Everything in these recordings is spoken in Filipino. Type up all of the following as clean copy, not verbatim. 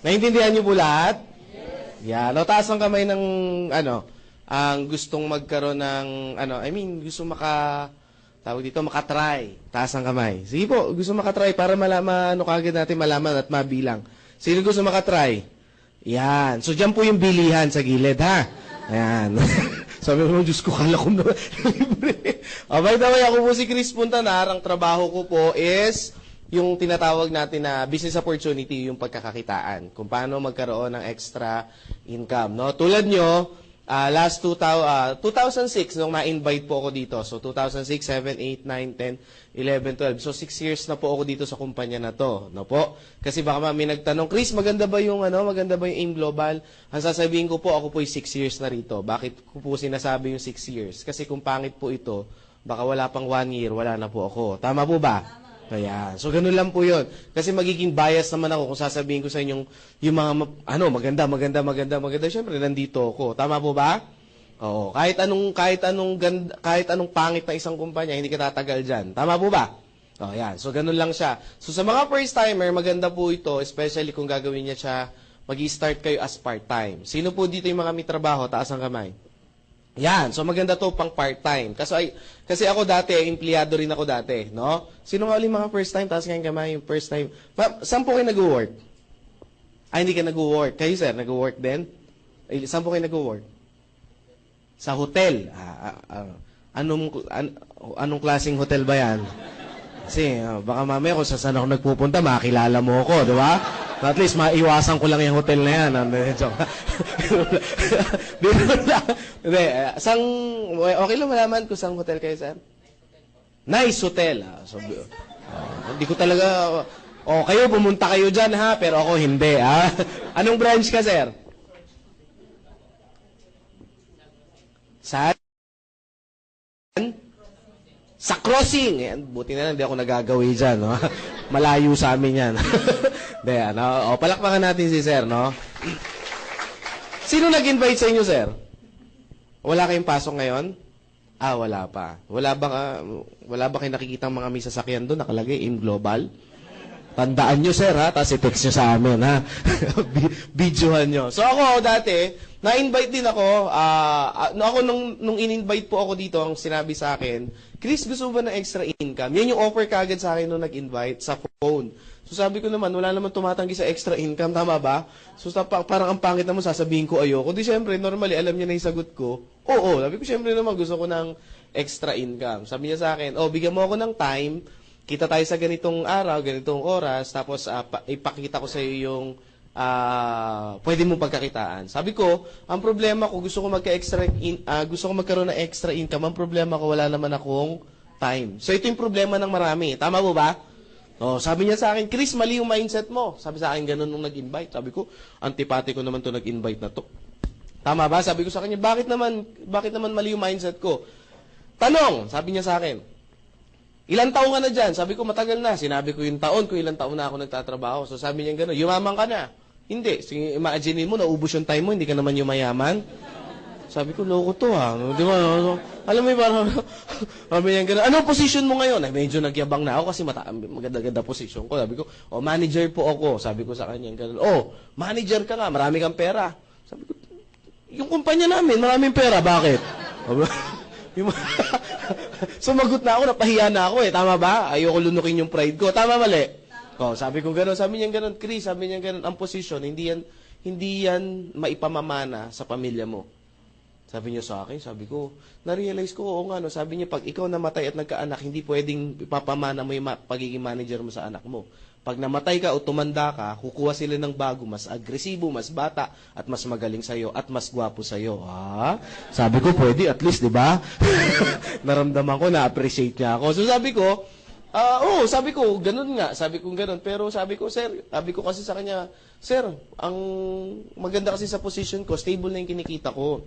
Naintindihan niyo po lahat? Yan. O, taas ang kamay ng, ang gustong magkaroon ng, gusto tawag dito, makatry. Taas ang kamay. Sige po, gusto makatry para malaman, kagad natin malaman at mabilang. Sino gusto makatry? Yan. So, dyan po yung bilihan sa gilid, ha? Ayan. Sabi ko, Diyos ko, kala ko na libre. By the way, ako po si Chris Puntanar. Ang trabaho ko po is yung tinatawag natin na business opportunity, yung pagkakakitaan. Kung paano magkaroon ng extra income. No? Tulad nyo, last 2006, nung ma-invite po ako dito. So, 2006, 7, 8, 9, 10, 11, 12. So, 6 years na po ako dito sa kumpanya na to. No po? Kasi baka may nagtanong, Chris, maganda ba yung AIM Global? Ang sasabihin ko po, ako po 6 years na rito. Bakit ko po sinasabi yung 6 years? Kasi kung pangit po ito, baka wala pang 1 year, wala na po ako. Tama po ba? Kaya, so ganun lang po yun. Kasi magiging bias naman ako kung sasabihin ko sa inyong yung mga, maganda. Siyempre, nandito ako. Tama po ba? Oo. Kahit anong pangit na isang kumpanya, hindi ka tatagal dyan. Tama po ba? O, yan. So, ganun lang siya. So, sa mga first-timer, maganda po ito, especially kung gagawin niya siya, mag-i-start kayo as part-time. Sino po dito yung mga may trabaho? Taas ang kamay. Yan. So, maganda to pang part-time. Kasi ako dati, empleyado rin ako dati, no? Sino nga ulit mga first time? Taas nga yung kamay, yung first time. Saan po kayo nag-work? Hindi ka nag-work. Kayo, sir, nag-work din? Saan po kayo nag-work? Sa hotel. Anong klaseng hotel ba yan? Kasi, baka mamaya kung saan ako nagpupunta, makakilala mo ako, di ba? At least, maiwasan ko lang yung hotel na yan. Okay lang malaman kung saan hotel kayo, sir? Nice hotel. Hindi ko talaga... kayo, pumunta kayo dyan, ha? Pero ako, hindi, ha? Anong branch ka, sir? Saan? Sa crossing. Buti na lang, hindi ako nagagawi dyan, no? Malayo sa amin yan. Palakpakan natin si sir, no? Sino nag-invite sa inyo, sir? Wala kayong pasok ngayon? Wala pa. Wala ba kayong nakikitang mga may sasakyan doon, nakalagay, AIM Global? Tandaan nyo, sir, ha? Tapos i-text nyo sa amin, ha? Videohan nyo. So ako, dati, na-invite din ako. Nung in-invite po ako dito, ang sinabi sa akin, Chris, gusto mo ba ng extra income? Yan yung offer kagad sa akin nung nag-invite sa phone. So sabi ko naman, wala naman tumatanggi sa extra income, tama ba? So parang ang pangit naman, sasabihin ko ayoko. Di syempre, normally, alam niya na yung sagot ko. Oo, sabi ko syempre naman, gusto ko ng extra income. Sabi niya sa akin, bigyan mo ako ng time, kita tayo sa ganitong araw, ganitong oras, tapos ipakita ko sa iyo yung pwede mo pagkakitaan. Sabi ko, ang problema ko, gusto ko magkaroon ng extra income. Ang problema ko, wala naman akong time. So ito yung problema ng marami. Tama mo ba? Sabi niya sa akin, Chris, mali yung mindset mo. Sabi sa akin, ganun nung nag-invite. Sabi ko, antipati ko naman to nag-invite na to. Tama ba? Sabi ko sa kanya, bakit naman mali yung mindset ko? Tanong, sabi niya sa akin, ilang taon ka na dyan? Sabi ko, matagal na. Sinabi ko yung taon, kung ilang taon na ako nagtatrabaho. So sabi niya gano'n, yumaman ka na. Hindi. Sige, imagine mo, naubos yung time mo, hindi ka naman yumayaman. Sabi ko, loko to ha. Di ba? Alam mo yung parang, sabi niya gano'n, anong position mo ngayon? Medyo nagyabang na ako kasi maganda-ganda position ko. Sabi ko, manager po ako. Sabi ko sa kanya gano'n, manager ka nga, marami kang pera. Sabi ko, yung kumpanya namin, maraming pera, bakit? Sumagot na ako, napahiya na ako Tama ba? Ayoko lunukin yung pride ko. Tama, mali? Sabi ko gano'n. Sabi niya gano'n, Chris, sabi niya gano'n, ang posisyon, hindi yan maipamamana sa pamilya mo. Sabi niya sa akin, sabi ko, na-realize ko, no? Sabi niya, pag ikaw namatay at nagkaanak, hindi pwedeng ipapamana mo yung pagiging manager mo sa anak mo. Pag namatay ka o tumanda ka, kukuha sila ng bago, mas agresibo, mas bata, at mas magaling sa'yo, at mas gwapo sa'yo. Sabi ko, pwede, at least, di ba? Naramdaman ko, na-appreciate niya ako. So sabi ko, sabi ko, ganun nga. Sabi ko, ganun. Pero sabi ko, sir, sabi ko kasi sa kanya, sir, ang maganda kasi sa position ko, stable na yung kinikita ko.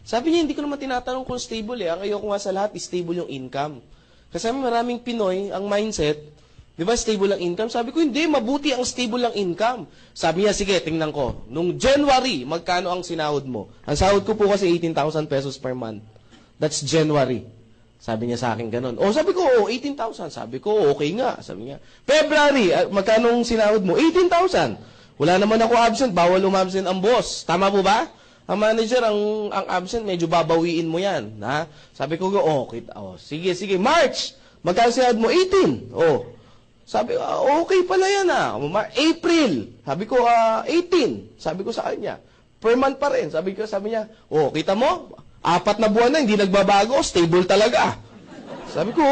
Sabi niya, hindi ko naman tinatanong kung stable Ang ayoko nga sa lahat, stable yung income. Kasi maraming Pinoy, ang mindset, di ba, stable ang income? Sabi ko, hindi, mabuti ang stable ang income. Sabi niya, sige, tingnan ko. Nung January, magkano ang sinahod mo? Ang sahod ko po kasi 18,000 pesos per month. That's January. Sabi niya sa akin ganun. Sabi ko, 18,000. Sabi ko, okay nga. Sabi niya, February, magkano ang sinahod mo? 18,000. Wala naman ako absent, bawal umabsent ang boss. Tama po ba? Ang manager, ang absent, medyo babawiin mo yan. Ha? Sabi ko, sige, March, magkano sahod mo? 18. Sabi ko, okay pala yan April. Sabi ko, 18. Sabi ko sa kanya, per month pa rin. Sabi niya, kita mo? 4 na buwan na, hindi nagbabago, stable talaga. Sabi ko,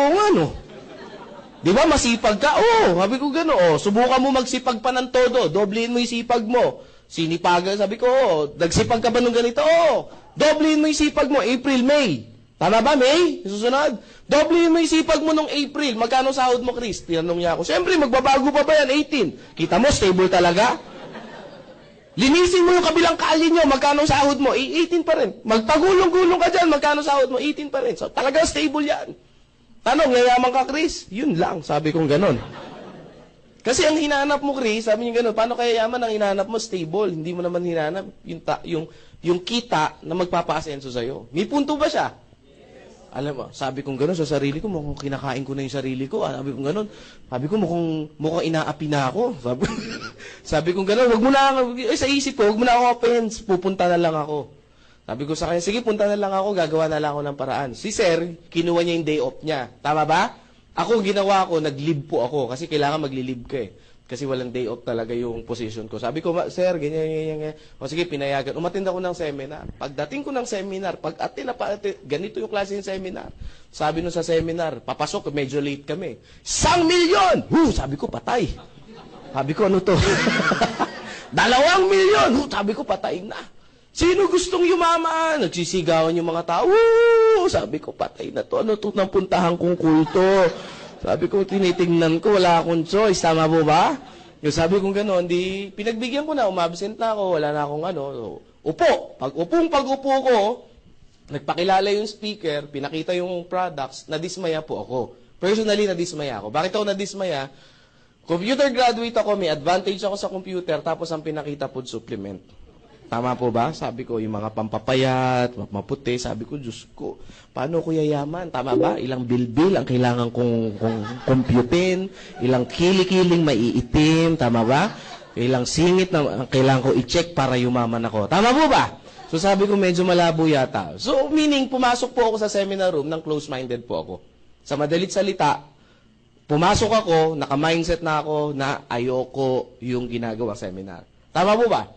Di ba, masipag ka? Sabi ko gano'n. Subukan mo magsipag pa ng todo. Doblehin mo yung sipag mo. Sinipagan, sabi ko, nagsipag ka ba nung ganito? Doblehin mo yung sipag mo, April, May. Tama ba, May? Susunod? Doblehin mo yung sipag mo nung April. Magkano sahod mo, Chris? Tinanong niya ako. Siyempre, magbabago pa ba yan? 18. Kita mo, stable talaga? Linisin mo yung kabilang kali nyo. Magkano sahod mo? 18 pa rin. Magpagulong-gulong ka dyan. Magkano sahod mo? 18 pa rin. So, talagang stable yan. Tanong, yayaman ka, Chris? Yun lang, sabi kong ganon. Kasi ang hinahanap mo, Chris, sabi niya ganon, paano kaya yaman ang hinahanap mo? Stable. Hindi mo naman hinahanap yung kita na magpapa-asenso sa'yo. May punto ba siya? Yes. Alam mo, sabi kong ganon sa sarili ko, mukhang kinakain ko na yung sarili ko. Sabi kong ganon, sabi ko mukhang inaapi na ako. Sabi kong ganon, sa isip ko, wag mo na ako offense, pupunta na lang ako. Sabi ko sa kanya, sige, punta na lang ako, gagawa na lang ako ng paraan. Si Sir, kinuha niya yung day off niya. Tama ba? Ako, ginawa ko, nag-leave po ako. Kasi kailangan magli-leave ka eh. Kasi walang day off talaga yung position ko. Sabi ko, Sir, ganyan. O sige, pinayagan. Umattend ako ng seminar. Pagdating ko ng seminar, ganito yung klase ng seminar. Sabi nun sa seminar, papasok, medyo late kami. 1,000,000! Sabi ko, patay. Sabi ko, ano to? 2 milyon! Sabi ko, patay na. Sino gustong yumaman? Nagsisigawan yung mga tao. Sabi ko, patay na to. Ano to nang puntahan kong kulto? Sabi ko, tinitingnan ko, wala akong choice. Tama po ba? Yung sabi kong gano'n, pinagbigyan ko na, umabsent na ako, wala na akong upo. Pag-upo ko, nagpakilala yung speaker, pinakita yung products, nadismaya po ako. Personally, nadismaya ako. Bakit ako nadismaya? Computer graduate ako, may advantage ako sa computer, tapos ang pinakita food supplement. Tama po ba? Sabi ko, yung mga pampapayat, maputi, sabi ko, Diyos ko, paano ko yayaman? Tama ba? Ilang bilbil ang kailangan kong computein, ilang kili-kiling maiitim, tama ba? Ilang singit na kailangan ko i-check para yumaman ako. Tama po ba? So sabi ko, medyo malabo yata. So meaning, pumasok po ako sa seminar room ng close-minded po ako. Sa madalit salita, pumasok ako, naka-mindset na ako na ayoko yung ginagawang seminar. Tama po ba?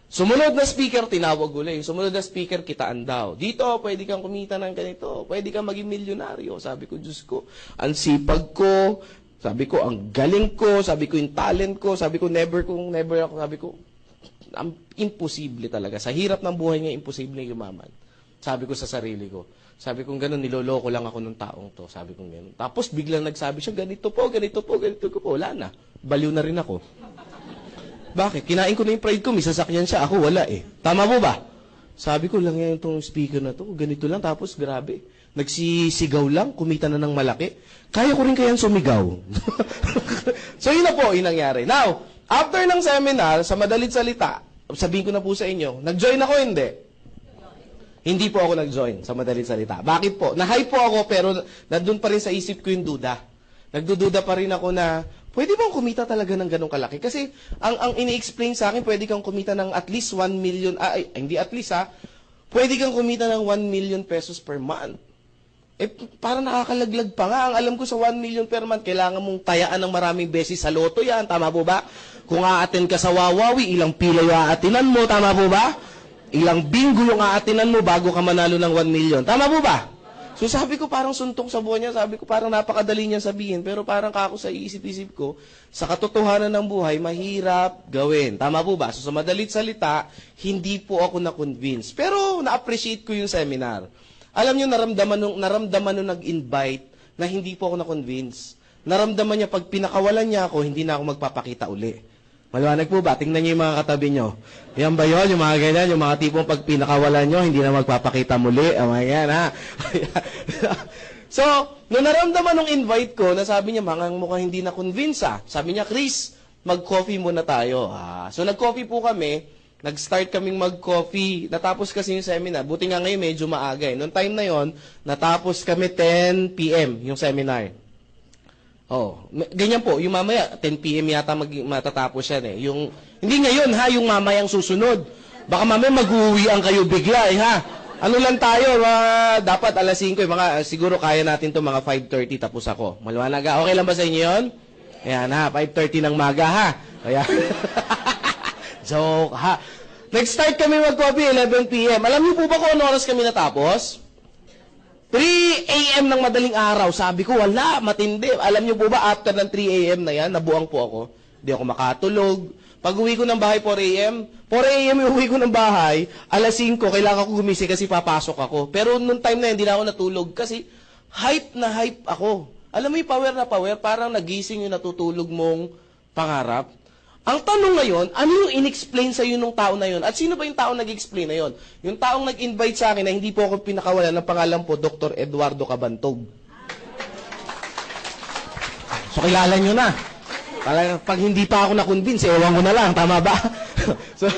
Sumunod na speaker, tinawag ulit. Sumunod na speaker, kitaan daw. Dito, pwede kang kumita ng ganito. Pwede kang maging milyonaryo. Sabi ko, Diyos ko, ang sipag ko. Sabi ko, ang galing ko. Sabi ko, yung talent ko. Sabi ko, never ako. Sabi ko, imposible talaga. Sa hirap ng buhay niya, imposible yumaman. Sabi ko sa sarili ko. Sabi ko, gano'n, niloloko lang ako ng taong to. Sabi ko, gano'n. Tapos, biglang nagsabi siya, ganito po. Wala na. Baliw na rin ako. Bakit? Kinain ko na yung pride ko, may sasakyan siya, ako wala eh. Tama po ba? Sabi ko lang yan itong speaker na to, ganito lang, tapos grabe. Nagsisigaw lang, kumita na ng malaki. Kaya ko rin kayang sumigaw. So yun na po, yung nangyari. Now, after ng seminar, sa madalit salita, sabihin ko na po sa inyo, nag-join ako hindi? Hindi po ako nag-join sa madalit salita. Bakit po? Na-hype po ako, pero nandun pa rin sa isip ko yung duda. Nagdududa pa rin ako na, pwede bang kumita talaga ng ganong kalaki? Kasi ang ini-explain sa akin, pwede kang kumita ng at least 1 million, hindi at least pwede kang kumita ng 1 million pesos per month. Parang nakakalaglag pa nga. Ang alam ko sa 1 million per month, kailangan mong tayaan ng maraming beses sa loto yan. Tama po ba? Kung aaten ka sa Wawawi, ilang pila yung aatinan mo. Tama po ba? Ilang bingo yung aatinan mo bago ka manalo ng 1 million. Tama po ba? So sabi ko parang suntok sa buwan niya, sabi ko parang napakadali niya sabihin, pero parang kako sa iisip-isip ko, sa katotohanan ng buhay, mahirap gawin. Tama po ba? So sa madalit salita, hindi po ako na-convince. Pero na-appreciate ko yung seminar. Alam niyo, naramdaman nung nag-invite na hindi po ako na-convince. Naramdaman niya, pag pinakawalan niya ako, hindi na ako magpapakita uli. Maliwanag po ba? Tingnan niyo yung mga katabi niyo. Yan ba yun? Yung mga ganyan, yung mga tipong pag pinakawalan niyo, hindi na magpapakita muli. Yan, ha? So, nung naramdaman nung invite ko, na sabi niya, mukhang hindi na-convince, Sabi niya, Chris, mag-coffee muna tayo. So, nag-coffee po kami. Nag-start kaming mag-coffee. Natapos kasi yung seminar. Buti nga ngayon, medyo maaga. Noong time na yon, natapos kami 10 p.m. yung seminar. Oh, ganyan po. Yung mamaya, 10 p.m. yata matatapos yan eh. Hindi ngayon ha, yung mamayang susunod. Baka mamaya mag-uwian kayo bigla eh ha. Ano lang tayo, dapat alas 5, siguro kaya natin to mga 5:30 tapos ako. Maliwanag ha? Okay lang ba sa inyo yun? Ayan ha, 5:30 ng maga ha. Kaya, joke ha. Nag-start kami mag-coffee, 11 p.m. Alam niyo po ba kung ano oras kami natapos? 3 a.m. ng madaling araw. Sabi ko, wala, matindi. Alam niyo po ba, after ng 3 a.m. na yan, nabuang po ako. Hindi ako makatulog. Pag uwi ko ng bahay, 4 a.m. 4 a.m. yung uwi ko ng bahay, alas 5, kailangan ko gumising kasi papasok ako. Pero nung time na yun, hindi na ako natulog kasi hype na hype ako. Alam mo yung power na power, parang nagising yung natutulog mong pangarap. Ang tanong ngayon, ano yung in-explain sa iyo nung tao na yun? At sino ba yung tao nag-explain na yun? Yung taong nag-invite sa akin na hindi po ako pinakawalan ng pangalan po, Dr. Eduardo Cabantog. So, kilala nyo na. Pag hindi pa ako na-convince, ewan ko na lang. Tama ba? So,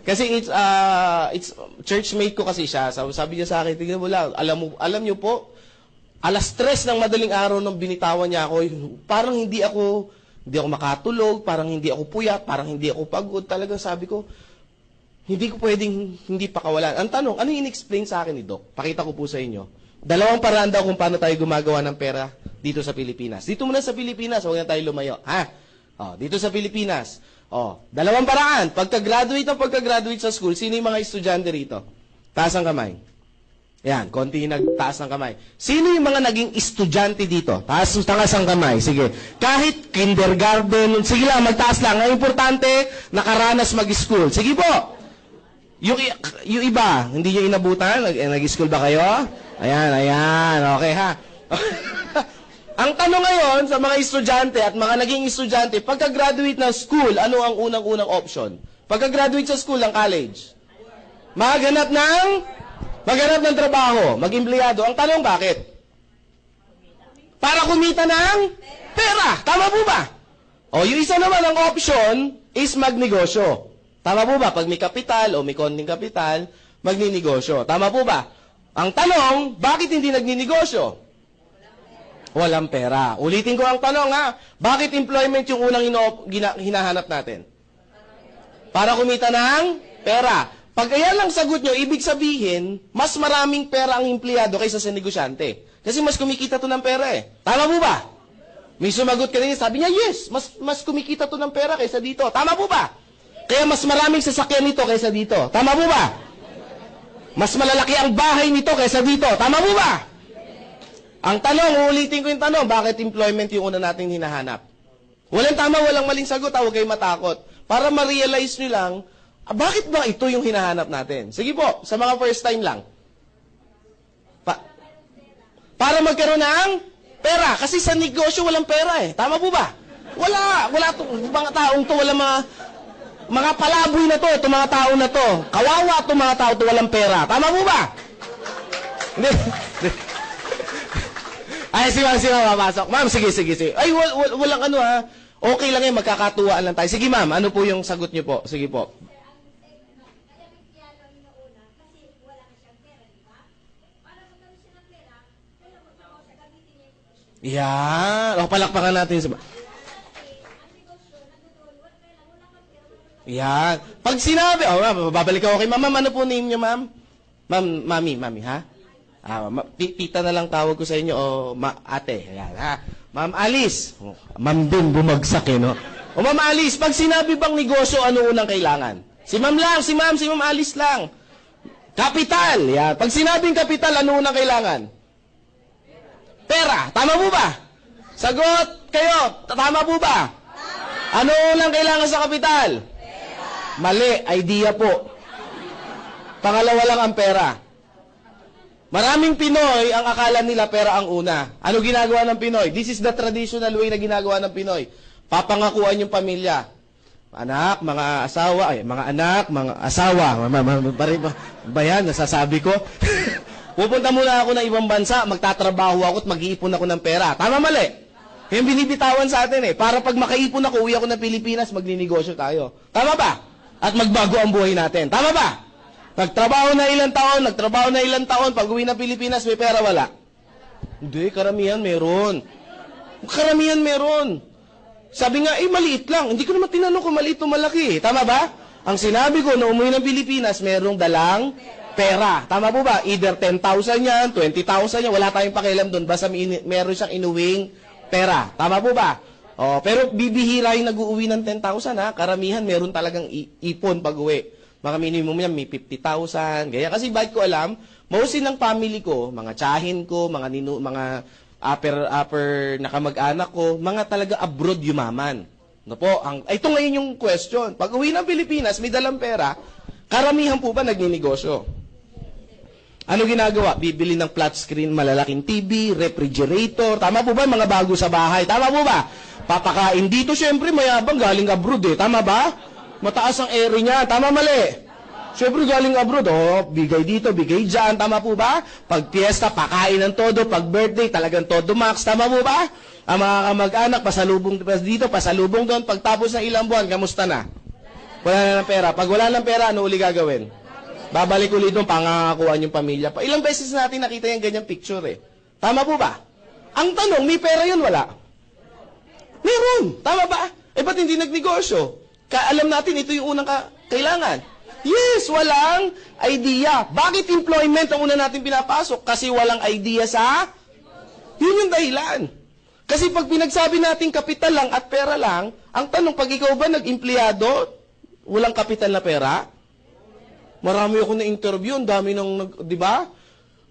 kasi it's churchmate ko kasi siya. So, sabi niya sa akin, tingnan mo lang, alam niyo po, alas 3 ng madaling araw nung binitawan niya ako, parang hindi ako makatulog, parang hindi ako puyat, parang hindi ako pagod. Talagang sabi ko, hindi ko pwedeng hindi pakawalan. Ang tanong, ano yung in-explain sa akin ni Doc? Pakita ko po sa inyo. 2 paraan daw kung paano tayo gumagawa ng pera dito sa Pilipinas. Dito muna sa Pilipinas, huwag na tayo lumayo. Dito sa Pilipinas. 2 paraan. Pagka-graduate sa school, sino yung mga estudyante rito? Taas ang kamay. Yan, konti nagtaas ng kamay. Sino yung mga naging estudyante dito? Taas ang kamay. Sige. Kahit kindergarten, sige lang, magtaas lang. Ang importante, nakaranas mag-school. Sige po. Yung iba, hindi nyo inabutan? Nag-school ba kayo? Ayan. Okay ha. Ang tanong ngayon sa mga estudyante at mga naging estudyante, pagka-graduate ng school, ano ang unang-unang option? Pagka-graduate sa school ng college? Maghanap ng trabaho, mag-empleyado. Ang tanong, bakit? Para kumita ng pera. Tama po ba? Yung isa naman ang option is magnegosyo. Tama po ba? Pag may kapital o may konting kapital, magninegosyo. Tama po ba? Ang tanong, bakit hindi nagninegosyo? Walang pera. Ulitin ko ang tanong ha. Bakit employment yung unang hinahanap natin? Para kumita ng pera. Pag ayan lang sagot nyo, ibig sabihin, mas maraming pera ang empleyado kaysa sa negosyante. Kasi mas kumikita to ng pera eh. Tama po ba? May sumagot kanina, sabi niya, yes, mas kumikita to ng pera kaysa dito. Tama po ba? Kaya mas maraming sasakyan nito kaysa dito. Tama po ba? Mas malalaki ang bahay nito kaysa dito. Tama po ba? Ang tanong, uulitin ko yung tanong, bakit employment yung una nating hinahanap? Walang tama, walang maling sagot, huwag kayo matakot. Para ma-realize nyo lang, bakit ba ito yung hinahanap natin? Sige po, sa mga first time lang. Para magkaroon ng pera. Kasi sa negosyo walang pera eh. Tama po ba? Wala to, mga taong to, wala mga palaboy na to, itong mga tao na to. Kawawa itong mga tao to, walang pera. Tama po ba? Hindi. Ay, si ma'am, papasok. Ma'am, sige. Ay, walang ano ha. Okay lang yan, magkakatuwaan lang tayo. Sige ma'am, ano po yung sagot niyo po? Sige po. Yan. Palakpakan natin. Yan. Pag sinabi, babalik ako kay ma'am. Ano po name niyo, ma'am? Mami, ha? Tita na lang tawag ko sa inyo, o ate. Yan, ha? Ma'am Alice. Ma'am din, bumagsak eh, no? O Ma'am Alice, pag sinabi bang negosyo, ano unang kailangan? Si ma'am Alice lang. Kapital. Yan. Pag sinabing kapital, ano unang kailangan? Pera. Tama po ba? Sagot kayo. Tama po ba? Tama. Ano unang kailangan sa kapital? Pera. Mali. Idea po. Pangalawa lang ang pera. Maraming Pinoy, ang akala nila pera ang una. Ano ginagawa ng Pinoy? This is the traditional way na ginagawa ng Pinoy. Papangakuan yung pamilya. Anak, mga asawa, mga anak, mga asawa. Bayan, nasasabi ko. Pupunta muna ako ng ibang bansa, magtatrabaho ako at mag-iipon ako ng pera. Tama, mali? Yung binibitawan sa atin eh. Para pag makaipon ako, uwi ako ng Pilipinas, magninegosyo tayo. Tama ba? At magbago ang buhay natin. Tama ba? Nagtrabaho na ilang taon, pag uwi ng Pilipinas, may pera, wala. Hindi, karamihan meron. Karamihan meron. Sabi nga, maliit lang. Hindi ko naman tinanong kung maliit o malaki. Tama ba? Ang sinabi ko, na umuwi ng Pilipinas, merong dalang pera. Tama po ba? Either 10,000 yan, 20,000 yan, wala tayong pakialam doon. Basta meron siyang inuwing pera. Tama po ba? Oh, pero bibihira yung nag-uuwi ng 10,000 ha. Karamihan meron talagang ipon pag uwi. Mga minimum yan, may 50,000. Gaya kasi bakit ko alam, mostly ng family ko, mga tsahin ko, mga upper nakamag-anak ko, mga talaga abroad yumaman. No po, ito ngayon yung question. Pag uwi ng Pilipinas, may dalang pera, karamihan po ba nagninegosyo? Ano ginagawa? Bibili ng flat screen, malalaking TV, refrigerator. Tama po ba? Mga bago sa bahay. Tama po ba? Papakain dito, syempre, mayabang galing abroad eh. Tama ba? Mataas ang ere niya. Tama, mali? Syempre, galing abroad. Oh, bigay dito, bigay dyan. Tama po ba? Pag fiesta, pakain ng todo. Pag birthday, talagang todo max. Tama po ba? Ang mga kamag-anak, pasalubong dito, pasalubong doon. Pagtapos ng ilang buwan, kamusta na? Wala na ng pera. Pag wala ng pera, ano uli gagawin? Babalik ulit doon, pangakakuan yung pamilya. Ilang beses natin nakita yung ganyang picture eh. Tama po ba? Ang tanong, may pera yun, wala? Meron. Tama ba? Ba't hindi nagnegosyo? Alam natin, ito yung unang kailangan. Yes, walang idea. Bakit employment ang una natin pinapasok? Kasi walang idea sa... Yun yung dahilan. Kasi pag pinagsabi natin kapital lang at pera lang, ang tanong, pag ikaw ba nag-empleyado, walang kapital na pera? Marami ako na-interview, ang dami ng, di ba?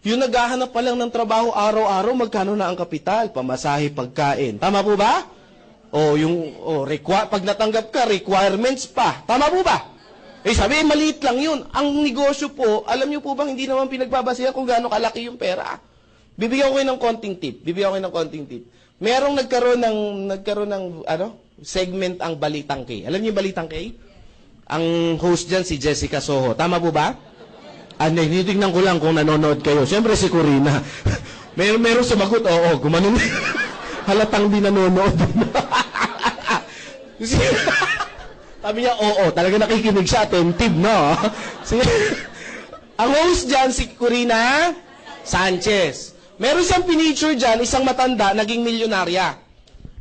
Yung naghahanap pa lang ng trabaho araw-araw, magkano na ang kapital? Pamasahe, pagkain. Tama po ba? Pag natanggap ka, requirements pa. Tama po ba? Sabi, maliit lang yun. Ang negosyo po, alam niyo po bang hindi naman pinagbabasehan kung gaano kalaki yung pera? Bibigyan ko kayo ng konting tip. Merong nagkaroon ng segment ang Balitang K. Alam niyo yung Balitang K? Ang host dyan si Jessica Soho. Tama po ba? Titignan ko lang kung nanonood kayo. Siyempre si Corina. Meron sumagot, oo, gumanon. Halatang di nanonood. Sabi niya, oo, talaga nakikinig siya, attentive, no? Ang host dyan, si Corina Sanchez. Meron siyang pinicture dyan, isang matanda, naging milyonarya.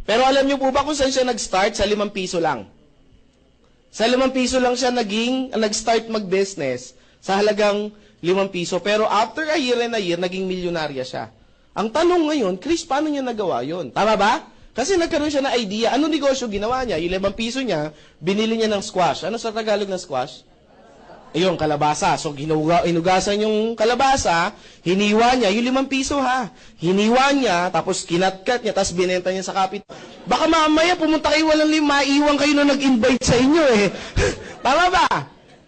Pero alam niyo po ba kung saan siya nag-start? Sa 5 piso lang. Sa 5 piso lang siya nag-start mag-business sa halagang 5 piso. Pero after a year and a year, naging milyonarya siya. Ang tanong ngayon, Chris, paano niya nagawa yon? Tama ba? Kasi nagkaroon siya ng idea. Anong negosyo ginawa niya? Yung 5 piso niya, binili niya ng squash. Ano sa Tagalog ng squash? Ayun, kalabasa. So, inugasan yung kalabasa, hiniwa niya, yung 5 piso ha. Hiniwa niya, tapos kinatkat niya, tapos binenta niya sa kapit. Baka mamaya pumunta kayo walang maiwan kayo na nag-invite sa inyo eh. Tama ba?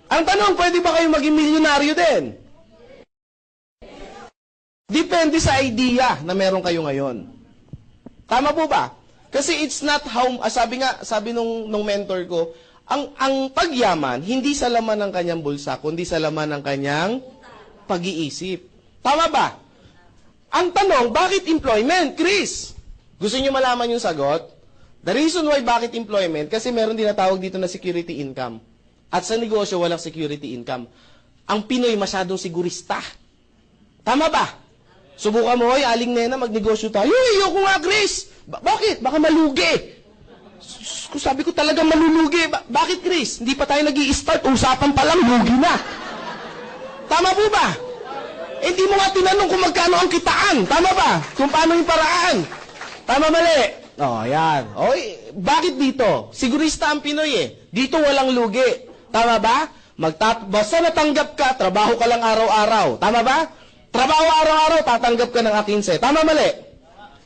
Ang tanong, pwede ba kayo maging milyonaryo din? Depende sa idea na meron kayo ngayon. Tama po ba? Kasi it's not how, sabi nung mentor ko, ang pagyaman, hindi sa laman ng kanyang bulsa, kundi sa laman ng kanyang pag-iisip. Tama ba? Ang tanong, bakit employment? Chris, gusto niyo malaman yung sagot? The reason why bakit employment, kasi meron din natawag dito na security income. At sa negosyo, walang security income. Ang Pinoy masyadong sigurista. Tama ba? Subukan mo, aling nena, magnegosyo tayo. Ayoko nga, Chris. Bakit? Baka malugi. Sabi ko talaga malulugi. Bakit, Chris? Hindi pa tayo nag-i-start. Usapan pa lang, lugi na. Tama po ba? Hindi mo nga tinanong kung magkano ang kitaan. Tama ba? Kung paano yung paraan. Tama, mali. Yan. Bakit dito? Sigurista ang Pinoy eh. Dito walang lugi. Tama ba? Basta natanggap ka, trabaho ka lang araw-araw. Tama ba? Trabaho araw-araw, tatanggap ka ng 15. Tama, mali?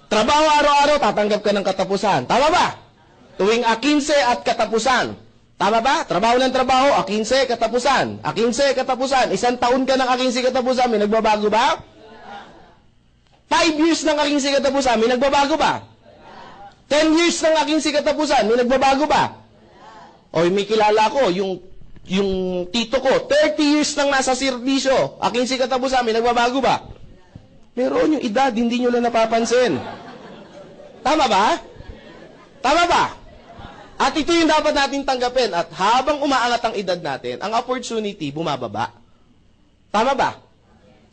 Trabaho araw-araw, tatanggap ka ng katapusan. Tama ba? Tuwing 15 at katapusan. Tama ba? Trabaho ng trabaho, 15 katapusan. 15 katapusan. 1 taon ka ng 15 katapusan, may nagbabago ba? 5 years ng 15 katapusan, may nagbabago ba? 10 years ng 15 katapusan, may nagbabago ba? May kilala ko, yung tito ko, 30 years nang nasa serbisyo, 15 katapusan, may nagbabago ba? Meron yung edad, hindi nyo lang napapansin. Tama ba? Tama ba? At ito yung dapat natin tanggapin. At habang umaangat ang edad natin, ang opportunity bumababa. Tama ba?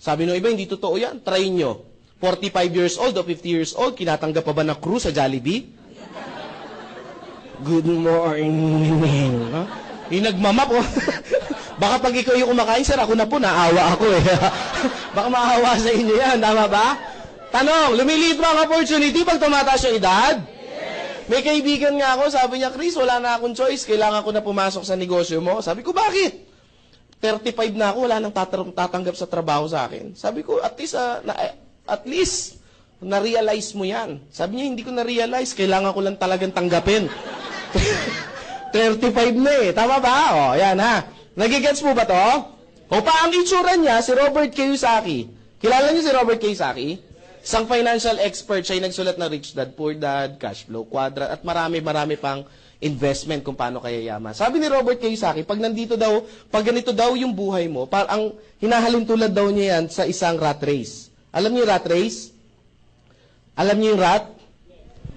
Sabi nung iba, hindi totoo yan. Try nyo. 45 years old o 50 years old, kinatanggap pa ba na crew sa Jollibee? Good morning. Huh? Yung nagmamap, oh. Baka pag ikaw yung kumakain, sir, ako na po, naawa ako eh. Baka maawa sa inyo yan, tama ba? Tanong, lumiliit ba ang opportunity pag tumataas yung edad? Yes. May kaibigan nga ako, sabi niya, Chris, wala na akong choice, kailangan ko na pumasok sa negosyo mo. Sabi ko, bakit? 35 na ako, wala nang tatanggap sa trabaho sa akin. Sabi ko, at least, na-realize mo yan. Sabi niya, hindi ko na-realize, kailangan ko lang talagang tanggapin. 35 na eh, tama ba? O, yan ha. Nagigets mo ba to? O pa ang itsura niya, si Robert Kiyosaki. Kilala niyo si Robert Kiyosaki? Isang financial expert, siya yung nagsulat ng Rich Dad, Poor Dad, Cash Flow Quadrant, at marami pang investment kung paano kaya yaman. Sabi ni Robert Kiyosaki, pag ganito daw yung buhay mo, ang hinahalin tulad daw niya yan sa isang rat race. Alam niyo yung rat race? Alam niyo yung rat?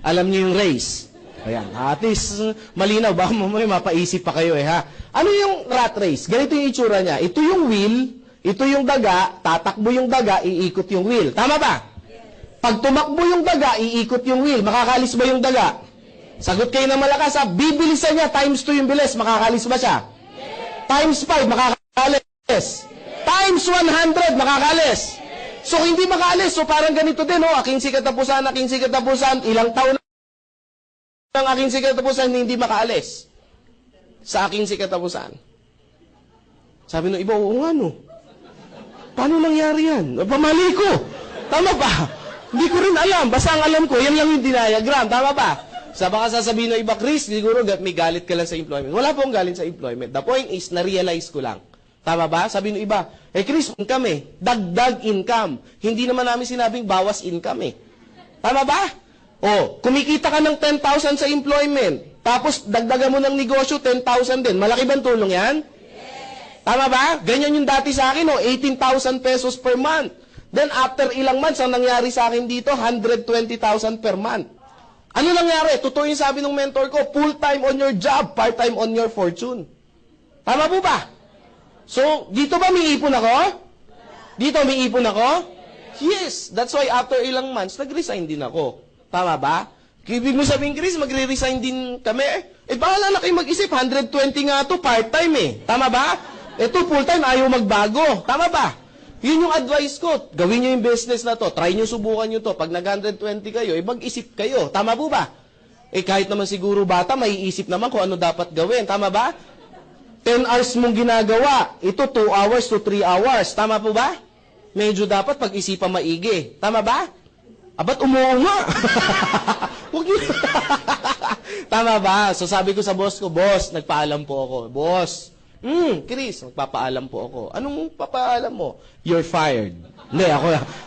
Alam niyo yung race? Ayan, at least malinaw, baka mamaya mapaisip pa kayo eh ha. Ano yung rat race? Ganito yung itsura niya. Ito yung wheel, ito yung daga, tatakbo yung daga, iikot yung wheel. Tama ba? Pag tumakbo yung daga, iikot yung wheel. Makakalis ba yung daga? Sagot kayo na malakas ha. Bibilisan niya, times 2 yung bilis. Makakalis ba siya? Times 5, makakalis. Times 100, makakalis. So, hindi makaalis. So, parang ganito din, oh. Aking katapusan, ilang taon ang aking katapusan, hindi makaalis. Sa aking katapusan. Sabi no iba, oo nga no. Paano nangyari yan? Pamali ko. Tama ba? Hindi ko rin alam. Basta ang alam ko, yan lang yung diagram. Tama ba? Sa baka sasabihin ng iba, Chris, siguro may galit ka lang sa employment. Wala pong galit sa employment. The point is, na-realize ko lang. Tama ba? Sabi ng iba, Chris, income eh. Dagdag income. Hindi naman namin sinabing bawas income eh. Tama ba? O, kumikita ka ng 10,000 sa employment. Tapos, dagdagan mo ng negosyo, 10,000 din. Malaki bang tulong yan? Yes. Tama ba? Ganyan yung dati sa akin, 18,000 pesos per month. Then, after ilang months, ang nangyari sa akin dito, 120,000 per month. Ano nangyari? Totoo yung sabi ng mentor ko, full-time on your job, part-time on your fortune. Tama po ba? So, dito ba may ipon ako? Dito may ipon ako? Yes. That's why after ilang months, nag-resign din ako. Tama ba? Ibig mo sabihin, Chris, magre-resign din kami? Bahala na kayo mag-isip. 120 nga to part-time eh. Tama ba? Ito, full-time, ayaw magbago. Tama ba? Yun yung advice ko. Gawin nyo yung business na to. Try nyo, subukan nyo to. Pag nag-120 kayo, mag-isip kayo. Tama po ba? Kahit naman siguro bata, may isip naman kung ano dapat gawin. Tama ba? 10 hours mong ginagawa. Ito, 2 hours to 3 hours. Tama po ba? Medyo dapat pag-isipan maigi. Tama ba? Ba't umuunga? Huwag niyo. Tama ba? So sabi ko sa boss ko, boss, nagpaalam po ako. Boss, Chris, nagpapaalam po ako. Anong papaalam mo? You're fired. Hindi,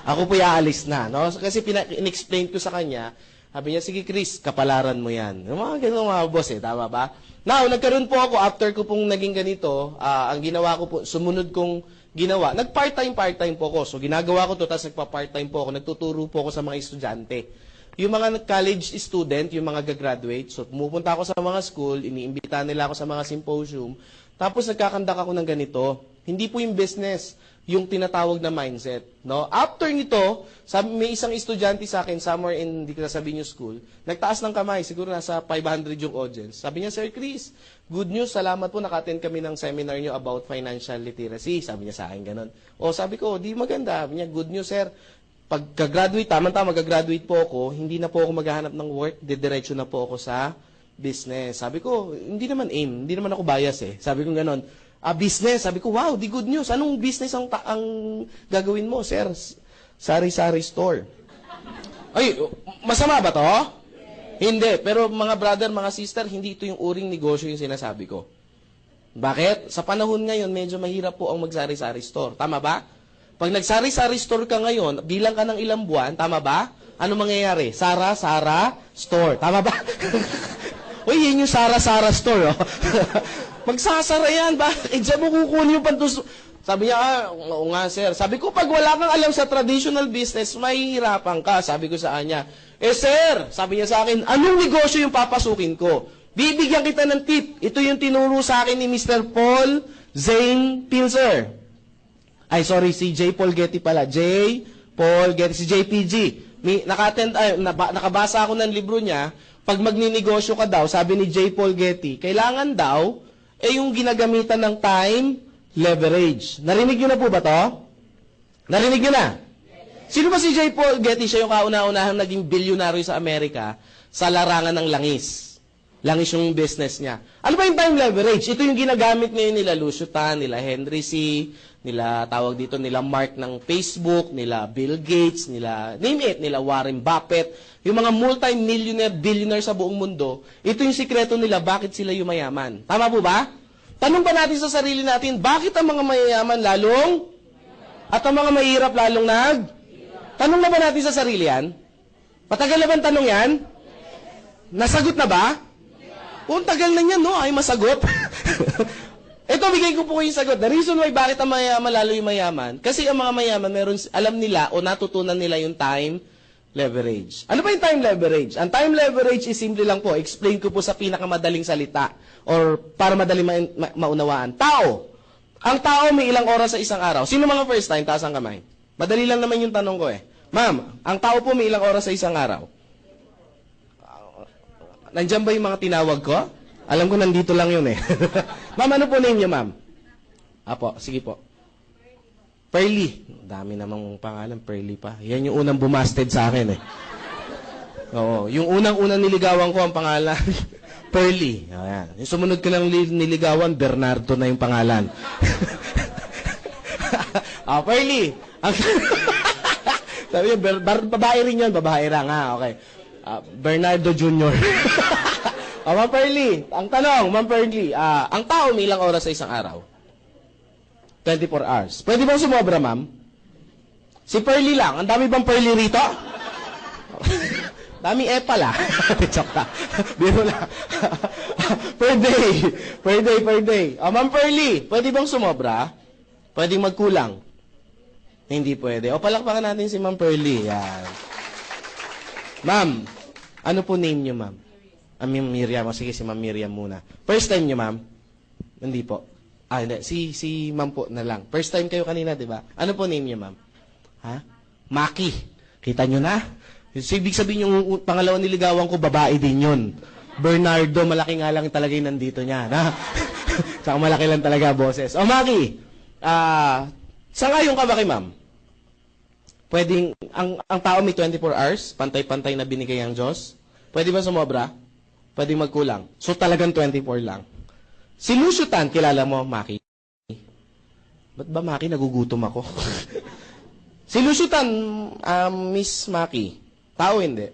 ako po iaalis na. No? Kasi in-explain ko sa kanya, sabi niya, sige Chris, kapalaran mo yan. Yung mga ganun mga boss eh, tama ba? Now, nagkaroon po ako, after ko pong naging ganito, ang ginawa ko po, sumunod kong ginawa, nag-part-time po ako. So, ginagawa ko to, tapos nagpa-part-time po ako, nagtuturo po ako sa mga estudyante. Yung mga college student, yung mga gagraduate, so pumupunta ako sa mga school, iniimbita nila ako sa mga symposium, tapos nagkakandak ako ng ganito. Hindi po yung business, yung tinatawag na mindset. No? After nito, may isang estudyante sa akin, somewhere in, hindi ko sabihin yung school, nagtaas ng kamay, siguro nasa 500 yung audience. Sabi niya, Sir Chris, good news, salamat po, naka-attend kami ng seminar niyo about financial literacy. Sabi niya sa akin ganun. O sabi ko, di maganda. Sabi niya, good news sir, pagka-graduate, tama-tama, mag-graduate po ako, hindi na po ako maghahanap ng work, didiretso na po ako sa business. Sabi ko, hindi naman aim, hindi naman ako bias eh. Sabi ko ganun, business. Sabi ko, wow, di good news. Anong business ang gagawin mo, sir? Sari-sari store. Ay, masama ba to? Hindi. Pero mga brother, mga sister, hindi ito yung uring negosyo yung sinasabi ko. Bakit? Sa panahon ngayon, medyo mahirap po ang magsari-sari store. Tama ba? Pag nagsari-sari store ka ngayon, bilang ka ng ilang buwan, tama ba? Ano mangyayari? Sara store. Tama ba? Uy, yun yung Sara store. Oh. Magsasara yan. Bakit? Diyan mo kukunin yung pantus... Sabi niya, oo nga sir. Sabi ko, pag wala kang alam sa traditional business, mahihirapan ka. Sabi ko sa kanya, sir, sabi niya sa akin, anong negosyo yung papasukin ko? Bibigyan kita ng tip. Ito yung tinuro sa akin ni Mr. Paul Zane Pilzer. Ay, sorry, si J. Paul Getty pala. J. Paul Getty, si JPG. Nakabasa ako ng libro niya, pag magninegosyo ka daw, sabi ni J. Paul Getty, kailangan daw, yung ginagamitan ng time leverage. Narinig nyo na po ba to? Narinig nyo na? Sino ba si J. Paul Getty? Siya yung kauna-unahang naging bilyonaryo sa Amerika sa larangan ng langis. Langis yung business niya. Ano ba yung time leverage? Ito yung ginagamit ngayon nila Lucio Tan, nila Henry C., nila tawag dito nila Mark ng Facebook, nila Bill Gates, nila name it, nila Warren Buffett, yung mga multi-millionaire, billionaire sa buong mundo. Ito yung sikreto nila bakit sila yumayaman. Tama po ba? Tanong ba natin sa sarili natin, bakit ang mga mayayaman lalong at ang mga mahirap lalong Tanong na ba natin sa sarili yan? Matagal na ba ang tanong yan? Nasagot na ba? Kung tagal na yan, no? Ay masagot. Ito, bigay ko po yung sagot. The reason why bakit ang mayaman lalo yung mayaman, kasi ang mga mayaman, alam nila o natutunan nila yung time leverage. Ano ba yung time leverage? Ang time leverage is simple lang po. Explain ko po sa pinakamadaling salita or para madaling maunawaan. Tao. Ang tao may ilang oras sa isang araw. Sino mga first time? Taas ang kamay. Madali lang naman yung tanong ko eh. Ma'am, ang tao po may ilang oras sa isang araw? Nandiyan ba yung mga tinawag ko? Alam ko nandito lang yun eh. Ma'am, ano po name niyo, ma'am? Apo, sige po. Pearly. Dami namang pangalan, Pearly pa. Yan yung unang bumasted sa akin eh. Oo, yung unang-unang niligawan ko ang pangalan, Pearly. Ayan. Yung sumunod ko lang niligawan, Bernardo na yung pangalan. Pearly. Sabi niyo, babae rin yun, babae lang ha, okay. Bernardo Jr. Ma'am Pearly, ang tanong, Ma'am Pearly, ang tao may ilang oras sa isang araw? 24 hours. Pwede bang sumobra, ma'am? Si Pearly lang. Ang dami bang Pearly rito? Dami pala. Chok ka. Biro na. Per day. Ma'am Pearly, pwede bang sumobra? Pwede magkulang? Hindi pwede. O, palakpakan natin si Ma'am Pearly. Yan. Ma'am, ano po name niyo, ma'am? Miriam. Sige, si Ma'am Miriam muna. First time niyo, ma'am? Hindi po. Hindi. Si ma'am po na lang. First time kayo kanina, di ba? Ano po name niyo, ma'am? Ha? Maki. Kita niyo na? So, ibig sabihin yung pangalawang niligawan ko, babae din yun. Bernardo, malaki nga lang talaga yung nandito niya. Na? Tsaka malaki lang talaga boses. O, Maki, sangayon ka ba kay ma'am? Pwedeng, ang tao may 24 hours, pantay-pantay na binigay ang Diyos. Pwede ba sumobra? Pwede magkulang. So talagang 24 lang. Si Lucio Tan, kilala mo, Maki? Ba't ba, Maki, nagugutom ako? Si Lucio Tan, Miss Maki, tao hindi?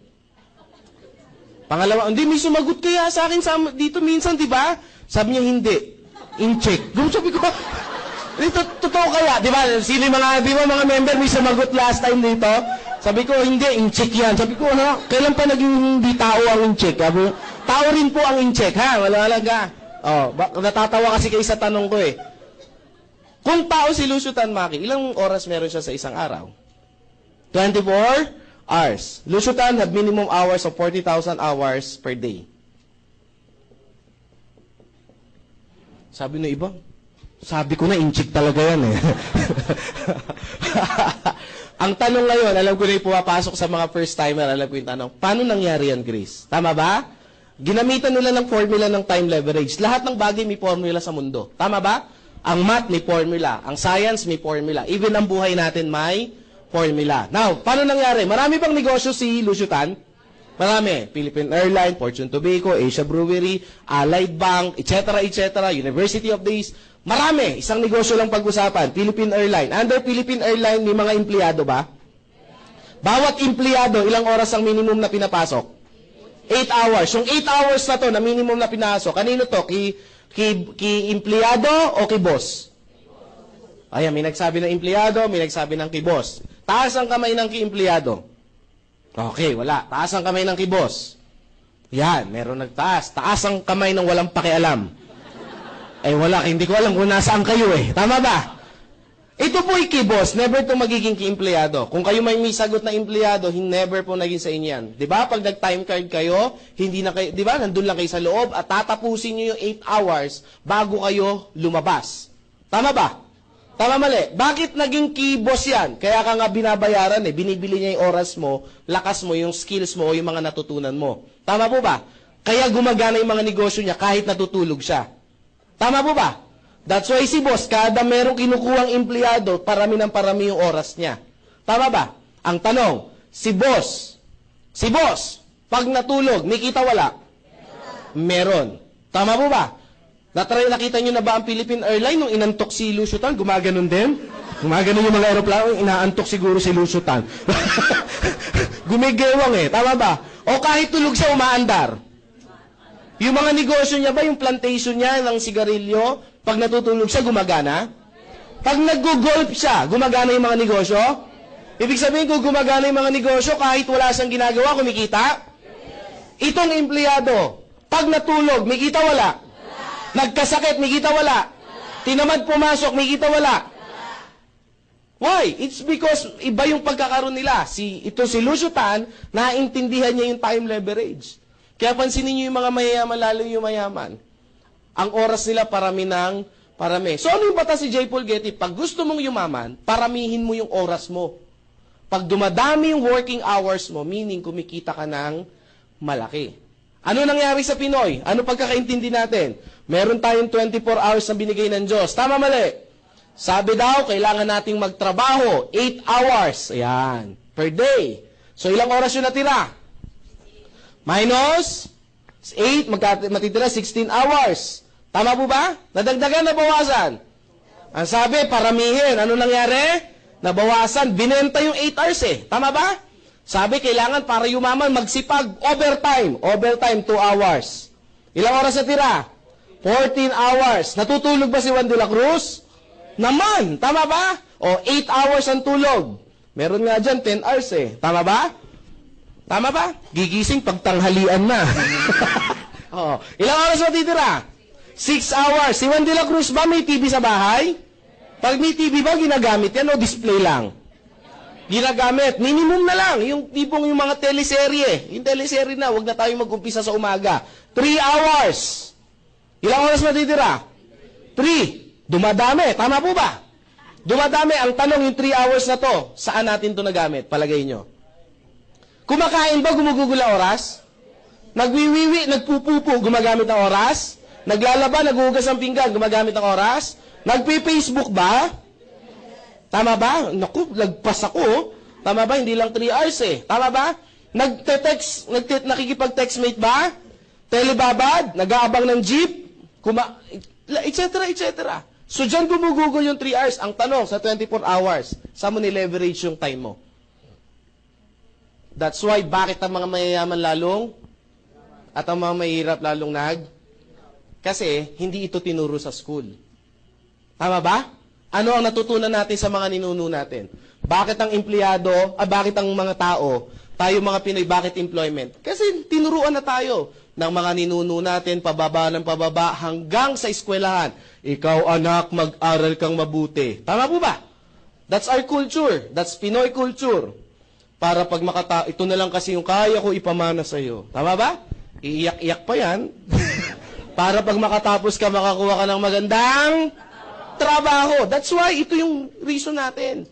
Pangalawa, hindi, may sumagot kaya sa akin dito minsan, di ba? Sabi niya, hindi. In-check. Sabi ko, totoo kaya? Di ba? Sino mga member may sumagot last time dito? Sabi ko, hindi, in-check yan. Sabi ko, kailan pa naging hindi tao ang in-check? Tao rin po ang in-check, ha? Malalaga. Natatawa kasi kayo sa tanong ko eh. Kung tao si Lucio Tan, Maki, ilang oras meron siya sa isang araw? 24 hours. Lucio Tan have minimum hours of 40,000 hours per day. Sabi ng iba, sabi ko na, in-check talaga yan eh. Ang tanong ngayon, alam ko na yung pumapasok sa mga first-timer, alam ko yung tanong, paano nangyari yan, Chris? Tama ba? Ginamitan nila ng formula ng time leverage. Lahat ng bagay may formula sa mundo. Tama ba? Ang math may formula. Ang science may formula. Even ang buhay natin may formula. Now, paano nangyari? Marami bang negosyo si Lucio Tan? Marami. Philippine Airlines, Fortune Tobacco, Asia Brewery, Allied Bank, etc., University of the East. Marami. Isang negosyo lang pag-usapan. Philippine Airlines. Under Philippine Airlines, may mga empleyado ba? Bawat empleyado, ilang oras ang minimum na pinapasok? 8 hours. Yung 8 hours na to, na minimum na pinasok, kanino to? Ki empleyado o ki boss? Ayan, may nagsabi ng empleyado, may nagsabi ng ki boss. Taas ang kamay ng ki empleyado. Okay, wala. Taas ang kamay ng ki boss. Yan, meron nagtaas. Taas ang kamay ng walang pakialam. Wala, hindi ko alam kung nasaan kayo eh. Tama ba? Ito po boss, never to magiging ki-empleyado. Kung kayo may sagot na empleyado, never po naging sa inyo yan. Di ba? Pag nag-time card kayo, hindi na kayo, di ba? Nandun lang kayo sa loob at tatapusin nyo yung 8 hours bago kayo lumabas. Tama ba? Tama mali. Bakit naging key boss yan? Kaya ka nga binabayaran eh. Binibili niya yung oras mo, lakas mo, yung skills mo, o yung mga natutunan mo. Tama po ba? Kaya gumagana yung mga negosyo niya kahit natutulog siya. Tama po ba? That's why si boss, kada merong kinukuhang empleyado, parami ng parami yung oras niya. Tama ba? Ang tanong, si boss, pag natulog, may kita wala? Meron. Tama po ba? Nakita nyo na ba ang Philippine Airlines nung inantok si Lucio Tan? Gumaganon din? Gumaganon yung mga aeroplano, inaantok siguro si Lucio Tan. Gumigewang eh. Tama ba? O kahit tulog siya, umaandar. Yung mga negosyo niya ba, yung plantation niya ng sigarilyo, pag natutulog siya, gumagana? Pag nag-golf siya, gumagana yung mga negosyo? Ibig sabihin, kung gumagana yung mga negosyo, kahit wala siyang ginagawa, kumikita? Itong empleyado, pag natulog, may kita wala? Nagkasakit, may kita wala? Tinamad pumasok, may kita wala? Why? It's because iba yung pagkakaroon nila. Ito si Lucio Tan, naintindihan niya yung time leverage. Kaya pansinin niyo yung mga mayayaman, lalo yung mayaman. Ang oras nila parami ng parami. So ano yung batas si J. Paul Getty? Pag gusto mong yumaman, paramihin mo yung oras mo. Pag dumadami yung working hours mo, meaning kumikita ka ng malaki. Ano nangyari sa Pinoy? Ano pagkakaintindi natin? Meron tayong 24 hours na binigay ng Diyos. Tama mali? Sabi daw, kailangan nating magtrabaho 8 hours. Ayan. Per day. So ilang oras yung natira? Minus 8, matitira 16 hours. Tama po ba? Nadagdagan, nabawasan? Ang sabi, paramihin. Ano nangyari? Nabawasan. Binenta yung 8 hours eh. Tama ba? Sabi, kailangan para yumaman, magsipag, overtime. Overtime, 2 hours. Ilang oras na tira? 14 hours. Natutulog ba si Juan de la Cruz? Naman. Tama ba? O, 8 hours ang tulog. Meron nga dyan, 10 hours eh. Tama ba? Tama ba? Gigising pagtanghalian na. O, ilang oras matitira? 6 hours. Si Juan de la Cruz ba may TV sa bahay? Pag may TV ba, ginagamit yan o display lang? Ginagamit. Minimum na lang. Yung tipong yung mga teleserye. Yung teleserye na, huwag na tayo mag-umpisa sa umaga. 3 hours. Ilang oras matitira? 3. Dumadami. Tama po ba? Dumadami. Ang tanong, yung 3 hours na to, saan natin to nagamit? Palagay nyo. Kumakain ba, gumugugol ang oras? Nagwiwiwi, nagpupupo, gumagamit ng oras? Naglalaba, naghuhugas ng pinggan, gumagamit ng oras? Nagpi-Facebook ba? Tama ba? Naku, lagpas ako. Tama ba? Hindi lang 3 hours eh. Tama ba? Nakikipag-textmate ba? Telebabad? Nag-aabang ng jeep? Etc. etc. So, dyan gumugugol yung 3 hours. Ang tanong, sa 24 hours, saan mo ni-leverage yung time mo? That's why, bakit ang mga mayayaman lalong at ang mga mahirap lalong Kasi, hindi ito tinuro sa school. Tama ba? Ano ang natutunan natin sa mga ninuno natin? Bakit ang empleyado, bakit ang mga tao, tayo mga Pinoy, bakit employment? Kasi tinuruan na tayo ng mga ninuno natin, pababa ng pababa, hanggang sa eskwelahan. Ikaw anak, mag-aral kang mabuti. Tama po ba? That's our culture. That's Pinoy culture. Para pag ito na lang kasi yung kaya ko ipamana sa iyo. Tama ba? Iiyak-iyak pa yan. Para pag makatapos ka, makakuha ka ng magandang trabaho. That's why, ito yung reason natin.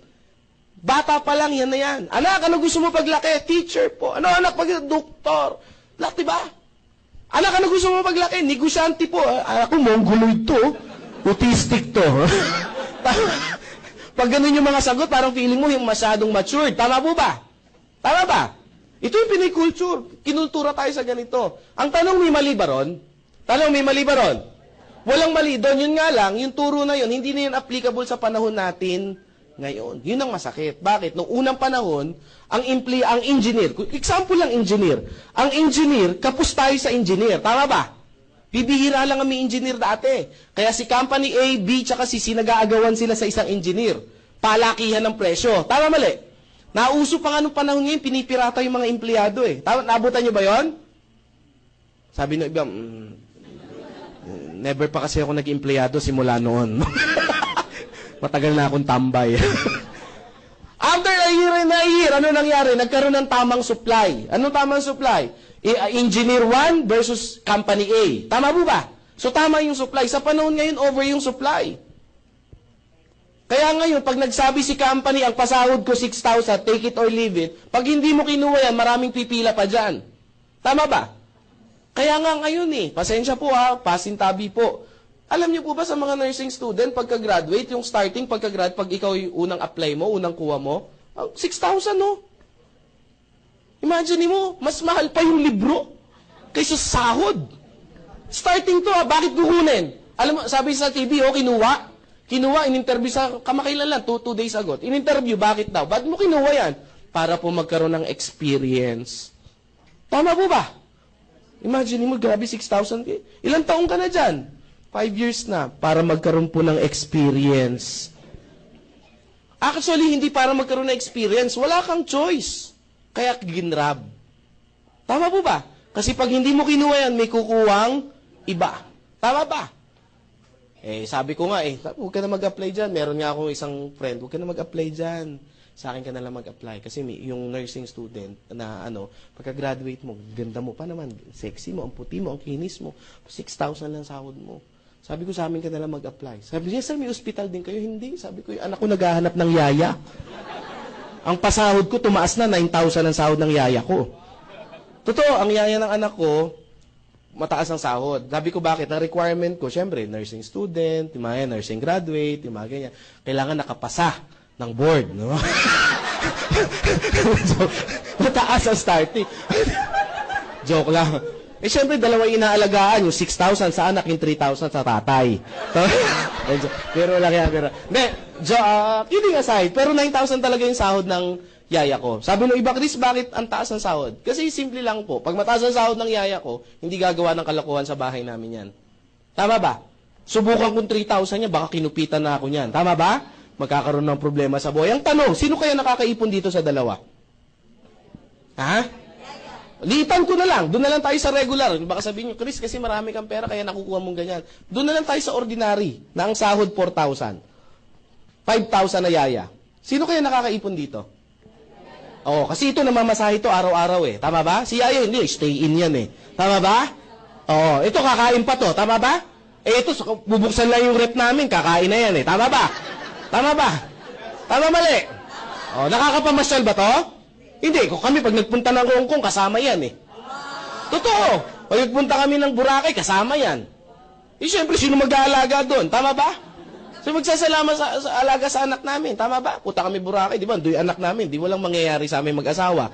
Bata pa lang, yan na yan. Anak, ano gusto mo paglaki? Teacher po. Ano anak, doktor? Laki ba? Anak, ano gusto mo paglaki? Negosyante po. Ako, mongoloid to. Autistic to. Pag ganun yung mga sagot, parang feeling mo yung masyadong matured. Tama po ba? Tama ba? Ito yung Pinoy culture. Kinultura tayo sa ganito. Ang tanong, may mali ba ron? Tanong, may mali ba ron? Walang mali doon. Yun nga lang, yung turo na yun, hindi na yun applicable sa panahon natin ngayon. Yun ang masakit. Bakit? Noong unang panahon, ang engineer, example lang engineer, ang engineer, kapos tayo sa engineer. Tama ba? Bibihira lang ang may engineer dati. Kaya si company A, B, tsaka si C, nag-aagawan sila sa isang engineer. Palakihan ng presyo. Tama mali? Nauso pa nga nung panahon ngayon, pinipirata yung mga empleyado eh. Tama, naabutan nyo ba yon? Sabi ng iba, never pa kasi ako nag-empleyado simula noon. Matagal na akong tambay. After a year, ano nangyari? Nagkaroon ng tamang supply. Anong tamang supply? Engineer 1 versus company A. Tama po ba? So tama yung supply. Sa panahon ngayon, over yung supply. Kaya ngayon, pag nagsabi si company, ang pasahod ko 6,000, take it or leave it, pag hindi mo kinuha yan, maraming pipila pa dyan. Tama ba? Kaya nga ngayon pasensya po pasintabi po. Alam niyo po ba sa mga nursing student, pagka-graduate, yung starting pagka-grad, pag ikaw yung unang apply mo, unang kuha mo, 6,000 no? Imagine mo, mas mahal pa yung libro kaysa sahod. Starting to bakit kukunin? Alam mo, sabi sa TV, kinuha. Kinuha, in-interview sa kamakailan lang, 2 days ago. In-interview, bakit daw? Bakit mo kinuha yan? Para po magkaroon ng experience. Tama po ba? Imagine mo, grabe, 6,000. Ilang taong ka na dyan? 5 years na, para magkaroon po ng experience. Actually, hindi para magkaroon ng experience. Wala kang choice. Kaya ginrab. Tama po ba? Kasi pag hindi mo kinuha yan, may kukuwang iba. Tama ba? Sabi ko nga huwag ka na mag-apply dyan. Meron nga akong isang friend, huwag ka na mag-apply dyan. Sa akin ka na lang mag-apply. Kasi yung nursing student na pagka-graduate mo, ganda mo pa naman, sexy mo, ang puti mo, ang kinis mo, 6,000 lang sahod mo. Sabi ko sa amin ka na lang mag-apply. Sabi niya, sir, may hospital din kayo? Hindi. Sabi ko, yung anak ko naghahanap ng yaya. Ang pasahod ko, tumaas na 9,000 ang sahod ng yaya ko. Totoo, ang yaya ng anak ko, mataas ang sahod. Sabi ko, bakit? Ang requirement ko, syempre, nursing student, yung mga nursing graduate, yung mga ganyan. Kailangan nakapasa ng board, no? So, mataas ang starting. Joke lang. Syempre, dalawa inaalagaan, yung 6,000 sa anak, yung 3,000 sa tatay. Pero lang yan, pero. Kidding aside, pero 9,000 talaga yung sahod ng yaya ko. Sabi ng iba, Chris, bakit ang taas ng sahod? Kasi simple lang po. Pag mataas ang sahod ng yaya ko, hindi gagawa ng kalokohan sa bahay namin yan. Tama ba? Subukan kong 3,000 niya, baka kinupitan na ako niyan. Tama ba? Magkakaroon ng problema sa buhay. Ang tanong, sino kaya nakakaipon dito sa dalawa? Ha? Liitan ko na lang. Doon na lang tayo sa regular. Baka sabihin nyo, Chris, kasi marami kang pera, kaya nakukuha mong ganyan. Doon na lang tayo sa ordinary, na ang sahod 4,000. 5,000 na yaya. Sino kaya nakakaipon dito? Kasi ito namamasahe ito araw-araw Tama ba? Si Yaya hindi, stay in yan Tama ba? Ito kakain pa to. Tama ba? Ito, bubuksan lang yung rep namin, kakain na yan Tama ba? Tama ba? Tama mali? Nakakapamasyal ba to? Hindi, kung kami pag nagpunta ng Hong Kong, kasama yan Totoo. Pag nagpunta kami ng Boracay, kasama yan. Siyempre, sino mag-aalaga doon? Tama ba? So magsasalamat sa alaga sa anak namin. Tama ba? Punta kami Boracay, di ba? Doy anak namin. Di walang mangyayari sa amin mag-asawa.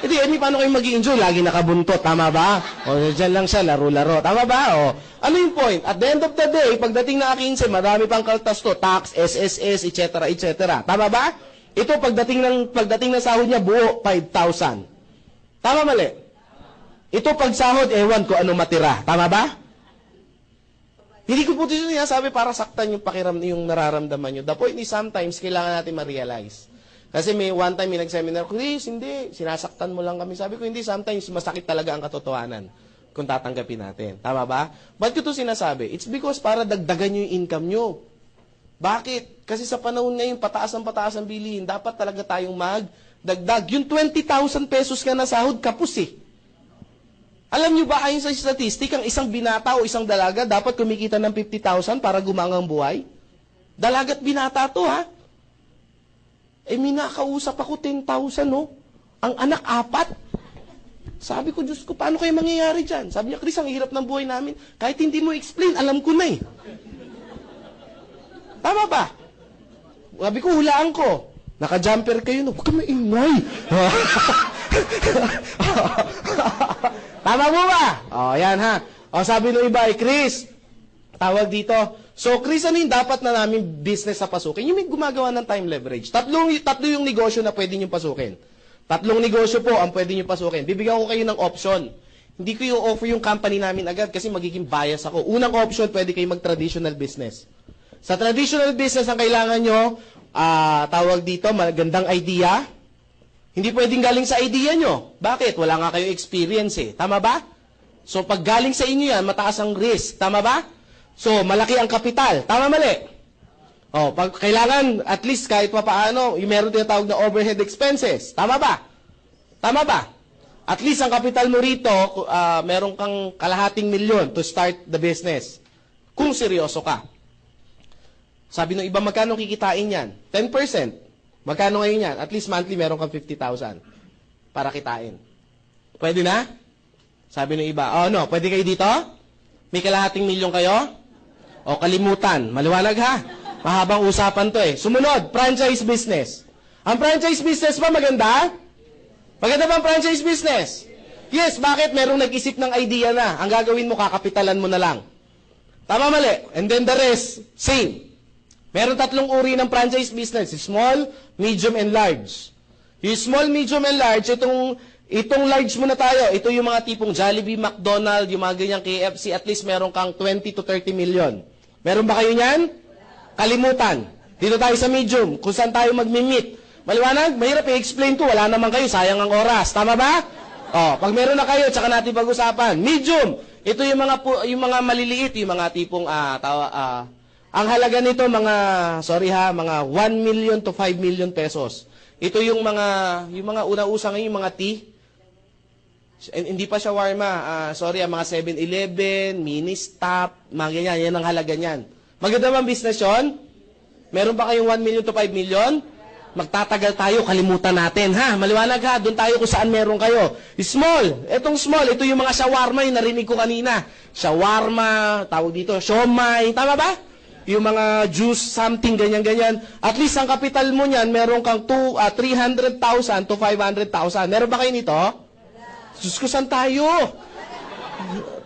Paano kayo mag-i-enjoy? Lagi nakabuntot. Tama ba? Dyan lang siya, laro-laro. Tama ba? Ano yung point? At the end of the day, pagdating na 15, marami pang kaltas to. Tax, SSS, etc., etc. Tama ba? Ito, pagdating ng sahod niya, buo, 5,000. Tama mali? Ito, pag sahod, ewan ko ano matira. Tama ba? Hindi ko po ito sinasabi para saktan yung nararamdaman nyo. The point is sometimes, kailangan natin ma-realize. Kasi may one time, may nag-seminar, Chris, hindi, sinasaktan mo lang kami. Sabi ko, hindi, sometimes masakit talaga ang katotohanan kung tatanggapin natin. Tama ba? Ba't ko ito sinasabi? It's because para dagdagan nyo yung income nyo. Bakit? Kasi sa panahon ngayon, pataas ang bilihin, dapat talaga tayong magdagdag. Yung 20,000 pesos ka na sahod, kapus Alam nyo ba, ayon sa statistic, ang isang binata o isang dalaga dapat kumikita ng 50,000 para gumangang buhay? Dalagat binata to, may nakausap ako 10,000, Ang anak, 4. Sabi ko, Diyos ko, paano kayo mangyayari dyan? Sabi niya, Chris, ang hirap ng buhay namin. Kahit hindi mo explain, alam ko na Tama ba? Sabi ko, hulaan ko. Naka-jumper kayo, huwag ka maingay. Tama mo ba? Yan sabi ng iba, Chris, tawag dito. So, Chris, ano yung dapat na namin business sa pasukin? Yung may gumagawa ng time leverage. Tatlo yung negosyo na pwede nyo pasukin. 3 negosyo po ang pwede nyo pasukin. Bibigyan ko kayo ng option. Hindi ko yung offer yung company namin agad kasi magiging bias ako. Unang option, pwede kayo mag-traditional business. Sa traditional business, ang kailangan nyo, tawag dito, magandang idea. Hindi pwedeng galing sa idea nyo. Bakit? Wala nga kayo experience Tama ba? So, pag galing sa inyo yan, mataas ang risk. Tama ba? So, malaki ang kapital. Tama mali? Pag kailangan, at least kahit paano, yung meron tinatawag na overhead expenses. Tama ba? Tama ba? At least ang kapital mo rito, meron kang kalahating milyon to start the business. Kung seryoso ka. Sabi ng iba, magkano kikitain yan? 10%. Magkano ngayon yan? At least monthly meron kang 50,000 para kitain. Pwede na? Sabi ng iba, oh no, pwede kayo dito? May kalahating milyon kayo? O kalimutan. Maliwanag ha? Mahabang usapan to eh. Sumunod, franchise business. Ang franchise business ba maganda? Maganda ba ang franchise business? Yes, bakit? Merong nag-isip ng idea na. Ang gagawin mo, kakapitalan mo na lang. Tama, mali. And then the rest, same. Meron 3 uri ng franchise business. Small, medium, and large. Yung small, medium, and large, itong large muna tayo. Ito yung mga tipong Jollibee, McDonald's, yung mga ganyang KFC, at least meron kang 20 to 30 million. Meron ba kayo niyan? Kalimutan. Dito tayo sa medium, kung saan tayo mag-meet. Maliwanag? Mahirap i-explain to. Wala naman kayo, sayang ang oras. Tama ba? Pag meron na kayo, tsaka natin pag-usapan. Medium. Ito yung mga maliliit, yung mga tipong ang halaga nito mga 1 million to 5 million pesos. Ito yung mga una-usa ngayon, yung mga tea. Hindi pa shawarma, mga 7-Eleven, mini-stop, mga ganyan, yan ang halaga niyan. Maganda bang business yun? Meron ba kayong 1 million to 5 million? Magtatagal tayo, kalimutan natin, ha? Maliwanag ha, doon tayo kung saan meron kayo. Small, etong small, ito yung mga shawarma, yung narinig ko kanina. Shawarma, tawag dito, siomay, tama ba? Yung mga juice, something, ganyan-ganyan. At least ang kapital mo niyan, meron kang 300,000 to 500,000. Meron ba kayo nito? Diyos ko, saan tayo?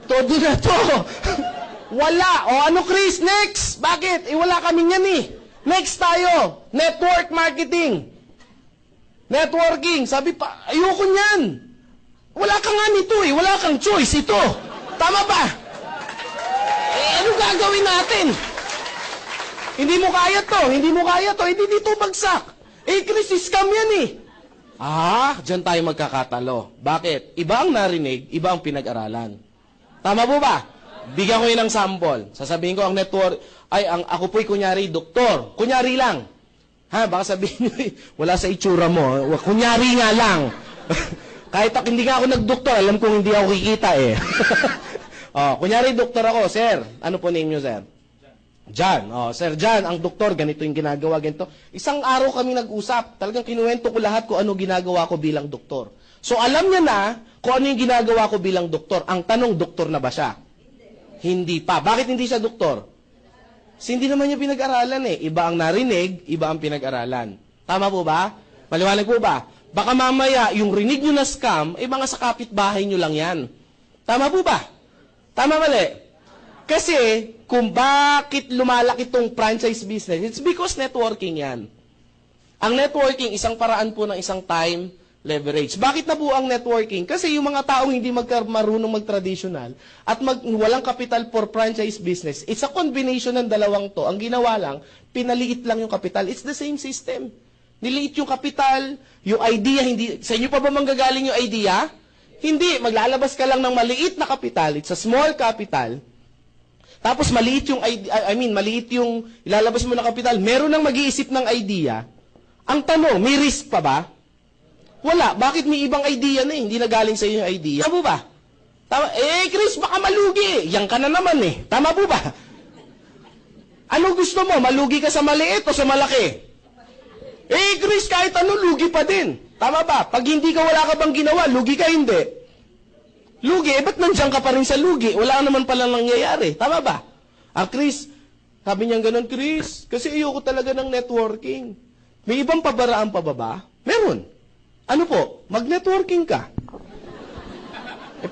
Todo na to. Wala. O ano, Chris? Next. Bakit? Wala kami niyan eh. Next tayo. Network marketing. Networking. Sabi pa, ayoko niyan. Wala ka nga nito eh. Wala kang choice ito. Tama ba? Ano gagawin natin? Hindi mo kaya to. Hindi mo kaya to. Hindi dito bagsak. Chris, scam yan eh. Diyan tayo magkakatalo. Bakit? Iba ang narinig, iba ang pinag-aralan. Tama po ba? Bigyan ko yun ng sample. Sasabihin ko ang network, ako po'y kunyari doktor. Kunyari lang. Baka sabihin nyo, wala sa itsura mo. Kunyari nga lang. Kahit hindi nga ako nagdoktor, alam kong hindi ako kikita eh. Kunyari doktor ako, sir. Ano po name nyo, sir? John. Sir John, ang doktor, ganito yung ginagawa, ganito. Isang araw kami nag-usap. Talagang kinuwento ko lahat kung ano ginagawa ko bilang doktor. So, alam niya na kung ano yung ginagawa ko bilang doktor. Ang tanong, doktor na ba siya? Hindi pa. Bakit hindi siya doktor? Kasi hindi naman niya pinag-aralan eh. Iba ang narinig, iba ang pinag-aralan. Tama po ba? Maliwanag po ba? Baka mamaya, yung rinig nyo na scam, mga sa kapitbahay nyo lang yan. Tama po ba? Tama mali? Kasi, kung bakit lumalaki itong franchise business, it's because networking yan. Ang networking, isang paraan po ng isang time leverage. Bakit na po ang networking? Kasi yung mga taong hindi marunong mag-traditional at walang capital for franchise business, it's a combination ng dalawang to. Ang ginawa lang, pinaliit lang yung capital. It's the same system. Niliit yung capital, yung idea, hindi, sa inyo pa ba manggagaling yung idea? Hindi, maglalabas ka lang ng maliit na capital, it's a small capital. Tapos maliit yung maliit yung ilalabas mo na kapital. Meron nang mag-iisip ng idea. Ang tanong, may risk pa ba? Wala. Bakit may ibang idea na hindi na galing sa iyo yung idea? Tama po ba? Tama. Chris, baka malugi. Yan ka na naman eh. Tama po ba? Ano gusto mo? Malugi ka sa maliit o sa malaki? Chris, kahit ano, lugi pa din. Tama ba? Pag hindi ka, wala ka bang ginawa, lugi ka hindi. Lugi, ba't nandiyan ka pa rin sa lugi? Wala naman pala nangyayari. Tama ba? Chris, sabi niya ganun, Chris, kasi ayoko talaga ng networking. May ibang pabaraan pa ba? Meron. Ano po? Mag-networking ka.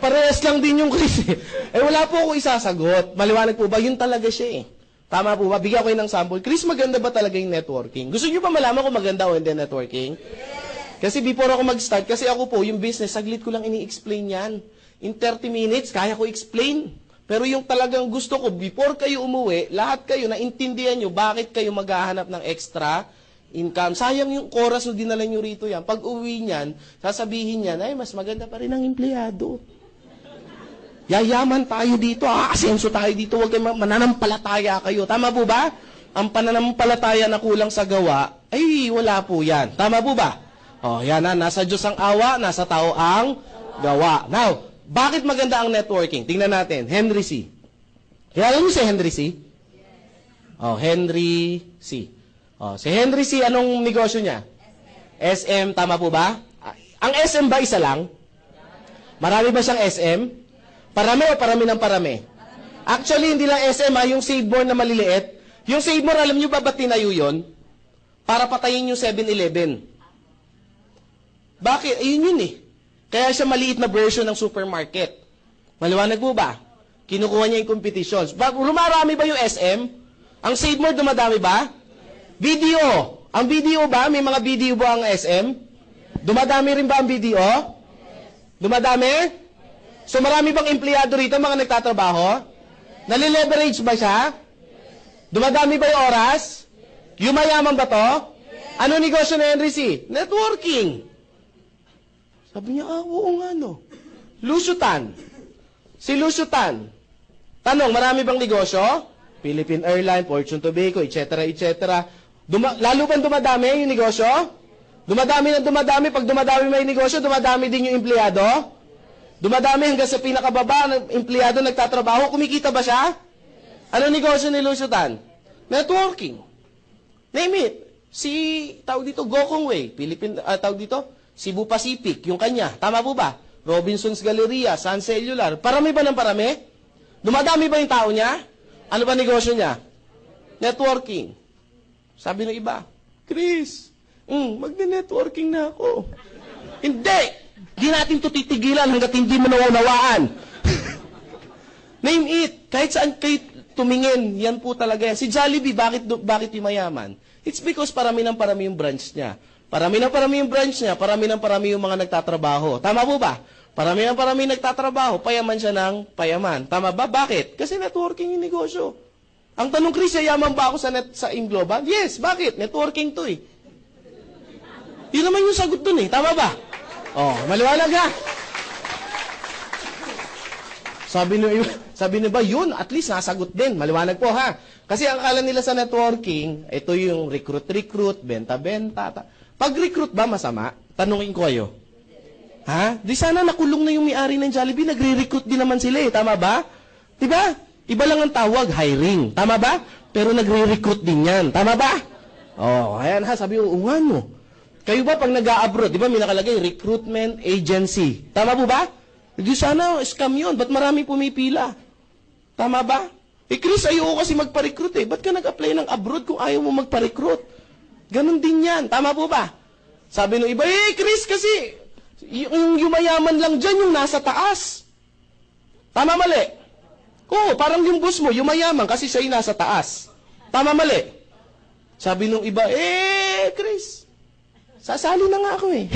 Parehas lang din yung Chris eh. Wala po ako isasagot. Maliwanag po ba? Yun talaga siya eh. Tama po ba? Bigyan ko yun ng sample. Chris, maganda ba talaga yung networking? Gusto niyo pa malaman kung maganda o hindi networking? Kasi before ako mag-start, kasi ako po, yung business, saglit ko lang ini-explain yan. In 30 minutes, kaya ko explain. Pero yung talagang gusto ko, before kayo umuwi, lahat kayo, naintindihan nyo, bakit kayo maghahanap ng extra income. Sayang yung oras na dinala nyo rito yan. Pag uwi niyan, sasabihin niyan, mas maganda pa rin ang empleyado. Yayaman tayo dito, asenso tayo dito, huwag kayo mananampalataya kayo. Tama po ba? Ang pananampalataya na kulang sa gawa, wala po yan. Tama po ba? Yan na, nasa Diyos ang awa, nasa tao ang gawa. Now, bakit maganda ang networking? Tingnan natin, Henry C. Kilala niyo si Henry C? Oh, Henry C. Oh, si Henry C, anong negosyo niya? SM, tama po ba? Ang SM ba isa lang? Marami ba siyang SM? Parami o parami ng parami? Actually, hindi lang SM yung Save More na maliliit. Yung Save More, alam nyo ba ba't tinayo yun? Para patayin yung 7-Eleven. Bakit? Ayun yun eh. Kaya siya maliit na version ng supermarket. Maliwanag po ba? Kinukuha niya yung competitions. Lumarami ba yung SM? Ang Save More, dumadami ba? Video. Ang video ba? May mga video ba ang SM? Dumadami rin ba ang video? Dumadami? So marami bang empleyado rito, mga nagtatrabaho? Nalileverage ba siya? Dumadami ba yung oras? Yumayaman ba to? Ano negosyo na Henry C? Networking. Sabi niya, oo nga no. Lusutan. Si Lusutan. Tanong, marami bang negosyo? Philippine Airlines, Fortune Tobacco, etc. Lalo bang dumadami yung negosyo? Dumadami na dumadami. Pag dumadami may negosyo, dumadami din yung empleyado. Dumadami hanggang sa pinakababa ng empleyado nagtatrabaho. Kumikita ba siya? Ano negosyo ni Lusutan? Networking. Name it. Si, tawag dito, Gokong Way. Tawag dito, Cebu Pacific. Yung kanya. Tama po ba? Robinson's Galleria, Sun Cellular. Parami ba ng parami? Dumadami ba yung tao niya? Ano ba negosyo niya? Networking. Sabi ng iba, Chris, magne-networking na ako. Hindi! Di natin ito titigilan hanggat hindi mo naunawaan. Name it. Kahit saan kayo tumingin, yan po talaga yan. Si Jollibee, bakit yung mayaman? It's because parami ng parami yung branch niya. Parami ng parami yung branch niya, parami ng parami yung mga nagtatrabaho. Tama po ba? Parami ng parami nagtatrabaho, payaman siya ng payaman. Tama ba? Bakit? Kasi networking yung negosyo. Ang tanong, Chris, yayaman ba ako sa Inglobal? Yes, bakit? Networking to eh. Yun naman yung sagot dun eh. Tama ba? Oh, maliwanag ha? Sabi niyo ba, yun, at least nasagot din. Maliwanag po ha? Kasi ang akala nila sa networking, ito yung recruit, benta-benta. Pag-recruit ba masama? Tanungin ko kayo. Ha? Di sana nakulong na yung may-ari ng Jollibee, nagre-recruit din naman sila eh. Tama ba? Diba? Iba lang ang tawag, hiring. Tama ba? Pero nagre-recruit din yan. Tama ba? Oh, ayan ha, sabi ko, nga no. Kayo ba pag nag-a-abroad, di ba may nakalagay, recruitment agency. Tama po ba? Di sana, scam yun. Ba't marami pumipila? Tama ba? Eh Chris, ayoko kasi magpa-recruit eh. Ba't ka nag-apply ng abroad kung ayaw mo magpa-recruit? Ganon din yan. Tama po ba? Sabi ng iba, eh Chris kasi, yung yumayaman lang dyan, yung nasa taas. Tama mali? Oo, parang yung boss mo, yumayaman kasi siya yung nasa taas. Tama mali? Sabi nung iba, eh Chris, sasali na nga ako eh.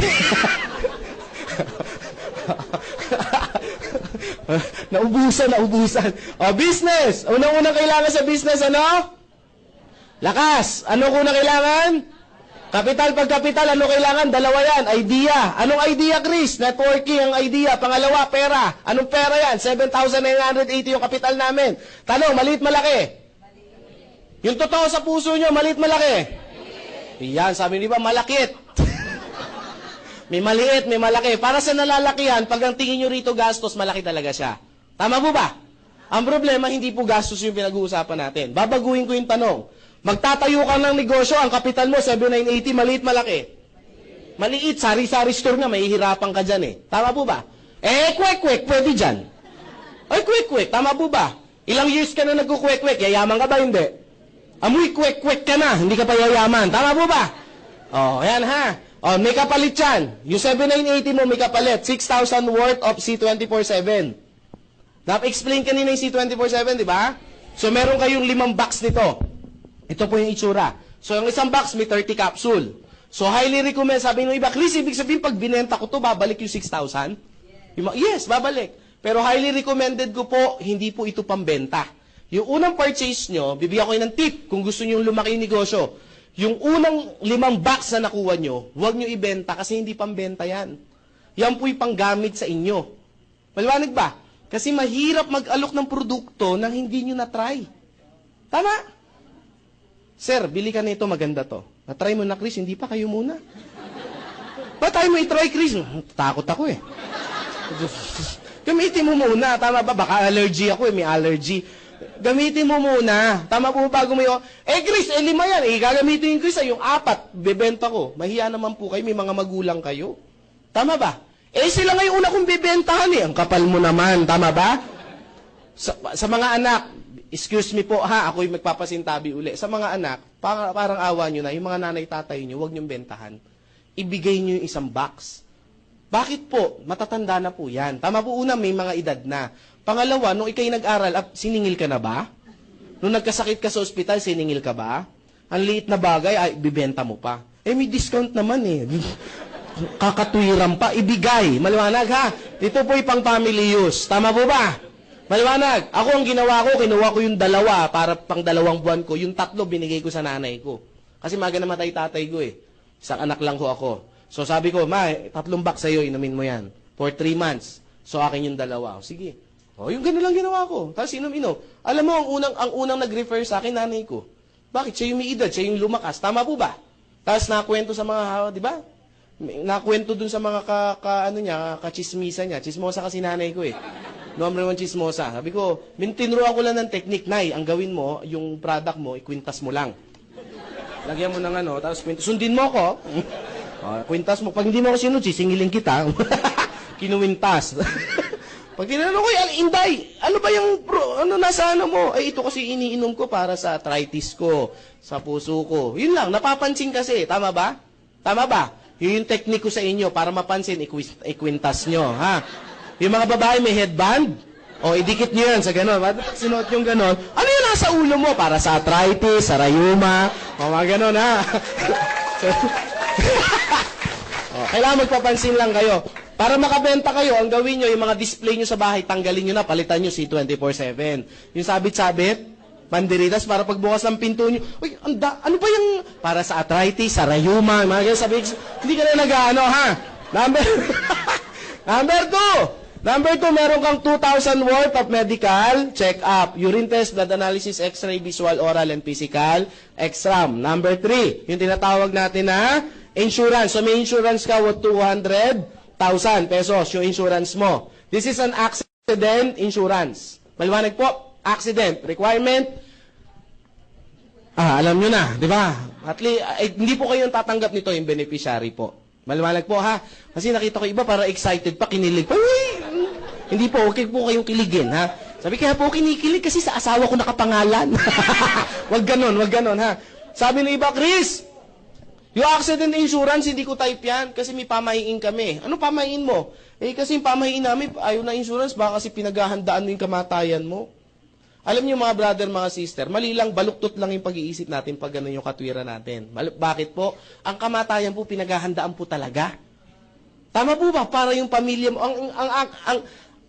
naubusan. O, business. Unang-unang kailangan sa business, ano? Lakas. Ano unang kailangan? Kapital. Pag kapital, ano kailangan? Dalawa yan. Idea. Anong idea, Chris? Networking ang idea. Pangalawa, pera. Anong pera yan? 7,980 yung kapital namin. Tanong, maliit, malaki? Yung totoo sa puso nyo, maliit, malaki? Yan, sabi ni ba, malakit. May maliit, may malaki. Para sa nalalakihan, pag ang tingin nyo rito gastos, malaki talaga siya. Tama po ba? Ang problema, hindi po gastos yung pinag-uusapan natin. Babaguhin ko yung tanong. Magtatayo ka ng negosyo, ang kapital mo, 7,980, maliit, malaki. Maliit, sari-sari store nga, mahihirapan ka dyan eh. Tama po ba? Eh, kwek-kwek, pwede dyan. Ay, kwek-kwek, tama po ba? Ilang years ka na nagkukwek-kwek, yayaman ka ba? Hindi. Amoy kwek-kwek ka na, hindi ka pa yayaman. Tama po ba? Oh, ayan ha. Oh, may kapalit yan. Yung 7,980 mo, may kapalit. 6,000 worth of C24/7. Nap-explain kanina yung C24/7, di ba? So, meron kayong 5 box nito. Ito po yung itsura. So, yung isang box, may 30 capsule. So, highly recommend. Sabi ng iba, Chris, ibig sabihin, pag binenta ko to, babalik yung 6,000? Yes, babalik. Pero highly recommended ko po, hindi po ito pambenta. Yung unang purchase nyo, bibigyan ko ng tip kung gusto nyo lumaki yung negosyo. Yung unang 5 box na nakuha nyo, huwag nyo ibenta kasi hindi pambenta yan. Yan po'y panggamit sa inyo. Maliwanag ba? Kasi mahirap mag-alok ng produkto nang hindi nyo na-try. Tama? Sir, bili ka nito, maganda to. Na-try mo na, Chris, hindi pa kayo muna. Ba't tayo mo i-try, Chris? Takot ako eh. Gamitin mo muna, tama ba? Baka allergy ako eh, may allergy. Gamitin mo muna. Tama po bago mo yung, Chris, 5 yan. Gagamitin yung Chris, yung 4, bebenta ko. Mahiya naman po kayo, may mga magulang kayo. Tama ba? Sila ngayon una kong bebentahan eh. Ang kapal mo naman. Tama ba? Sa mga anak, excuse me po ha, ako'y magpapasintabi uli. Sa mga anak, parang awa nyo na, yung mga nanay tatay nyo, huwag nyong bentahan. Ibigay nyo yung isang box. Bakit po? Matatanda na po yan. Tama po, una, may mga edad na. Pangalawa, nung ikay nag-aral, siningil ka na ba? Nung nagkasakit ka sa ospital, siningil ka ba? Ang liit na bagay, ay, bibenta mo pa. May discount naman eh. Kakatwiran pa, ibigay. Maliwanag ha? Ito po'y pang family use. Tama po ba? Maliwanag. Ako ang ginawa ko, kinuha ko yung 2 para pang 2 buwan ko. Yung 3 binigay ko sa nanay ko. Kasi maga namatay tatay ko eh. Isang anak lang ko ako. So sabi ko, 3 box sa'yo, inumin mo yan. For 3 months. So akin yung 2. Sige. Yung gano'n lang ginawa ko. Tapos inom-inom. Alam mo, ang unang nag-refer sa akin, nanay ko. Bakit? Siya yung may edad, siya yung lumakas. Tama po ba? Tapos nakwento sa mga, di ba? Nakwento dun sa mga kachismisa niya. Chismosa kasi nanay ko eh. Number 1 chismosa. Sabi ko, tinuruan ko lang ng technique, Nay. Ang gawin mo, yung product mo, ikwintas mo lang. Lagyan mo ng tapos sundin mo ko. Kwintas mo. Pag hindi mo ako sinunod, sisingilin kita. Kinuwintas. Pag tinanong ko, Inday, ano ba yung, nasa mo? Ito kasi iniinom ko para sa arthritis ko, sa puso ko. Yun lang, napapansin kasi. Tama ba? Tama ba? Yun yung technique ko sa inyo, para mapansin, ikwintas nyo, ha? Yung mga babae may headband, idikit nyo yan sa gano'n. Pag sinuot yung gano'n, ano yung nasa ulo mo? Para sa arthritis, sa rayuma, mga gano'n, ha? Kailangan magpapansin lang kayo. Para makabenta kayo, ang gawin nyo, yung mga display nyo sa bahay, tanggalin nyo na, palitan nyo si 24/7. Yung sabit-sabit, pandiritas, para pagbukas ng pinto nyo, uy, ano ba yung, para sa arthritis, sa rayuma, mga ganyan, sabi, hindi ka na nag-ano, ha? Number 2, meron kang 2,000 worth of medical check-up, urine test, blood analysis, x-ray, visual, oral, and physical exam. Number 3, yung tinatawag natin na insurance. So may insurance ka worth 200,000 pesos yung insurance mo. This is an accident insurance. Maliwanag po, accident requirement. Alam nyo na, di ba? At least, hindi po kayong tatanggap nito yung beneficiary po. Maliwanag po ha. Kasi nakita ko iba para excited pa, kinilig pa. Uy! Hindi po, okay po kayong kiligin ha. Sabi kaya po kinikilig kasi sa asawa ko nakapangalan. Wag ganon ha. Sabi ng iba, Chris, yung accident insurance, hindi ko type yan kasi may pamahiin kami. Ano pamahiin mo? Kasi yung pamahiin namin, ayaw na insurance, baka kasi pinaghahandaan mo yung kamatayan mo. Alam niyo mga brother, mga sister, mali lang, baluktot lang yung pag-iisip natin pag gano'n yung katwiran natin. Bakit po? Ang kamatayan po, pinaghahandaan po talaga. Tama po ba? Para yung pamilya mo,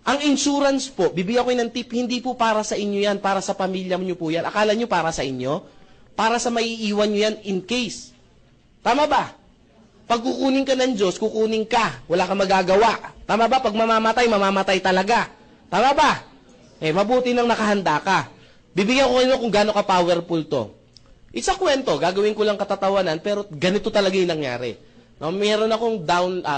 ang insurance po, bibigyan ko ng tip, hindi po para sa inyo yan, para sa pamilya niyo po yan. Akala niyo para sa inyo? Para sa maiiwan niyo yan in case. Tama ba? Pag kukunin ka ng Diyos, kukunin ka. Wala kang magagawa. Tama ba? Pag mamamatay talaga. Tama ba? Mabuti nang nakahanda ka. Bibigyan ko kayo kung gaano ka-powerful to. It's a kwento. Gagawin ko lang katatawanan, pero ganito talaga yung nangyari. Meron akong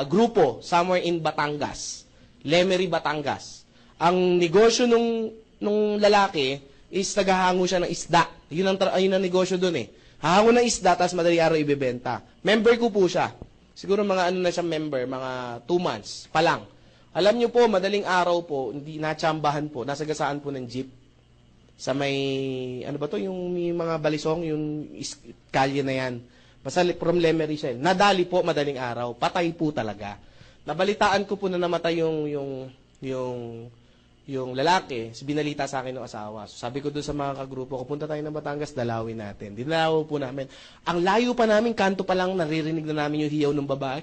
grupo somewhere in Batangas. Lemery, Batangas. Ang negosyo nung lalaki is naghahango siya ng isda. Yun ang negosyo dun eh. Hahango ng isda, tapos madali araw ibebenta. Member ko po siya. Siguro mga na siya member, mga 2 months pa lang. Alam niyo po, madaling araw po, hindi natsambahan po, nasagasaan po ng jeep. Sa may, ano ba to, yung may mga balisong, yung kalye na yan. Basta from Lemery siya. Nadali po, madaling araw. Patay po talaga. Nabalitaan ko po na namatay yung lalaki, binalita sa akin ng asawa. So, sabi ko doon sa mga kagrupo ko, punta tayo ng Batangas, dalawin natin. Dinalaw po namin. Ang layo pa namin, kanto pa lang, naririnig na namin yung hiyaw ng babae.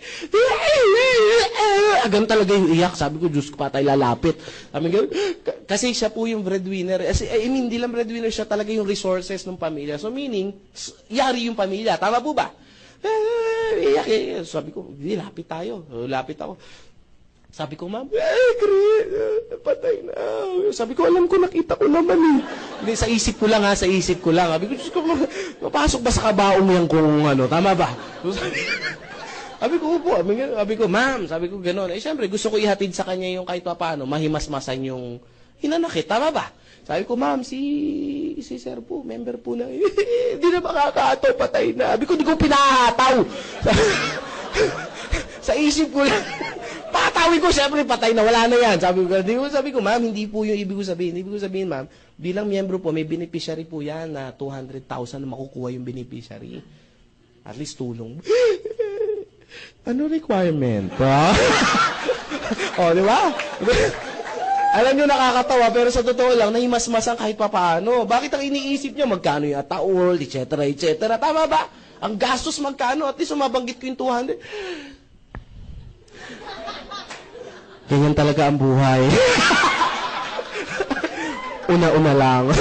Agan talaga yung iyak. Sabi ko, Diyos ko pa tayo lalapit. Kasi siya po yung breadwinner. Hindi lang breadwinner, siya talaga yung resources ng pamilya. So meaning, yari yung pamilya. Tama po ba? Iyak. Sabi ko, lapit tayo. Lapit ako. Sabi ko, ma'am, Chris, patay na. Sabi ko, alam ko, nakita ko naman eh. Hindi, sa isip ko lang ha, sa isip ko lang. Sabi ko, mapasok ba sa kabaong mo yan kung ano, tama ba? Sabi ko, upo. Sabi ko, ma'am, sabi ko, gano'n. Siyempre, gusto ko ihatid sa kanya yung kahit pa paano, mahimasmasan yung hinanakit, tama ba? Sabi ko, ma'am, si sir po, member po na, hindi na makakataw, patay na. Sabi ko, hindi ko pinahataw. Sa isip ko lang, patawin ko, syempre, patay na, wala na yan. Sabi ko, ma'am, hindi po yung ibig ko sabihin. Ibig ko sabihin, ma'am, bilang miyembro po, may beneficiary po yan na 200,000 na makukuha yung beneficiary. At least tulong. Ano requirement? O, di ba? Alam nyo, nakakatawa, pero sa totoo lang, nahimasmasan kahit papaano. Bakit ang iniisip nyo? Magkano yung ataol, etc., etc. Tama ba? Ang gastos magkano? At least umabanggit ko yung 200. Ganyan talaga ang buhay. Una-una lang.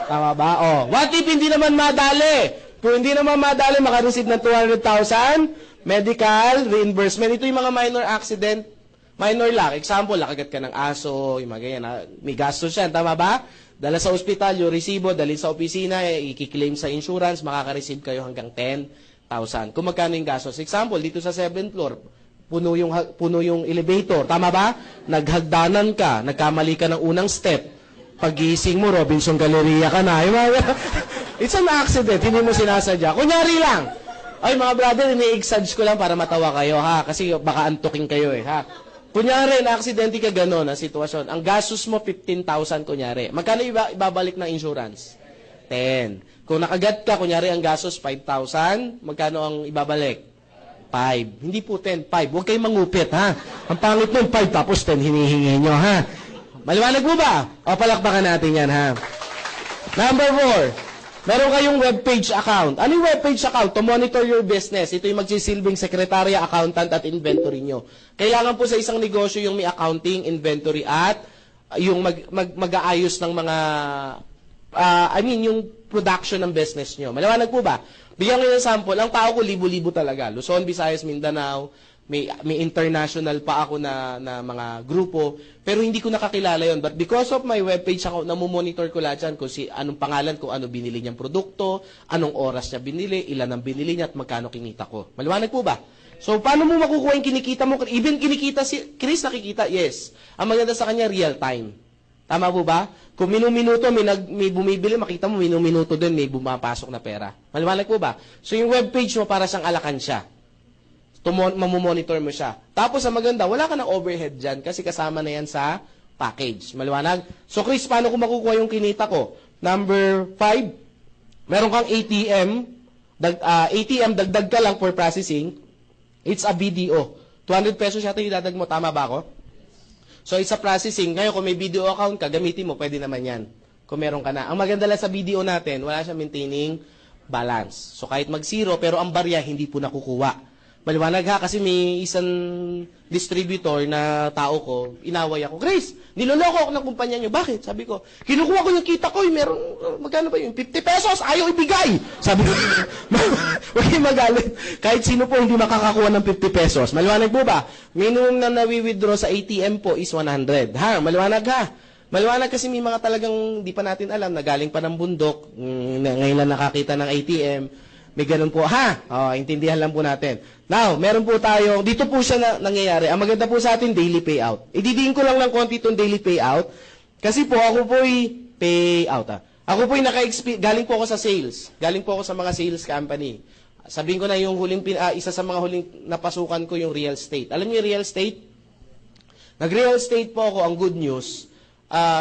Tama ba? Oh, what if hindi naman madali? Kung hindi naman madali, makareceive ng 200,000, medical, reimbursement. Ito yung mga minor accident. Minor lang. Example, nakagat ka ng aso, yung mga ganyan. May gastos yan. Tama ba? Dala sa ospital, yung resibo, dalhin sa opisina, i-claim sa insurance, makaka-receive kayo hanggang 10,000. Kung magkano yung gastos. Example, dito sa 7th floor, puno yung elevator. Tama ba? Naghagdanan ka, nagkamali ka ng unang step. Pag-gising mo, Robinson Galleria ka na. It's an accident, hindi mo sinasadya. Kunyari lang. Ay, mga brother, ini-exage ko lang para matawa kayo, ha? Kasi baka antukin kayo, ha? Kunyari, na-aksidente ka gano'n na sitwasyon. Ang gastos mo, 15,000, kunyari. Magkano ibabalik ng insurance? 10. Kung nakagat ka, kunyari, ang gastos, 5,000, magkano ang ibabalik? 5. Hindi po 10, 5. Huwag kayong mangupit, ha? Ang pangit nun, 5, tapos 10, hinihingi nyo, ha? Maliwanag mo ba? O, palakpakan natin yan, ha? Number 4. Meron kayong webpage account. Ano yung webpage account? To monitor your business. Ito yung magsisilbing sekretarya, accountant, at inventory nyo. Kailangan po sa isang negosyo yung may accounting, inventory, at yung mag-aayos ng mga, yung production ng business nyo. Maliwanag po ba? Bigyan ko ng sample. Ang tao ko, libo-libo talaga. Luzon, Visayas, Mindanao. May international pa ako na mga grupo, pero hindi ko nakakilala yon. But because of my webpage ako, namomonitor ko lahat yan kung anong pangalan, kung ano binili niyang produkto, anong oras niya binili, ilan ang binili niya, at magkano kinita ko. Maliwanag po ba? So, paano mo makukuha yung kinikita mo? Even kinikita si Chris, nakikita? Yes. Ang maganda sa kanya, real time. Tama po ba? Kung minuminuto, may bumibili, makita mo, minuminuto din, may bumapasok na pera. Maliwanag po ba? So, yung webpage mo, para siyang alakansya. Mamomonitor mo siya. Tapos, ang maganda, wala ka ng overhead dyan kasi kasama na yan sa package. Maliwanag? So, Chris, paano ko makukuha yung kinita ko? Number 5, meron kang ATM. ATM, dagdag ka lang for processing. It's a BDO. 200 pesos yata yung dadag mo. Tama ba ako? So, it's a processing. Ngayon, kung may BDO account ka, gamitin mo. Pwede naman yan. Kung meron ka na. Ang maganda lang sa BDO natin, wala siya maintaining balance. So, kahit mag-zero, pero ang barya, hindi po nakukuha. Maliwanag ha, kasi may isang distributor na tao ko, inaway ako, Grace, niloloko ako ng kumpanya nyo. Bakit? Sabi ko, kinukuha ko yung kita ko, meron, magkano ba yun? 50 pesos, ayaw ibigay. Sabi ko, huwag yung magalit. Kahit sino po hindi makakakuha ng 50 pesos. Maliwanag po ba? Minimum na nawi-withdraw sa ATM po is 100. Ha? Maliwanag ha? Maliwanag kasi may mga talagang di pa natin alam na galing pa ng bundok, ngayon lang nakakita ng ATM. May ganun po, ha? Intindihan lang po natin. Now, meron po tayo, dito po siya nangyayari. Ang maganda po sa atin, daily payout. Ididiin ko lang ng konti itong daily payout. Kasi po, ako po'y payout. Ako po'y galing po ako sa sales. Galing po ako sa mga sales company. Sabihin ko na yung isa sa mga huling napasukan ko, yung real estate. Alam niyo yung real estate? Nag-real estate po ako, ang good news.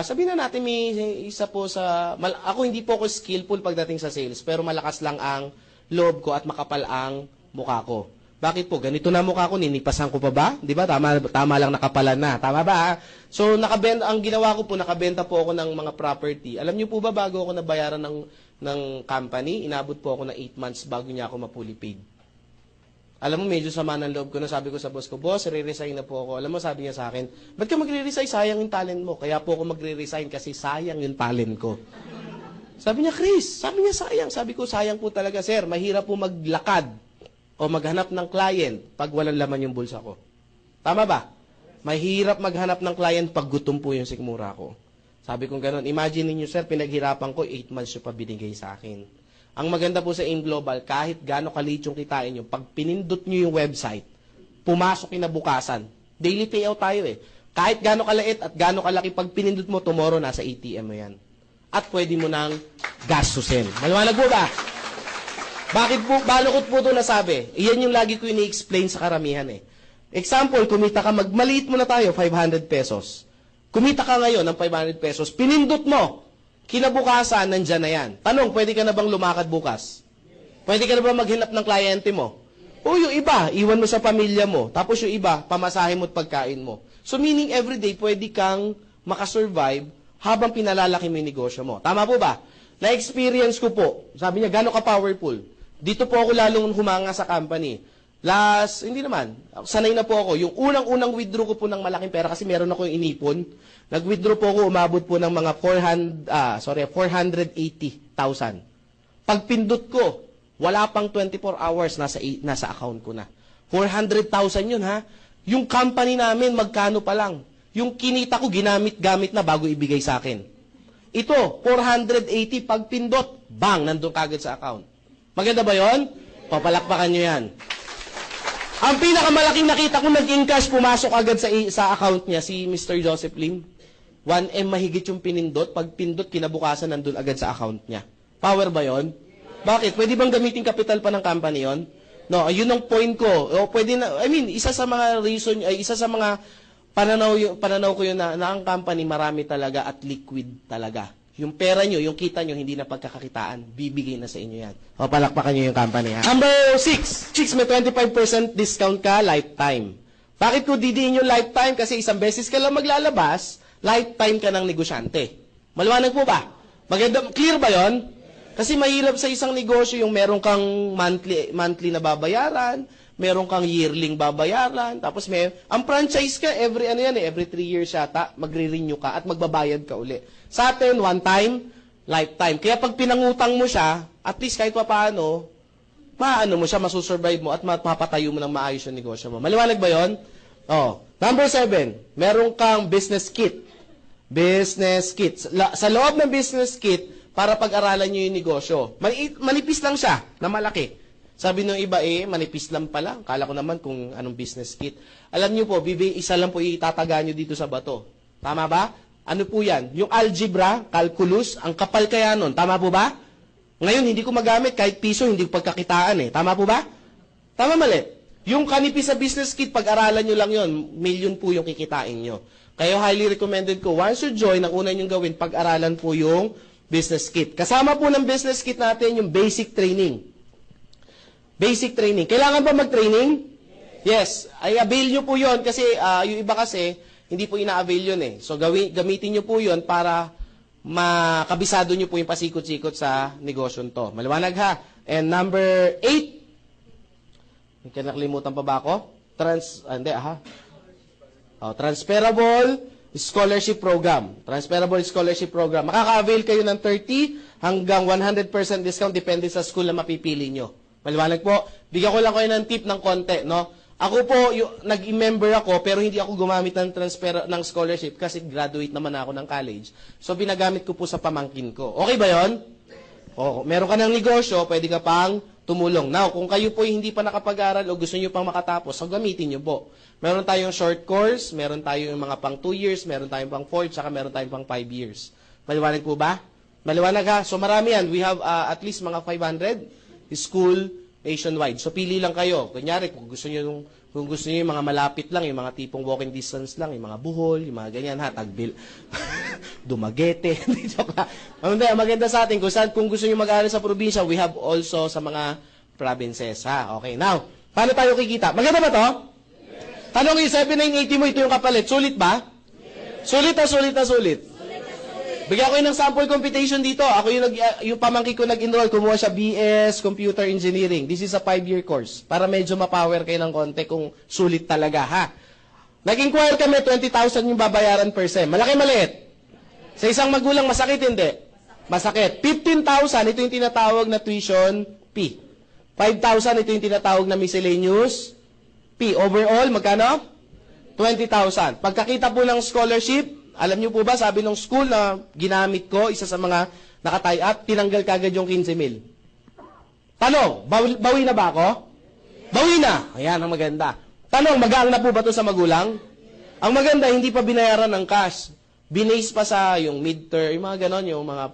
Sabihin na natin, may isa po ako hindi po ako skillful pagdating sa sales, pero malakas lang ang loob ko at makapal ang mukha ko. Bakit po? Ganito na mukha ko, ninipasan ko pa ba? Di ba? Tama lang nakapalan na. Tama ba? So, ang ginawa ko po, nakabenta po ako ng mga property. Alam niyo po ba, bago ako nabayaran ng company, inabot po ako ng 8 months bago niya ako ma-fully paid. Alam mo, medyo sama ng loob ko na. Sabi ko sa boss ko, boss, re-resign na po ako. Alam mo, sabi niya sa akin, ba't ka magre-resign? Sayang yung talent mo. Kaya po ako magre-resign kasi sayang yung talent ko. Sabi niya, Chris, sabi niya sayang. Sabi ko, sayang po talaga, sir. Mahirap po maglakad o maghanap ng client pag walang laman yung bulsa ko. Tama ba? Mahirap maghanap ng client pag gutom po yung sikmura ko. Sabi ko gano'n, imagine niyo sir, pinaghirapan ko, 8 months yung pa binigay sa akin. Ang maganda po sa AIM Global, kahit gaano kaliit yung kitain nyo, pag pinindot nyo yung website, pumasok kinabukasan. Daily payout tayo eh. Kahit gaano kalait at gaano kalaki, pag pinindot mo, tomorrow nasa ATM mo yan. at pwede mo nang gastusin. Maliwanag po ba? Bakit po, balukot po ito nasabi? Iyan yung lagi ko ini-explain sa karamihan eh. Example, kumita ka, maliit mo na tayo, 500 pesos. Kumita ka ngayon ng 500 pesos, pinindot mo, kinabukasan, nandyan na yan. Tanong, pwede ka na bang lumakad bukas? Pwede ka na ba maghinap ng kliyente mo? O yung iba, iwan mo sa pamilya mo. Tapos yung iba, pamasahe mo at pagkain mo. So meaning everyday, pwede kang makasurvive habang pinalalaki mo yung negosyo mo. Tama po ba? Na-experience ko po, sabi niya, gano'n ka-powerful. Dito po ako lalong humanga sa company. Hindi naman, sanay na po ako. Yung unang-unang withdraw ko po ng malaking pera kasi meron ako yung inipon. Nag-withdraw po ako, umabot po ng mga 480,000. Pagpindot ko, wala pang 24 hours, nasa account ko na. 400,000 yun ha. Yung company namin, magkano pa lang. Yung kinita ko, ginamit-gamit na bago ibigay sa akin. Ito, 480, pagpindot, bang, nandun kagad sa account. Maganda ba yon? Papalakpakan nyo yan. Ang pinakamalaking nakita ko nag-encash, pumasok agad sa account niya, si Mr. Joseph Lim. 1M mahigit yung pinindot, pagpindot, kinabukasan, nandun agad sa account niya. Power ba yon? Bakit? Pwede bang gamitin capital pa ng company yon? No, yun ang point ko. O pwede na, isa sa mga reason, isa sa mga pananaw ko yun na ang company marami talaga at liquid talaga. Yung pera nyo, yung kita nyo, hindi na pagkakakitaan. Bibigay na sa inyo yan. O, palakpakan nyo yung company, ha? Number 6. May 25% discount ka, lifetime. Bakit ko didiin yung lifetime? Kasi isang beses ka lang maglalabas, lifetime ka ng negosyante. Maliwanag po ba? Maganda, clear ba yon? Kasi mahirap sa isang negosyo yung meron kang monthly na babayaran, meron kang yearling babayaran, tapos ang franchise ka, every 3 years yata, magre-renew ka at magbabayad ka uli. Sa atin, one time, lifetime. Kaya pag pinangutang mo siya, at least kahit paano, mo siya, masusurvive mo at mapapatayo mo ng maayos yung negosyo mo. Maliwanag ba yon? Oh. Number 7, meron kang business kit. Business kit. Sa loob ng business kit, para pag-aralan nyo yung negosyo. Manipis lang siya, na malaki. Sabi nung iba, manipis lang pala. Kala ko naman kung anong business kit. Alam nyo po, isa lang po itataga nyo dito sa bato. Tama ba? Ano po yan? Yung algebra, calculus, ang kapal kaya nun. Tama po ba? Ngayon, hindi ko magamit. Kahit piso, hindi ko pagkakitaan eh. Tama po ba? Tama mali. Yung kanipis sa business kit, pag-aralan nyo lang yon, million po yung kikitain nyo. Kaya highly recommended ko, once you join, ang una nyong gawin, pag-aralan po yung business kit. Kasama po ng business kit natin yung basic training. Basic training. Kailangan ba mag-training? Yes. Ay, avail nyo po yun kasi yung iba kasi, hindi po ina-avail yun eh. So, gamitin nyo po yun para makabisado nyo po yung pasikot-sikot sa negosyo to. Maliwanag ha? And number 8, may nakalimutan pa ba ako? Transferable Scholarship Program. Transferable Scholarship Program. Makaka-avail kayo ng 30 hanggang 100% discount depende sa school na mapipili nyo. Maliwanag po. Bigyan ko lang kayo ng tip ng konti, no? Ako po, nag-member ako, pero hindi ako gumamit ng scholarship kasi graduate naman ako ng college. So, binagamit ko po sa pamangkin ko. Okay ba yon? O, meron ka ng negosyo, pwede ka pang tumulong. Now, kung kayo po hindi pa nakapag-aral o gusto nyo pang makatapos, so gamitin nyo po. Meron tayong short course, meron tayong mga pang 2 years, meron tayong pang 4, saka meron tayong pang 5 years. Maliwanag po ba? Maliwanag ha? So marami yan. We have at least mga 500 school nationwide. So pili lang kayo. Kunyari, kung gusto nyo yung mga malapit lang, yung mga tipong walking distance lang, yung mga Bohol, yung mga ganyan ha, Tagbil, Dumaguete. Maganda sa atin, kung gusto nyo mag-aaral sa probinsya, we have also sa mga provinces ha. Okay, now, paano tayo kikita? Maganda ba to? Tanong yung 7980 mo, ito yung kapalit. Sulit ba? Yes. Sulit na sulit na sulit. Bigyan ko yung ng sample computation dito. Ako yung pamangkin ko nag-enroll, kumuha siya BS Computer Engineering. This is a 5-year course. Para medyo ma-power kayo ng konti kung sulit talaga, ha? Nag-inquire kami, 20,000 yung babayaran per sem. Malaki maliit? Sa isang magulang, masakit hindi? Masakit. 15,000, ito yung tinatawag na tuition fee. 5,000, ito yung tinatawag na miscellaneous P. Overall, magkano? 20,000. Pagkakita po ng scholarship, alam niyo po ba, sabi ng school na ginamit ko, isa sa mga nakatie up, tinanggal kagad yung 15,000. Tanong, bawi na ba ako? Bawi na. Ayan, ang maganda. Tanong, magaang na po ba ito sa magulang? Ang maganda, hindi pa binayaran ng cash. Binase pa sa yung midterm, yung mga ganon, yung mga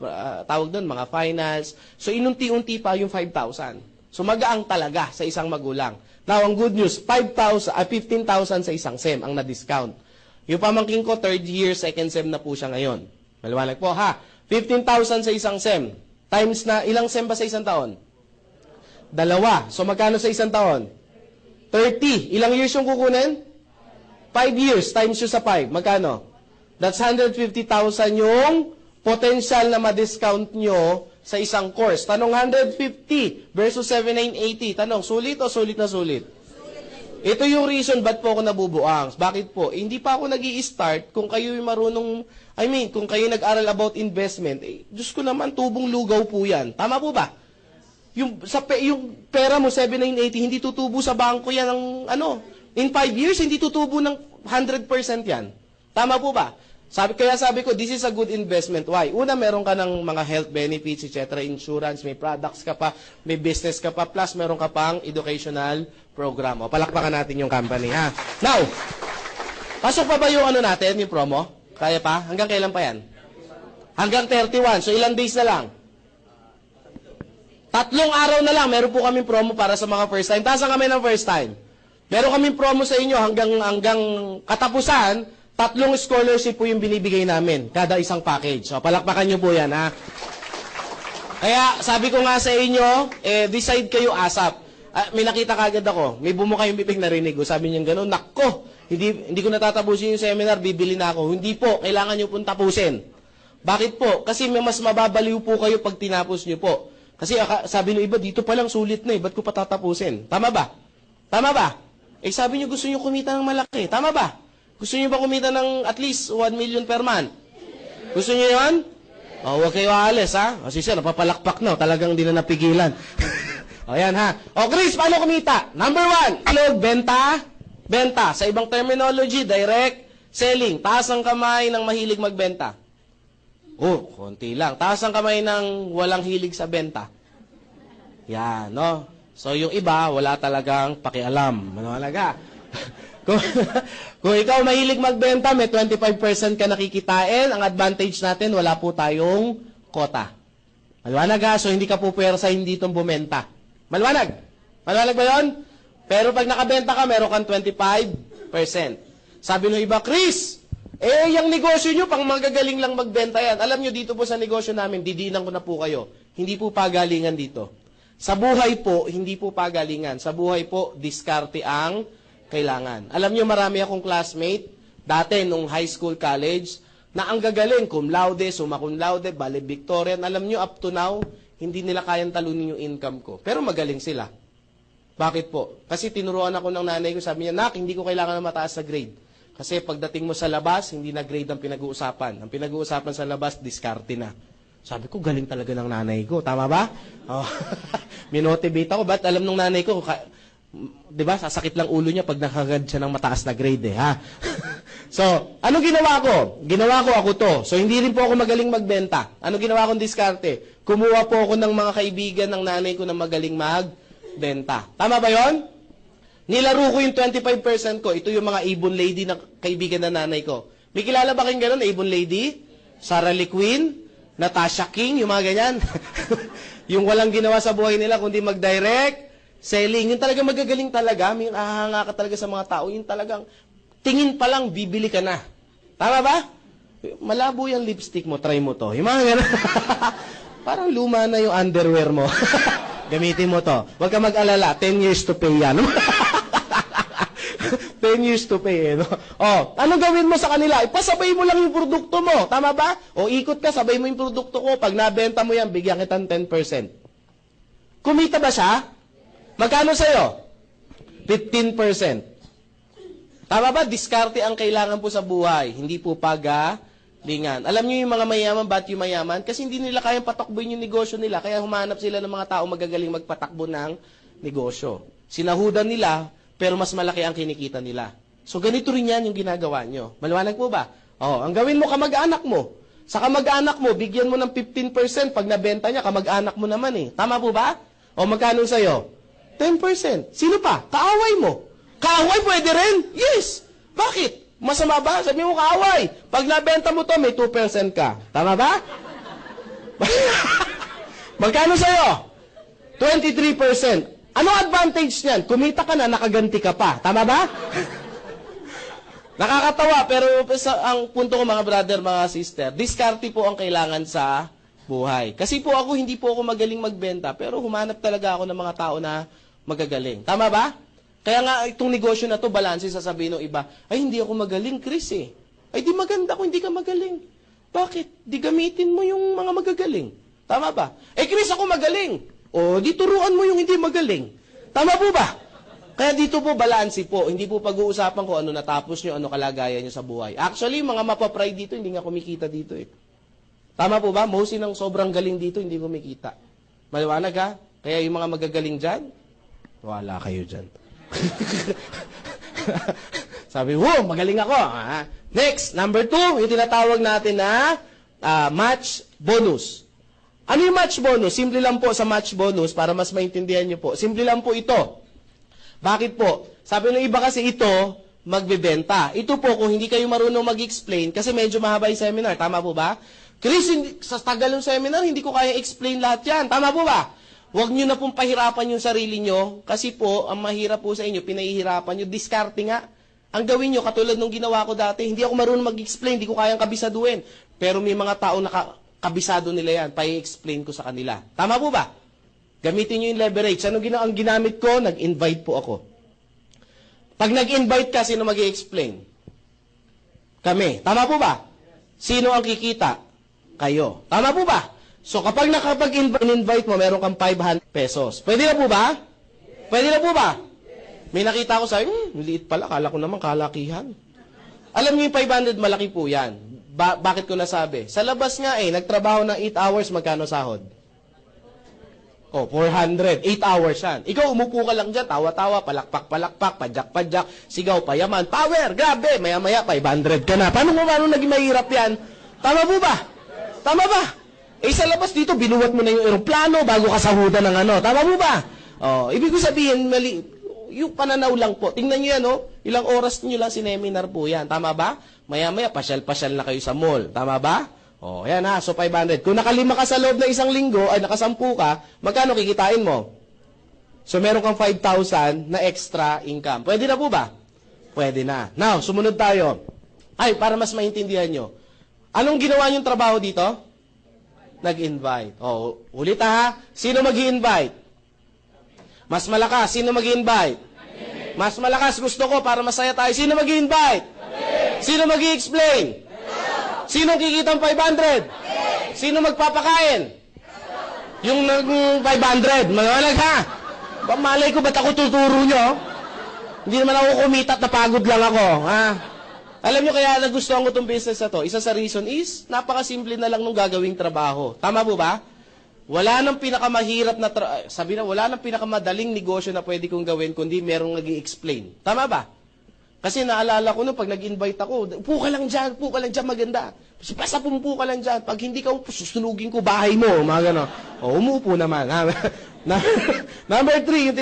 tawag doon, mga finals. So, inunti-unti pa yung 5,000. So, magaang talaga sa isang magulang. Now, ang good news, 15,000 sa isang SEM ang na-discount. Yung pamangking ko, third year, second SEM na po siya ngayon. Maliwanag po, ha? 15,000 sa isang SEM. Times na, ilang SEM ba sa isang taon? 2. So, magkano sa isang taon? 30. Ilang years yung kukunin? 5 years times yung sa 5. Magkano? That's 150,000 yung potential na ma-discount nyo sa isang course. Tanong 150 versus 7,980. Tanong, sulit o sulit na sulit? Ito yung reason ba't po ako nabubuang. Bakit po? Hindi pa ako nag-i-start kung kayo yung marunong, kung kayo nag-aral about investment, Diyos ko naman, tubong lugaw po yan. Tama po ba? Yung pera mo, 7,980, hindi tutubo sa bangko yan ng, in 5 years, hindi tutubo ng 100% yan. Tama po ba? Kaya sabi ko, this is a good investment. Why? Una, meron ka ng mga health benefits, etc., insurance, may products ka pa, may business ka pa, plus meron ka pang educational program. O, palakpakan natin yung company, ha? Now, pasok pa ba yung natin, yung promo? Kaya pa? Hanggang kailan pa yan? Hanggang 31. So, ilang days na lang? 3 araw na lang, meron po kaming promo para sa mga first time. Tasan kami ng first time. Meron kaming promo sa inyo hanggang katapusan, 3 scholarship po yung binibigay namin, kada isang package. So, palakpakan nyo po yan, ha? Kaya, sabi ko nga sa inyo, decide kayo ASAP. May nakita kagad ako, may bumuka yung bibig narinig ko. Sabi niya gano'n, nako, hindi ko natatapusin yung seminar, bibili na ako. Hindi po, kailangan nyo pong tapusin. Bakit po? Kasi may mas mababaliw po kayo pag tinapos nyo po. Kasi sabi ng iba, dito pa lang sulit na ba't ko patatapusin? Tama ba? Tama ba? Sabi nyo gusto nyo kumita ng malaki. Tama ba? Gusto nyo ba kumita ng at least 1 million per month? Gusto nyo yun? Huwag kayo aalis, ha? Kasi sir, napapalakpak na. Talagang di na napigilan. Yan, ha? Chris, paano kumita? Number 1, benta. Benta. Sa ibang terminology, direct selling. Taas ang kamay ng mahilig magbenta. Konti lang. Taas ang kamay ng walang hilig sa benta. Yan, no? So, yung iba, wala talagang pakialam. Malaga. Kung ikaw mahilig magbenta, may 25% ka nakikitain, ang advantage natin, wala po tayong quota. Maliwanag, ha? So, hindi ka po pwersa, hindi itong bumenta. Maliwanag? Maliwanag ba yun? Pero pag nakabenta ka, meron kang 25%. Sabi ng iba, Chris, yung negosyo nyo, pang magagaling lang magbenta yan. Alam nyo, dito po sa negosyo namin, didiinan ko na po kayo. Hindi po pagalingan dito. Sa buhay po, hindi po pagalingan. Sa buhay po, diskarte ang kailangan. Alam nyo, marami akong classmate, dati nung high school, college, na ang gagaling, cum laude, summa cum laude, valedictorian. Alam nyo, up to now, hindi nila kayang talunin yung income ko. Pero magaling sila. Bakit po? Kasi tinuruan ako ng nanay ko, sabi niya, Nak, hindi ko kailangan na mataas na grade. Kasi pagdating mo sa labas, hindi na grade ang pinag-uusapan. Ang pinag-uusapan sa labas, diskarte na. Sabi ko, galing talaga ng nanay ko. Tama ba? Minotivate ako. Ba't alam ng nanay ko, di ba, sasakit lang ulo niya pag nakagad siya ng mataas na grade, ha? So, ano ginawa ko? Ginawa ko ako to. So, hindi rin po ako magaling magbenta. Ano ginawa kong diskarte? Kumuha po ako ng mga kaibigan ng nanay ko na magaling magbenta. Tama ba yon? Nilaro ko yung 25% ko. Ito yung mga Avon lady na kaibigan ng nanay ko. May kilala ba kayong gano'n? Avon lady? Sarah Lee Quinn? Natasha King? Yung mga ganyan? Yung walang ginawa sa buhay nila kundi mag-direct selling. Yung talagang magagaling talaga. May ahanga ka talaga sa mga tao. Yung talagang tingin pa lang, bibili ka na. Tama ba? Malabo yung lipstick mo. Try mo to. Yung mga gano'n. Parang luma na yung underwear mo. Gamitin mo to. Huwag ka mag-alala. 10 years to pay yan. 10 years to pay, no? Anong gawin mo sa kanila? Ipasabay mo lang yung produkto mo. Tama ba? Ikot ka, sabay mo yung produkto ko. Pag nabenta mo yan, bigyan kitang 10%. Kumita ba siya? Magkano sa'yo? 15%. Tama ba? Diskarte ang kailangan po sa buhay. Hindi po pagalingan. Alam niyo yung mga mayaman, ba't yung mayaman? Kasi hindi nila kayang patakbuhin yung negosyo nila. Kaya humanap sila ng mga tao magagaling magpatakbo ng negosyo. Sinahudan nila, pero mas malaki ang kinikita nila. So, ganito rin yan yung ginagawa nyo. Maliwanag po ba? Ang gawin mo, kamag-anak mo. Sa kamag-anak mo, bigyan mo ng 15%. Pag nabenta niya, kamag-anak mo naman eh. Tama po ba? Magkano sa'yo? 10%. Sino pa? Kaaway mo. Kaaway pwede rin? Yes. Bakit? Masama ba? Sabi mo kaaway. Pag nabenta mo to, may 2% ka. Tama ba? Magkano sa'yo? 23%. Anong advantage niyan? Kumita ka na, nakaganti ka pa. Tama ba? Nakakatawa, pero ang punto ko mga brother, mga sister, diskarte po ang kailangan sa buhay. Kasi po ako, hindi po ako magaling magbenta, pero humanap talaga ako ng mga tao na magagaling. Tama ba? Kaya nga, itong negosyo na to, balanse, sasabihin ng iba, ay, hindi ako magaling, Chris eh. Ay, di maganda kung hindi ka magaling. Bakit? Di gamitin mo yung mga magagaling. Tama ba? Eh, Chris, ako magaling. O, di turuan mo yung hindi magaling. Tama po ba? Kaya dito po, balanse po. Hindi po pag-uusapan ko ano natapos nyo, ano kalagayan nyo sa buhay. Actually, mga mapapry dito, hindi nga kumikita dito eh. Tama po ba? Mostly ng sobrang galing dito, hindi kumikita. Maliwanag ha? Kaya yung mga magagaling dyan, wala kayo dyan. Sabi, magaling ako. Ha? Next, number 2, yung tinatawag natin na match bonus. Ano yung match bonus? Simple lang po sa match bonus, para mas maintindihan nyo po. Simple lang po ito. Bakit po? Sabi ng iba kasi ito, magbebenta. Ito po, kung hindi kayo marunong mag-explain, kasi medyo mahaba yung seminar. Tama po ba? Chris, sa tagal ng seminar, hindi ko kaya explain lahat yan. Tama po ba? Huwag nyo na pong pahirapan yung sarili nyo, kasi po, ang mahirap po sa inyo, pinahihirapan nyo, diskarte nga. Ang gawin nyo, katulad nung ginawa ko dati, hindi ako marunong mag-explain, hindi ko kayang kabisaduhin. Pero may mga tao na kabisado nila yan, pa-explain ko sa kanila. Tama po ba? Gamitin nyo yung leverage. Ano ang ginamit ko? Nag-invite po ako. Pag nag-invite ka, sino mag-i-explain? Kami. Tama po ba? Sino ang kikita? Kayo. Tama po ba? So, kapag nakapag-invite mo, meron kang 500 pesos. Pwede na po ba? Pwede na po ba? May nakita ko sa'yo, liit pala, kala ko naman kalakihan. Alam niyo yung 500, malaki po yan. Bakit ko nasabi? Sa labas nga nagtrabaho ng 8 hours, magkano sahod? 400. 8 hours yan. Ikaw, umupo ka lang dyan, tawa-tawa, palakpak-palakpak, padyak-padyak, sigaw, payaman, power, grabe, maya-maya, 500 ka na. Paano naging mahirap yan? Tama po ba? Tama ba? Sa labas dito, binuwat mo na yung aeroplano bago ka sahudan ng ano. Tama po ba? Ibig ko sabihin, mali, yung pananaw lang po. Tingnan nyo yan, ilang oras nyo lang sineminar po yan. Tama ba? Maya-maya, pasyal-pasyal na kayo sa mall. Tama ba? Yan ha, so 500. Kung nakalima ka sa loob na isang linggo, ay nakasampu ka, magkano kikitain mo? So meron kang 5,000 na extra income. Pwede na po ba? Pwede na. Now, sumunod tayo. Ay, para mas maintindihan nyo. Anong ginawa nyong trabaho dito? Nag-invite. Ulit ha. Sino mag-i-invite? Mas malakas. Sino mag-i-invite? Mas malakas gusto ko para masaya tayo. Sino mag-i-invite? Sino mag-i-explain? Sino kikitang 500? Sino magpapakain? Yung 500. Malalag ha? Malay ko ba't ako tuturo nyo? Hindi naman ako kumita at napagod lang ako. Ha? Alam nyo kaya nagustuhan ko itong business na to? Isa sa reason is, napakasimple na lang nung gagawing trabaho. Tama po ba? Wala nang pinakamahirap na, wala nang pinakamadaling negosyo na pwede kong gawin kundi merong nag-i-explain. Tama ba? Kasi naalala ko nung pag nag-invite ako, upo ka lang dyan, maganda. Basta pumpo ka lang dyan. Pag hindi ka upo, susunugin ko bahay mo. Mga gano'n. Umupo naman. Number 3, yung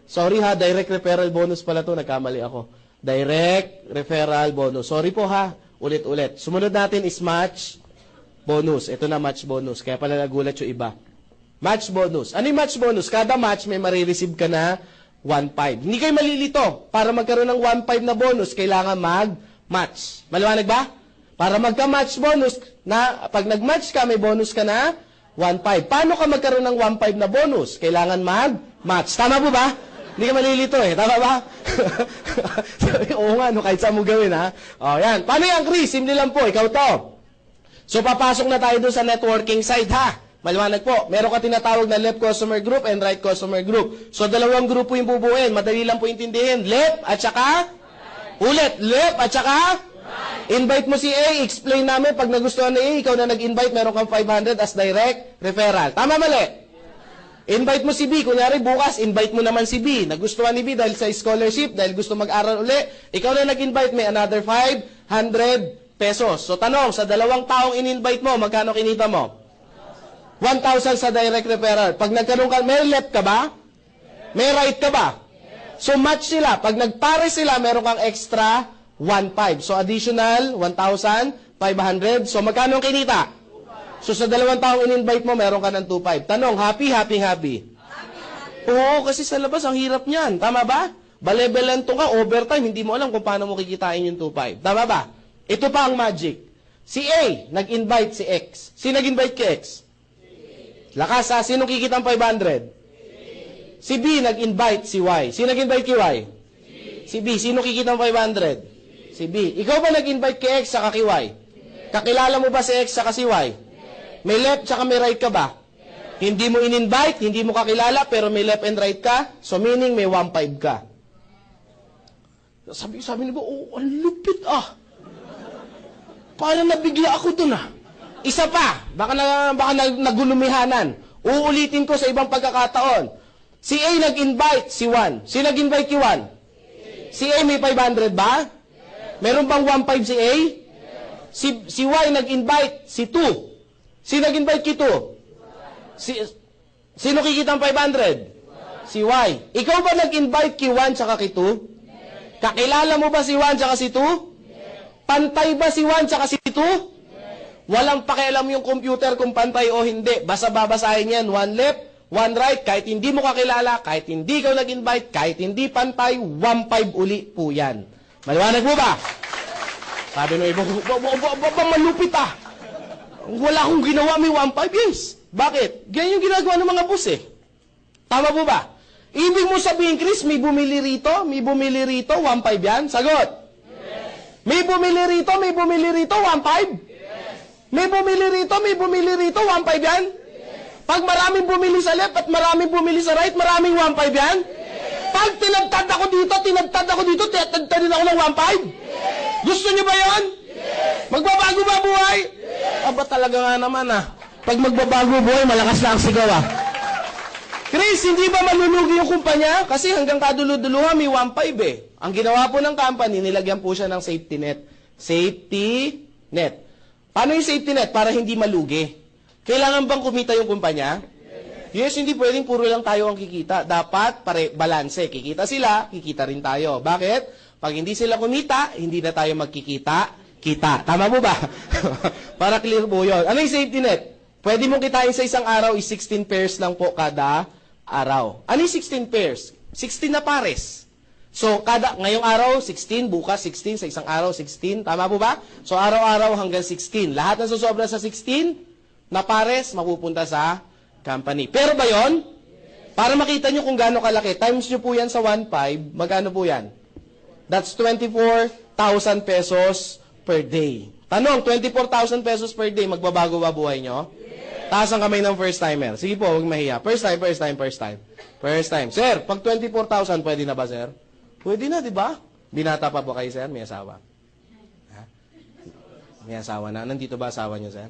sorry ha, direct referral bonus pala to. Nagkamali ako. Direct referral bonus. Sorry po ha. Ulit-ulit. Sumunod natin is match bonus. Ito na match bonus. Kaya pala nagulat yung iba. Match bonus. Ano yung match bonus? Kada match may marireceive ka na 1.5. Hindi kayo malilito. Para magkaroon ng 1.5 na bonus, kailangan mag-match. Maliwanag ba? Para magka-match bonus, pag nag-match ka, may bonus ka na 1.5. Paano ka magkaroon ng 1.5 na bonus? Kailangan mag-match. Tama po ba? Hindi ka malilito Tama ba? Oo nga, kahit saan mo gawin ha. Yan. Paano yan, Chris? Simple lang po. Ikaw to. So, papasok na tayo doon sa networking side ha. Maliwanag po. Meron ka tinatawag na left customer group and right customer group. So, dalawang grupo yung bubuin. Madali lang po intindihin. Left at saka ulit. Left at saka invite mo si A. Explain namin. Pag nagustuhan ni A, ikaw na nag-invite, meron kang 500 as direct referral. Tama mali? Invite mo si B. Kunyari bukas, invite mo naman si B. Nagustuhan ni B dahil sa scholarship, dahil gusto mag-aral uli. Ikaw na nag-invite, may another 500 pesos. So, tanong, sa dalawang taong in-invite mo, magkano kinita mo? 1,000 sa direct referral. Pag nagkaroon ka, may left ka ba? May right ka ba? So, match sila. Pag nagpare sila, meron kang extra 1.5. So, additional, 1,500. So, magkano ang kinita? So, sa 2 taong in-invite mo, meron ka ng 2.5. Tanong, happy? Oo, kasi sa labas, ang hirap niyan. Tama ba? Balebelan ka, overtime, hindi mo alam kung paano mo kikitain yung 2.5. Tama ba? Ito pa ang magic. Si A, nag-invite si X. Sino nag-invite kay X? Lakas ha, sino kikita ang 500? Si B, nag-invite si Y. Sino nag-invite kay Y? Si B. Sino kikita ang 500? Si B. Ikaw ba nag-invite kay X saka kay Y? Kakilala mo ba si X saka si Y? May left saka may right ka ba? Hindi mo in-invite, hindi mo kakilala, pero may left and right ka, so meaning may 1.5 ka. Sabi ni ba, oh, ang lupit ah. Parang nabigla ako dun ah. Isa pa, baka nagulumihanan. Uulitin ko sa ibang pagkakataon. Si A nag-invite si 1. Si nag-invite kay 1. Si A may 500 ba? Meron bang 1.5 si A? Si Y nag-invite si 2. Si nag-invite kay 2. Sino kikita ang 500? Si Y. Ikaw ba nag-invite kay 1 tsaka kay 2? Kakilala mo ba si 1 tsaka si 2? Pantay ba si 1 tsaka si 2? Walang pakialam yung computer kung pantay o hindi. Basta babasahin yan. 1 left, 1 right. Kahit hindi mo kakilala, kahit hindi ikaw nag-invite, kahit hindi pantay, 1.5 uli po yan. Maliwanag mo ba? Sabi nung iba, malupit ah. Wala akong ginawa, may 1.5 yes. Bakit? Ganyan yung ginagawa ng mga boss eh. Tama po ba? Ibig mo sabihin, Chris, may bumili rito, 1.5 yan? Sagot. Yes. May bumili rito, 1.5? Yes. May bumili rito, 1.5 yan? Yes. Pag maraming bumili sa left at maraming bumili sa right, maraming 1.5 yan? Yes. Pag tinagtad ako dito, tinagtad din ako ng 1.5? Yes. Gusto niyo ba yan? Yes. Magbabago ba buhay? Yes. Aba talaga nga naman ah. Pag magbabago buhay, malakas na ang sigaw ah. Chris, hindi ba malulugi yung kumpanya? Kasi hanggang kaduluduluhan may 1.5 eh. Ang ginawa po ng company, nilagyan po siya ng safety net. Safety net. Paano yung safety net? Para hindi malugi. Kailangan bang kumita yung kumpanya? Yes, hindi pwedeng puro lang tayo ang kikita. Dapat balanse. Kikita sila, kikita rin tayo. Bakit? Pag hindi sila kumita, hindi na tayo magkikita. Kita. Tama mo ba? Para clear po yun. Ano yung safety net? Pwede mong kitain sa isang araw is 16 pairs lang po kada araw. Ano yung 16 pairs? 16 na pares. So, ngayong araw, 16, bukas 16, sa isang araw, 16. Tama po ba? So, araw-araw hanggang 16. Lahat na susobra sa 16 na pares, mapupunta sa company. Pero ba yon? Para makita nyo kung gaano kalaki, times nyo po yan sa 1.5, magkano po yan? That's 24,000 pesos per day. Tanong, 24,000 pesos per day, magbabago ba buhay nyo? Taas ang kamay ng first timer. Sige po, huwag mahiya. First time. Sir, pag 24,000, pwede na ba, sir? Pwede na, di ba? Binata pa po kayo, sir? May asawa? Ha? May asawa na. Nandito ba asawa niyo, sir?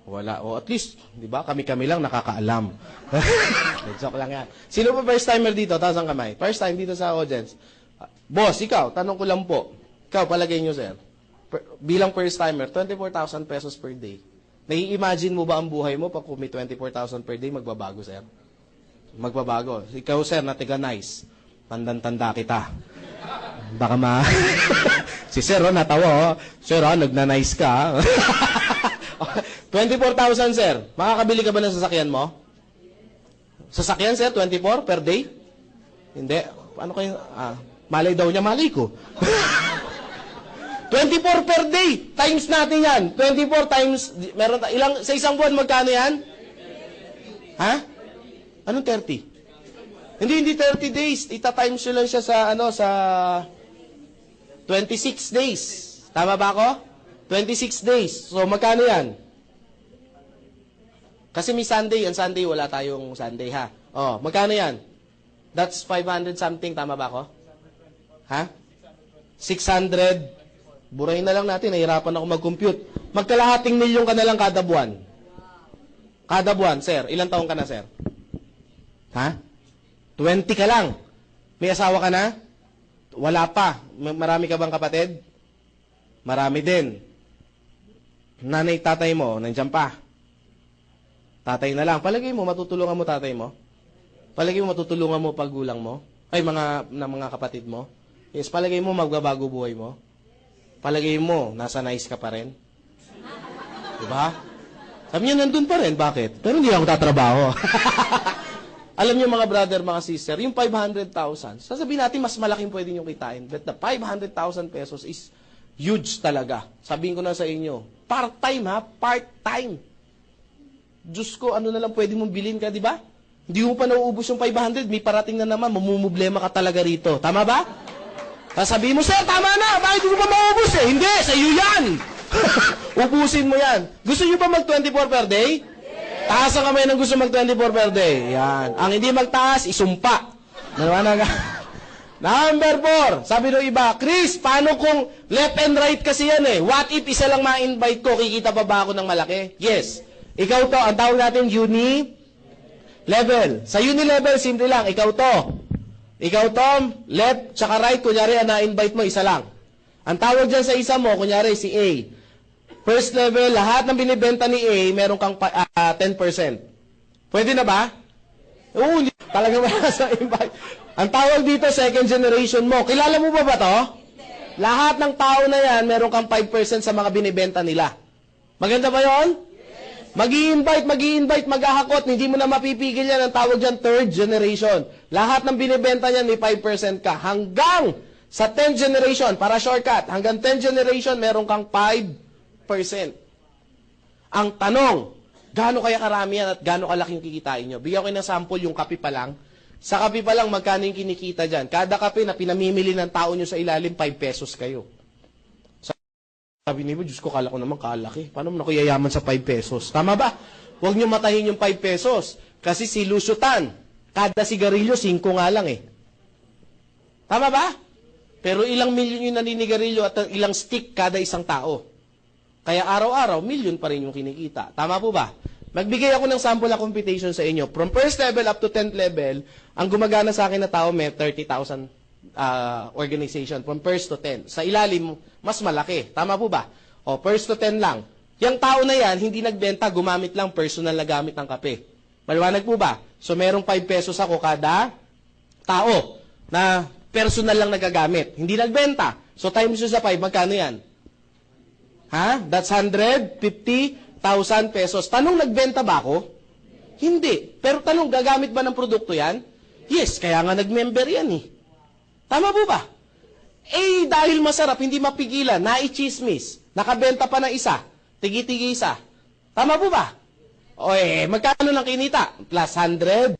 Wala. O at least, di ba? Kami-kami lang nakakaalam. Joke lang yan. Sino pa first timer dito? Taas ang kamay. First time dito sa audience. Boss, ikaw, tanong ko lang po. Ikaw, palagay niyo, sir. Bilang first timer, 24,000 pesos per day. Nai-imagine mo ba ang buhay mo pag kung may 24,000 per day, magbabago, sir? Magbabago. Ikaw, sir, na tiga-nice. Tandang-tanda kita. Baka si sir, natawa, oh. Sir, nagna-nice ka. 24,000, sir. Makakabili ka ba ng sasakyan mo? Sasakyan, sir, 24 per day? Hindi. Ano kayo? Malay daw niya, malay ko. 24 per day. Times natin yan. 24 times, meron sa isang buwan, magkano yan? Ha? Anong 30? Hindi 30 days. Ita-times nyo lang siya sa 26 days. Tama ba ako? 26 days. So, magkano yan? Kasi may Sunday. Ang Sunday, wala tayong Sunday, ha? Oh, magkano yan? That's 500 something. Tama ba ako? Ha? 600. Burahin na lang natin, nahirapan ako mag-compute. Magkalahating milyon ka na lang kada buwan. Kada buwan, sir. Ilang taong ka na, sir? Ha? 20 ka lang. May asawa ka na? Wala pa. Marami ka bang kapatid? Marami din. Nanay, tatay mo, nandiyan pa. Tatay na lang. Palagay mo, matutulungan mo tatay mo? Palagay mo, matutulungan mo paggulang mo? Ay, mga kapatid mo? Yes, palagay mo, magbabago buhay mo? palagay mo, nasa nice ka pa rin? Diba? Sabi niya, nandun pa rin. Bakit? Pero hindi ako tatrabaho. Alam niyo mga brother, mga sister, yung 500,000, sasabihin natin mas malaking pwede nyo kitain. But the 500,000 pesos is huge talaga. Sabihin ko na sa inyo, part-time ha, part-time. Diyos ko, ano na lang pwede mong bilhin ka, di ba? Hindi mo pa nauubos yung 500, may parating na naman, mamumblema ka talaga rito. Tama ba? Sasabihin mo, sir, tama na, bakit hindi mo pa maubos eh? Hindi, sa iyo yan! Ubusin mo yan. Gusto nyo ba mag-24 per day? Taas ang kamay ng gusto mag-24 per day. Yan. Ang hindi magtaas, isumpa. Nanawanan ka. Number 4, sabi ng iba, Chris, paano kung left and right kasi yan eh? What if isa lang ma-invite ko, kikita pa ba ako ng malaki? Yes. Ikaw to, ang tawag natin uni-level. Sa uni-level, simple lang, ikaw to. Ikaw, Tom, left, tsaka right, kunyari, na-invite mo, isa lang. Ang tawag dyan sa isa mo, kunyari, si A. First level, lahat ng binibenta ni A, meron kang 10%. Pwede na ba? Oo, talaga ba sa invite? Ang tawag dito, second generation mo. Kilala mo ba to? Lahat ng tao na yan, meron kang 5% sa mga binibenta nila. Maganda ba yon? Mag-i-invite, mag-ahakot, hindi mo na mapipigil yan. Ang tawag dyan, third generation. Lahat ng binibenta niyan, may 5% ka. Hanggang sa 10th generation, para shortcut, hanggang 10th generation, meron kang 5%. Ang tanong, gaano kaya karami yan at gaano kalaking kikitain nyo? Bigyan ko ng sample, yung kape pa lang. Sa kape pa lang, magkano yung kinikita dyan? Kada kape na pinamimili ng tao nyo sa ilalim, 5 pesos kayo. Sabi niyo, Diyos ko, kala ko naman kalaki. Paano mo na kuyayaman sa 5 pesos? Tama ba? Huwag niyo matahin yung 5 pesos. Kasi si Lusutan, kada sigarilyo, 5 nga lang eh. Tama ba? Pero ilang milyon yung naninigarilyo at ilang stick kada isang tao. Kaya araw-araw, milyon pa rin yung kinikita. Tama po ba? Magbigay ako ng sample na computation sa inyo. From first level up to 10th level, ang gumagana sa akin na tao may 30,000 organization from first to 10. Sa ilalim, mas malaki. Tama po ba? O, first to 10 lang. Yung tao na yan, hindi nagbenta, gumamit lang personal na gamit ng kape. Maliwanag po ba? So, merong 5 pesos ako kada tao na personal lang nagagamit. Hindi nagbenta. So, times nyo sa 5, magkano yan? Ha? That's 150,000 pesos. Tanong, nagbenta ba ako? Hindi. Pero tanong, gagamit ba ng produkto yan? Yes, kaya nga nag-member yan eh. Tama po ba? Eh, dahil masarap, hindi mapigilan, naichismis, nakabenta pa ng isa, tigi-tigi isa. Tama po ba? O magkano lang kinita? Plus 150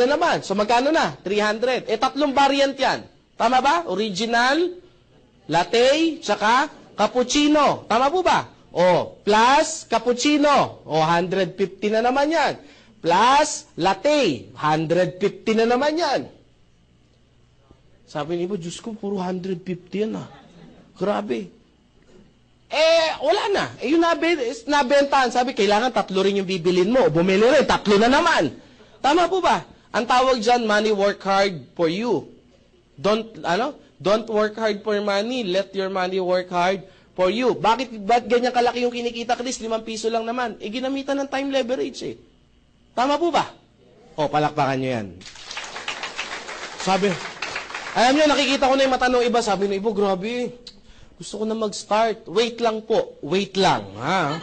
na naman. So magkano na? 300. Tatlong variant yan. Tama ba? Original, latte, tsaka cappuccino. Tama po ba? O, plus cappuccino. O, 150 na naman yan. Plus latte, 150 na naman yan. Sabi ni Ibo, Diyos ko, puro 150 yan ah. Grabe. Wala na. Yung nabentahan, sabi, kailangan 3 rin yung bibilin mo. Bumili rin, 3 na naman. Tama po ba? Ang tawag dyan, money work hard for you. Don't work hard for money. Let your money work hard for you. Bakit ganyan kalaki yung kinikita, Chris? 5 piso lang naman. Ginamitan ng time leverage eh. Tama po ba? O, palakpakan nyo yan. Sabi, alam nyo, nakikita ko na yung mata ng iba. Sabi ng iba, grabe, gusto ko na mag-start. Wait lang po. Wait lang, ha?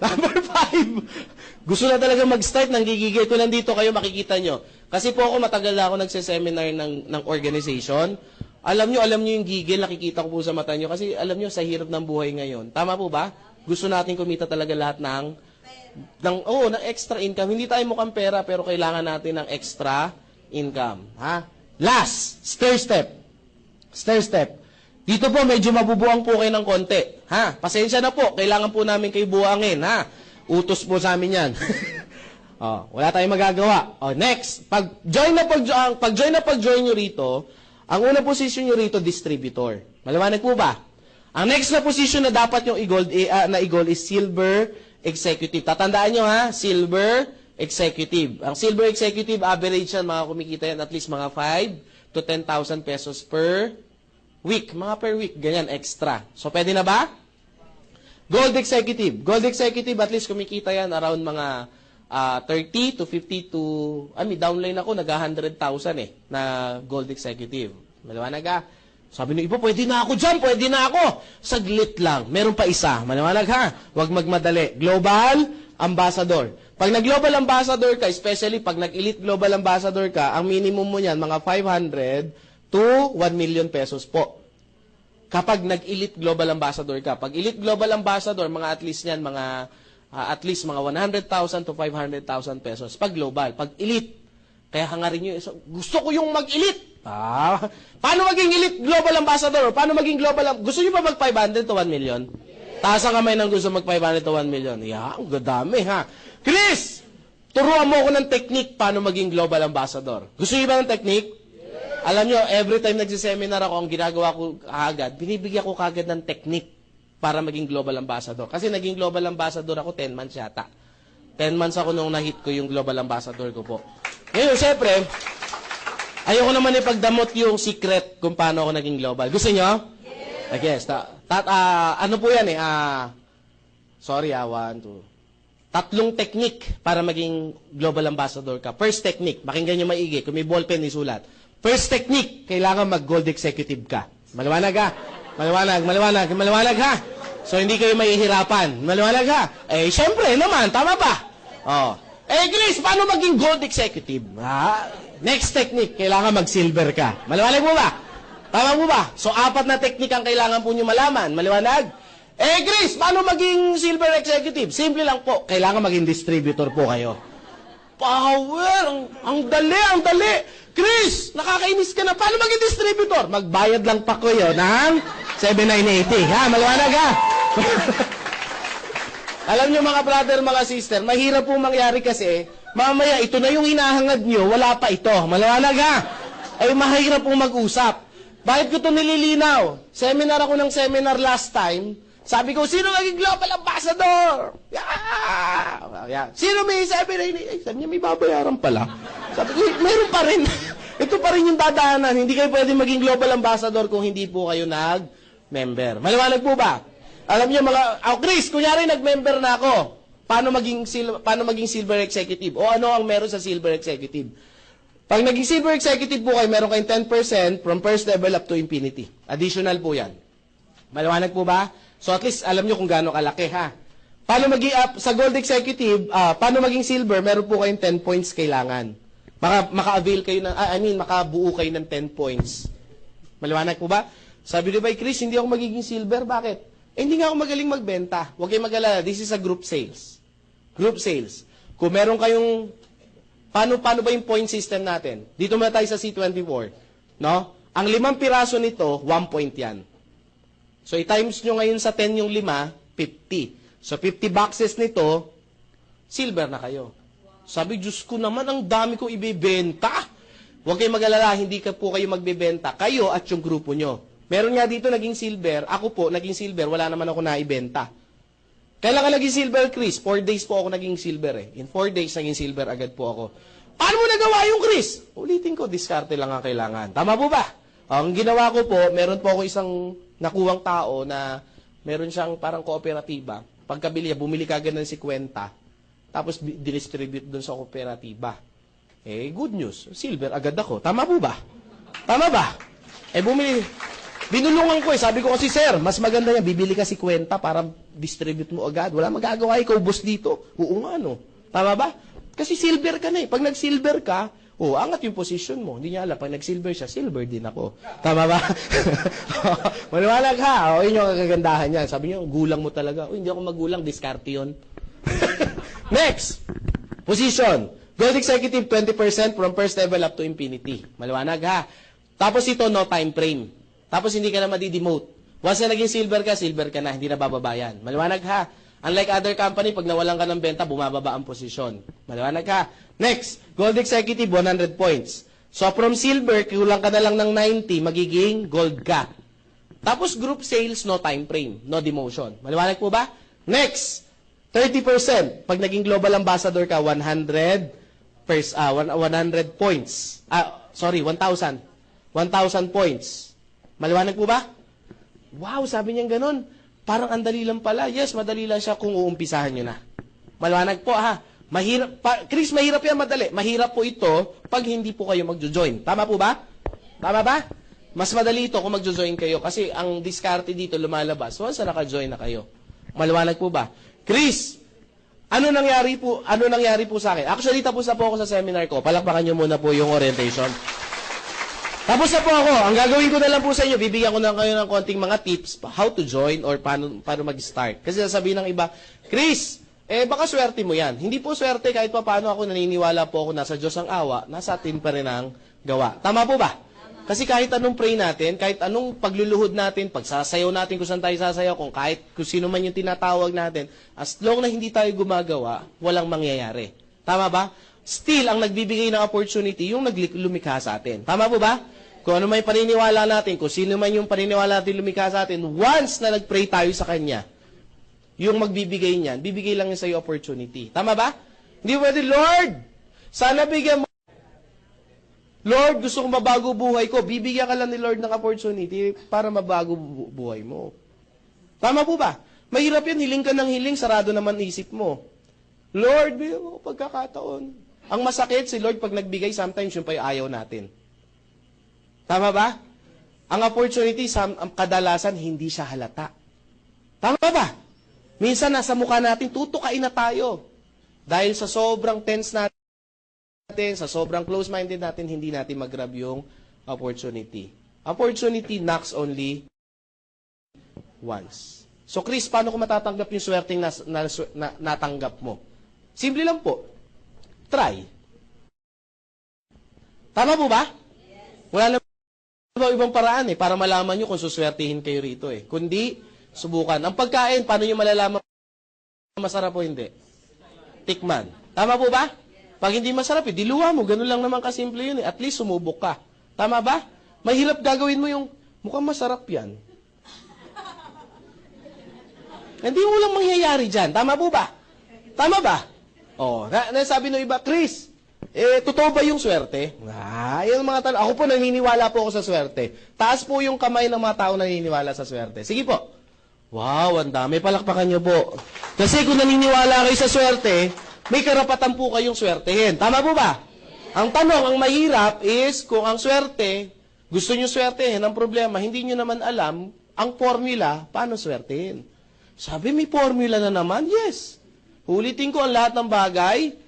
Number 5. Gusto na talaga mag-start, nanggigigil ko. Nandito kayo, makikita nyo. Kasi po ako, matagal na ako nagseseminar ng organization. Alam nyo yung gigil, nakikita ko po sa mata nyo. Kasi alam nyo, sa hirap ng buhay ngayon. Tama po ba? Gusto natin kumita talaga lahat ng extra income. Hindi tayo mukhang pera, pero kailangan natin ng extra income. Ha? Last, stair step. Stair step. Dito po, medyo mabubuang po kayo ng konti. Ha? Pasensya na po. Kailangan po namin kayo buwangin. Ha? Utos po sa amin yan. Wala tayong magagawa. Next. Pag-join nyo rito, ang unang position nyo rito, distributor. Maliwanag po ba? Ang next na position na dapat yung i-gold is silver executive. Tatandaan nyo ha, silver executive. Ang silver executive, average yan, mga kumikita yan, at least mga 5 to 10,000 pesos per week. Mga per week, ganyan, extra. So, pwede na ba? Gold executive. Gold executive, at least kumikita yan around mga 30 to 50 to, downline ako, nag 100,000 na gold executive. Maliwanag Sabi ng iba, pwede na ako dyan, pwede na ako. Saglit lang. Meron pa isa. Maliwanag ha. Huwag magmadali. Global Ambassador. Pag nag-Global Ambassador ka, especially pag nag-Elite Global Ambassador ka, ang minimum mo niyan, mga 500 to 1 million pesos po. Kapag nag-Elite Global Ambassador ka. Pag Elite Global Ambassador, mga at least niyan, mga at least mga 100,000 to 500,000 pesos. Pag global, pag elite. Kaya hangarin nyo, gusto ko yung mag-elite. Paano maging elite global ambassador? Paano maging global? Gusto nyo ba mag 500 to 1 million? Taas ang kamay ng gusto mag 500 to 1 million. Ang gadami ha. Chris, turuan mo ako ng technique paano maging global ambassador. Gusto nyo ba ng technique? Alam nyo, every time nagsiseminar ako, ang ginagawa ko agad, binibigyan ko kagad ng technique para maging global ambassador. Kasi naging global ambassador ako 10 months yata. 10 months ako nung na-hit ko yung global ambassador ko po. Ngayon, syempre, ayoko naman ipagdamot yung secret kung paano ako naging global. Gusto nyo? Yes. Ano po yan eh? Sorry, 1, 2. 3 technique para maging global ambassador ka. First technique, makinggan nyo maigi. Kung may ballpen, isulat. First technique, kailangan mag-gold executive ka. Maliwanag ha? Maliwanag ha? So, hindi kayo mahihirapan. Maliwanag ha? Eh, syempre naman, tama ba? Oh. Chris, paano maging gold executive? Next technique, kailangan mag-silver ka. Maliwanag mo ba? Tama mo ba? So, 4 na technique ang kailangan po nyo malaman. Maliwanag? Chris, paano maging silver executive? Simple lang po, kailangan maging distributor po kayo. Power! Ang dali! Chris, nakakainis ka na. Paano maging distributor? Magbayad lang pa kayo ng 7,980. Ha? Maliwanag ha? Alam nyo mga brother, mga sister, mahirap po mangyari kasi, mamaya ito na yung hinahangad nyo, wala pa ito. Maliwanag ha? Ay mahirap pong mag-usap. Bakit ko ito nililinaw? Seminar ako ng seminar last time. Sabi ko, sino maging global ambassador? Yeah. Sino may 7,980? Sabi niya, may babayaran pala. Sabi ko, meron pa rin. Ito pa rin yung dadaanan. Hindi kayo pwede maging global ambassador kung hindi po kayo nag-member. Maliwanag po ba? Alam niyo Chris, kunyari nag-member na ako. Paano maging silver executive? O ano ang meron sa silver executive? Pag naging silver executive po kayo, meron kayong 10% from first level up to infinity. Additional po yan. Maliwanag po ba? So at least alam niyo kung gaano kalaki ha. Paano maging sa gold executive, paano maging silver, meron po kayong 10 points kailangan. Maka-avail kayo makabuo kayo ng 10 points. Maliwanag po ba? Sabi ni Chris, hindi ako magiging silver. Bakit? Hindi nga ako magaling magbenta. Huwag kayong mag-alala. This is a group sales. Group sales. Kung meron kayong, paano ba yung point system natin? Dito muna tayo sa C24. No? Ang 5 piraso nito, 1 point yan. So, i-times nyo ngayon sa 10 yung 5, 50. So, 50 boxes nito, silver na kayo. Sabi, Diyos ko naman, ang dami ko ibibenta. Huwag kayong mag-alala, hindi po kayo magbebenta. Kayo at yung grupo nyo. Meron nga dito naging silver. Ako po, naging silver. Wala naman ako naibenta. Kailan ka naging silver, Chris? 4 days po ako naging silver eh. In 4 days, naging silver agad po ako. Paano mo nagawa yung Chris? Ulitin ko, diskarte lang ang kailangan. Tama po ba? Ang ginawa ko po, meron po ako isang nakuwang tao na meron siyang parang kooperatiba. Pagkabili niya, bumili kagad ng 50. Tapos distribute doon sa kooperatiba. Good news. Silver agad ako. Tama po ba? Tama ba? Binulungan ko sabi ko kasi, sir, mas maganda yan, bibili ka 50 para distribute mo agad. Wala magagawa, ikaw boss dito. Oo nga, no? Tama ba? Kasi silver ka na eh. Pag nag-silver ka, angat yung position mo. Hindi niya alam, pag nag-silver siya, silver din ako. Tama ba? Maliwanag ha. Yun yung kagandahan niya. Sabi niyo, gulang mo talaga. Hindi ako magulang, diskarte yun. Next, position. Gold executive, 20% from first level up to infinity. Maliwanag ha. Tapos ito, no time frame. Tapos hindi ka na madi-demote. Once na naging silver ka na, hindi na bababayan. Maliwanag ha. Unlike other company, pag nawalan ka ng benta, bumababa ang posisyon. Maliwanag ha. Next, gold executive, 100 points. So from silver, kulang ka na lang ng 90, magiging gold ka. Tapos group sales, no time frame, no demotion. Maliwanag po ba? Next, 30%. Pag naging global ambassador ka, 100 points. 1,000. 1,000 points. Maliwanag po ba? Wow, sabi niya ganun. Parang andali lang pala. Yes, madali lang siya kung uumpisahan nyo na. Maliwanag po ha. Chris, mahirap yan madali. Mahirap po ito pag hindi po kayo magjo-join. Tama po ba? Tama ba? Mas madali ito kung magjo-join kayo kasi ang diskarte dito lumalabas once na naka-join na kayo. Maliwanag po ba? Chris, ano nangyari po sa akin? Actually, tapos na po ako sa seminar ko. Palakpakan niyo muna po yung orientation. Tapos na po ako. Ang gagawin ko na lang po sa inyo, bibigyan ko na kayo ng konting mga tips how to join or paano mag-start. Kasi sasabihin ng iba, Chris, baka swerte mo yan. Hindi po swerte kahit pa paano ako naniniwala po ako nasa Diyos ang awa, nasa atin pa rin ang gawa. Tama po ba? Kasi kahit anong pray natin, kahit anong pagluluhod natin, pagsasayaw natin kung saan tayo sasayaw, kung sino man yung tinatawag natin, as long na hindi tayo gumagawa, walang mangyayari. Tama ba? Still, ang nagbibigay ng opportunity, yung lumikha sa atin. Tama po ba? Kung ano may paniniwala natin, kung sino man yung paniniwala natin lumikha sa atin, once na nag-pray tayo sa Kanya, yung magbibigay niyan, bibigay lang niya sa iyo opportunity. Tama ba? Hindi pwede, Lord, sana bigyan mo. Lord, gusto kong mabago buhay ko. Bibigyan ka lang ni Lord ng opportunity para mabago buhay mo. Tama po ba? Mahirap yan, hiling ka ng hiling, sarado naman isip mo. Lord, bigyan mo pagkakataon. Ang masakit si Lord pag nagbigay, sometimes yung pa ayaw natin. Tama ba? Ang opportunity, kadalasan, hindi siya halata. Tama ba? Minsan, nasa mukha natin, tutukain na tayo. Dahil sa sobrang tense natin, sa sobrang close-minded natin, hindi natin mag-grab yung opportunity. Opportunity knocks only once. So, Chris, paano ko matatanggap yung swerteng natanggap mo? Simple lang po. Try. Tama po ba? Wala na ibang paraan para malaman nyo kung suswertihin kayo rito Kundi, subukan. Ang pagkain, paano nyo malalaman masarap o hindi? Tikman. Tama po ba? Pag hindi masarap, diluwa mo. Ganun lang naman kasimple yun At least sumubok ka. Tama ba? Mahirap gagawin mo yung, mukhang masarap yan. Hindi mo lang mangyayari dyan. Tama po ba? Tama ba? Nasabi ng iba, Chris, totoo ba yung swerte? Yung mga tanong. Ako po naniniwala po ako sa swerte. Taas po yung kamay ng mga tao naniniwala sa swerte. Sige po. Wow, ang dami. Palakpakan niyo po. Kasi kung naniniwala kayo sa swerte, may karapatan po kayong swertehin. Tama po ba? Ang tanong, ang mahirap is, kung ang swerte, gusto nyo swertehin, ang problema, hindi nyo naman alam ang formula, paano swertehin. Sabi, may formula na naman? Yes. Ulitin ko ang lahat ng bagay,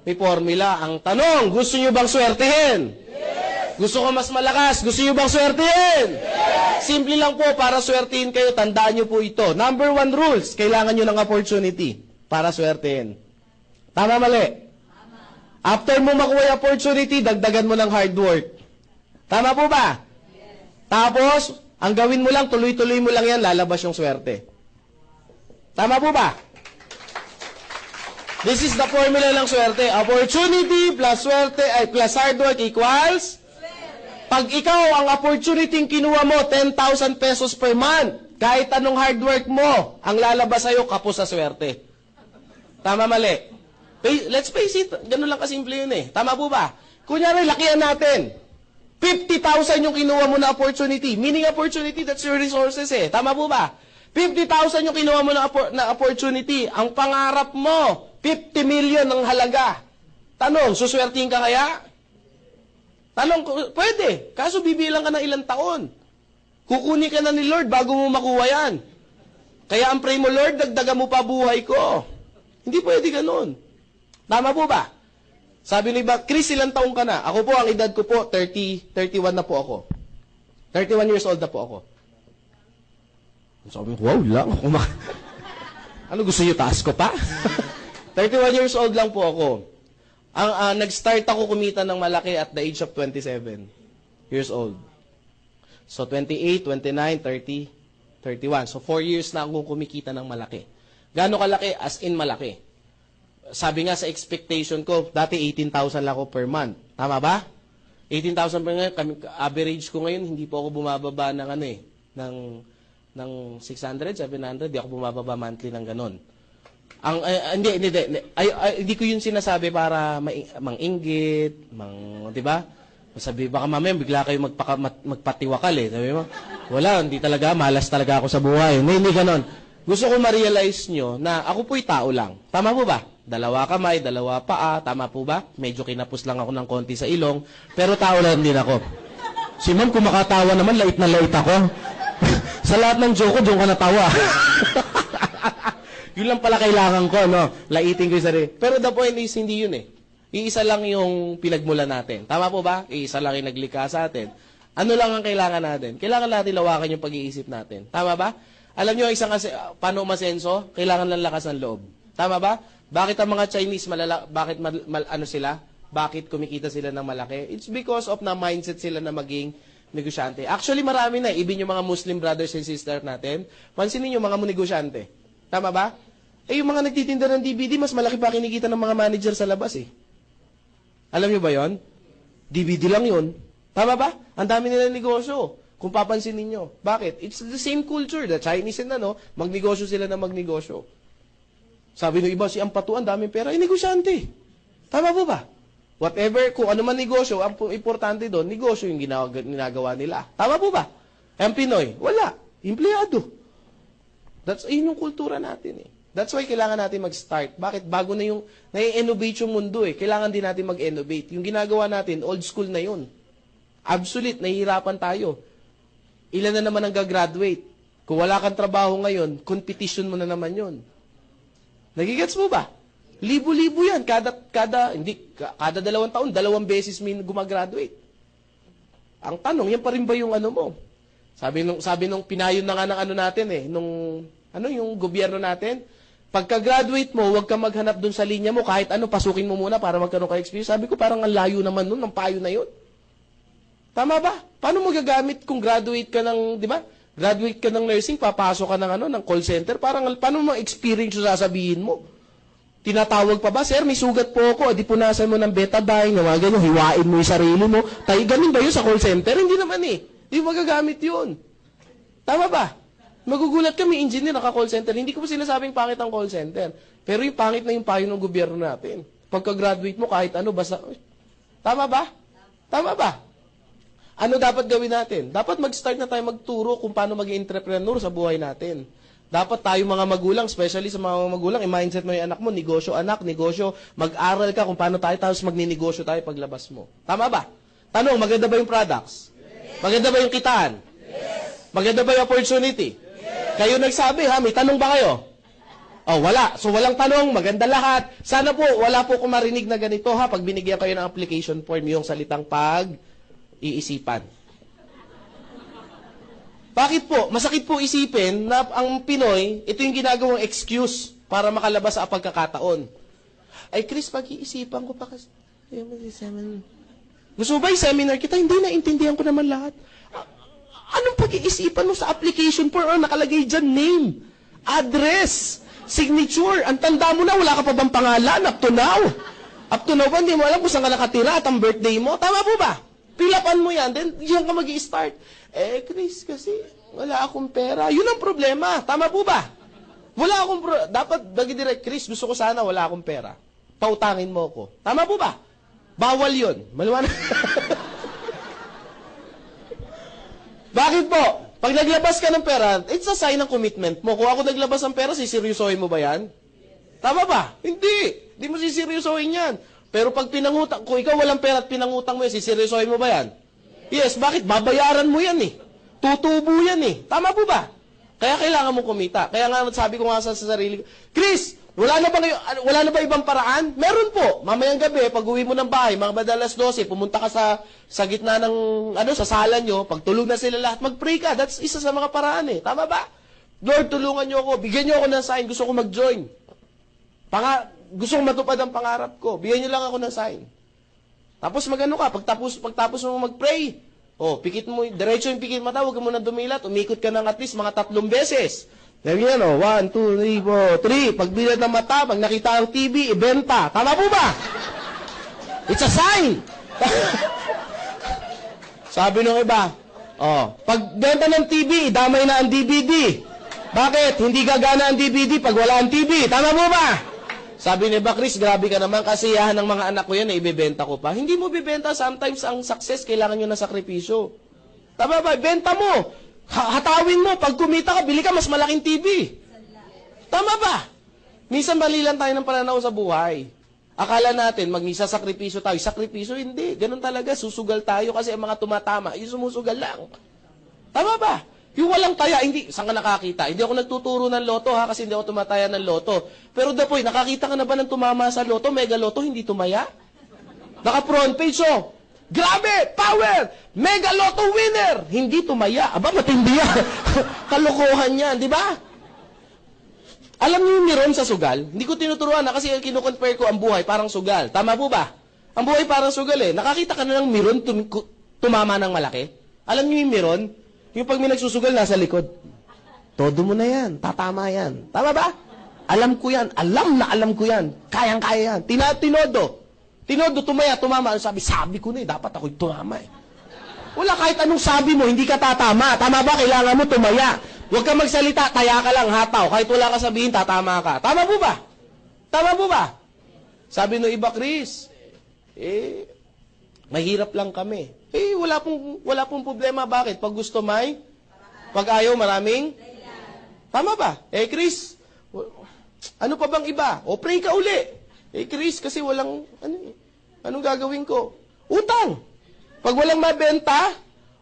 may formula. Ang tanong, gusto nyo bang swertehin? Yes. Gusto ko mas malakas, gusto nyo bang swertehin? Yes. Simple lang po, para swertehin kayo, tandaan nyo po ito. Number 1 rules, kailangan nyo ng opportunity para swertehin. Tama, mali? Tama. After mo makuha yung opportunity, dagdagan mo ng hard work. Tama po ba? Yes. Tapos, ang gawin mo lang, tuloy-tuloy mo lang yan, lalabas yung swerte. Tama po ba? This is the formula ng swerte. Opportunity plus swerte, plus hard work equals? Swerte. Pag ikaw, ang opportunity kinuha mo, 10,000 pesos per month, kahit anong hard work mo, ang lalabas sa'yo, kapos sa swerte. Tama, mali? Let's face it, ganun lang kasimple yun Tama po ba? Kunyari, lakihan natin. 50,000 yung kinuha mo na opportunity. Meaning opportunity, that's your resources Tama po ba? 50,000 yung kinuha mo na opportunity. Ang pangarap mo, 50 million ang halaga. Tanong, suswertihin ka kaya? Tanong, pwede. Kaso bibilang ka ng ilang taon. Kukunin ka na ni Lord bago mo makuha yan. Kaya ang pray mo, Lord, dagdagan mo pa buhay ko. Hindi pwede ganun. Tama po ba? Sabi ni iba, Chris, ilang taong ka na? Ako po, ang edad ko po, 31 na po ako. 31 years old na po ako. Sabi ko, wow lang. Ano gusto niyo, taas ko pa? 31 years old lang po ako. Nag-start ako kumita ng malaki at the age of 27 years old. So, 28, 29, 30, 31. So, 4 years na akong kumikita ng malaki. Gaano kalaki? As in malaki. Sabi nga sa expectation ko, dati 18,000 lang ako per month. Tama ba? 18,000 per month. Average ko ngayon, hindi po ako bumababa ng ng 600, 700. Di ako bumababa monthly ng ganun. Hindi ko yun sinasabi para mang-inggit, di ba? Sabi, baka mamaya bigla kayo magpatiwakal Sabi mo, wala, hindi talaga, malas talaga ako sa buhay. Hindi ganun. Gusto ko ma-realize nyo na ako po'y tao lang. Tama po ba? 2 kamay, 2 paa. Tama po ba? Medyo kinapos lang ako ng konti sa ilong. Pero tao lang din ako. Si ma'am, kung makatawa naman, lait na lait ako. Sa lahat ng joke ko, doon ka natawa. Yun lang pala kailangan ko, no? Laitin ko yung sarili. Pero the point is, hindi yun eh. Iisa lang yung pinagmula natin. Tama po ba? Iisa lang yung naglikha sa atin. Ano lang ang kailangan natin? Kailangan natin lawakan yung pag-iisip natin. Tama ba? Alam nyo, isang paano umasenso? Kailangan lang lakas ng loob. Tama ba? Bakit ang mga Chinese ano sila? Bakit kumikita sila ng malaki? It's because of na mindset sila na maging negosyante. Actually, marami na. Even yung mga Muslim brothers and sisters natin, pansinin nyo mga negosyante. Tama ba? Eh, yung mga nagtitinda ng DVD, mas malaki pa kinikita ng mga manager sa labas eh. Alam nyo ba yon? DVD lang yun. Tama ba? Ang dami nila negosyo. Kung papansin ninyo. Bakit? It's the same culture. The Chinese and magnegosyo sila na magnegosyo. Sabi ng iba, si Ampatu, ang daming pera, negosyante. Tama po ba? Whatever, kung ano man negosyo, ang importante doon, negosyo yung ginagawa nila. Tama po ba? Ang Pinoy, wala. Empleyado. Yun yung kultura natin eh. That's why kailangan natin mag-start. Bakit? Bago na yung, nai-innovate yung mundo eh. Kailangan din natin mag-innovate. Yung ginagawa natin, old school na yun. Obsolete, nahihirapan tayo. Ilan na naman ang gagraduate? Kung wala kang trabaho ngayon, competition mo na naman yun. Nagigets mo ba? Libo-libo yan. Kada 2 taon, 2 beses may gumagraduate. Ang tanong, yan pa rin ba yung ano mo? Sabi nung pinayon na nga ng ano natin eh, yung gobyerno natin, pagka-graduate mo, huwag ka maghanap dun sa linya mo, kahit ano, pasukin mo muna para magkaroon ka experience. Sabi ko, parang ang layo naman nun, ang payo na yun. Tama ba? Paano mo gagamit kung graduate ka ng, di ba? Graduate ka ng nursing, papasok ka ng call center, paano mo experience yung sasabihin mo? Tinatawag pa ba, sir, may sugat po ako, di punasan mo ng betadine, mga ganyan, hiwain mo yung sarili mo. Ganun ba yun sa call center? Hindi naman eh. Hindi magagamit yun. Tama ba? Magugulat kami, engineer, naka-call center. Hindi ko pa sinasabing pangit ang call center. Pero yung pangit na yung payo ng gobyerno natin. Pagka-graduate mo, kahit ano, basta... Tama ba? Tama ba? Ano dapat gawin natin? Dapat mag-start na tayo magturo kung paano maging entrepreneur sa buhay natin. Dapat tayo mga magulang, especially sa mga magulang, i-mindset mo yung anak mo, negosyo, mag-aral ka kung paano tayo, tapos magninegosyo tayo paglabas mo. Tama ba? Tanong, maganda ba yung products? Maganda ba yung kitaan? Maganda ba yung opportunity? Kayo nagsabi ha, may tanong ba kayo? Oh, wala. So walang tanong, maganda lahat. Sana po, wala po kung marinig na ganito ha, pag binigyan kayo ng application form, yung salitang pag-iisipan. Bakit po? Masakit po isipin na ang Pinoy, ito yung ginagawang excuse para makalabas sa pagkakataon. Ay, Chris, pag-iisipan ko pa kasi. Gusto mo ba yung seminar kita? Hindi, naintindihan ko naman lahat. Anong pag-iisipan mo sa application form? Nakalagay dyan, name, address, signature. Ang tanda mo na, wala ka pa bang pangalan? Up to now. Up to now ba, hindi mo alam kung saan ka nakatira at ang birthday mo? Tama po ba? Pilapan mo yan, then diyan ka mag-i-start. Eh, Chris, kasi wala akong pera. Yun ang problema. Tama po ba? Wala akong dapat bagi-direct, Chris, gusto ko sana wala akong pera. Pautangin mo ako. Tama po ba? Bawal yun. Maliwanag. Bakit po? Pag naglabas ka ng pera, it's a sign ng commitment mo. Kung ako naglabas ng pera, siseryosohin mo ba yan? Tama ba? Hindi. Hindi mo siseryosohin yan. Pero pag pinangutang, kung ikaw walang pera at pinangutang mo yan, siseryosohin mo ba yan? Yes, bakit? Babayaran mo yan eh. Tutubo yan eh. Tama po ba? Kaya kailangan mo kumita. Kaya nga sabi ko nga sa sarili ko, Chris, wala na ba ibang paraan? Meron po. Mamayang gabi, pag uwi mo ng bahay, mga madalas 12, pumunta ka sa gitna ng, sa sala nyo, pag tulog na sila lahat, mag-pray ka. That's isa sa mga paraan eh. Tama ba? Lord, tulungan nyo ako. Bigyan nyo ako ng sign. Gusto ko mag-join. Gusto kong matupad ang pangarap ko. Bigyan nyo lang ako ng sign. Tapos magano ka, pagtapos mo mag-pray, pikit mo, diretso yung pikit mata, huwag ka muna dumilat, umikot ka ng at least mga 3 beses. Sabi yan, 1, 2, 3, 4, 3. Pag bilat ng mata, pag nakita ang TV, ibenta. Tama po ba? It's a sign. Sabi nung iba, pag benta ng TV, damay na ang DVD. Bakit? Hindi gagana ang DVD pag wala ang TV. Tama po ba? Sabi ni Chris, grabe ka naman, kasiyahan ng mga anak ko yan na ibebenta ko pa. Hindi mo bibenta, sometimes ang success, kailangan nyo ng sakripisyo. Tama ba? Benta mo. Hatawin mo. Pag kumita ka, bili ka mas malaking TV. Tama ba? Minsan mali lang tayo ng pananaw sa buhay. Akala natin, magsasakripisyo tayo. Sakripisyo, hindi. Ganun talaga, susugal tayo kasi ang mga tumatama, yung sumusugal lang. Tama ba? Yung walang taya, hindi. Saan ka nakakita? Hindi ako nagtuturo ng loto, ha, kasi hindi ako tumataya ng loto. Pero Dapoy, nakakita ka na ba ng tumama sa loto? Mega loto, hindi tumaya? Naka-front page, oh. Grabe! Power! Mega loto winner! Hindi tumaya. Aba, matindi yan. Kalokohan yan, di ba? Alam niyo yung meron sa sugal? Hindi ko tinuturuan na kasi kinukompare ko ang buhay parang sugal. Tama po ba? Ang buhay parang sugal eh. Nakakita ka na ng meron tumama ng malaki? Alam niyo yung meron? Yung pag may nagsusugal nasa likod. Todo mo na yan. Tatama yan. Tama ba? Alam ko yan. Alam na alam ko yan. Kayang-kaya yan. Tinodo. Tinodo, tumama. Ano sabi ko na eh. Dapat ako'y tumama eh. Wala kahit anong sabi mo, hindi ka tatama. Tama ba? Kailangan mo tumaya. Huwag ka magsalita, taya ka lang, hataw. Kahit wala ka sabihin, tatama ka. Tama po ba? Tama po ba? Sabi no iba, Chris, mahirap lang kami. Wala pong problema. Bakit? Pag gusto may, pag ayaw maraming, tama ba? Chris, ano pa bang iba? O pray ka uli. Chris, kasi walang, anong gagawin ko? Utang. Pag walang mabenta,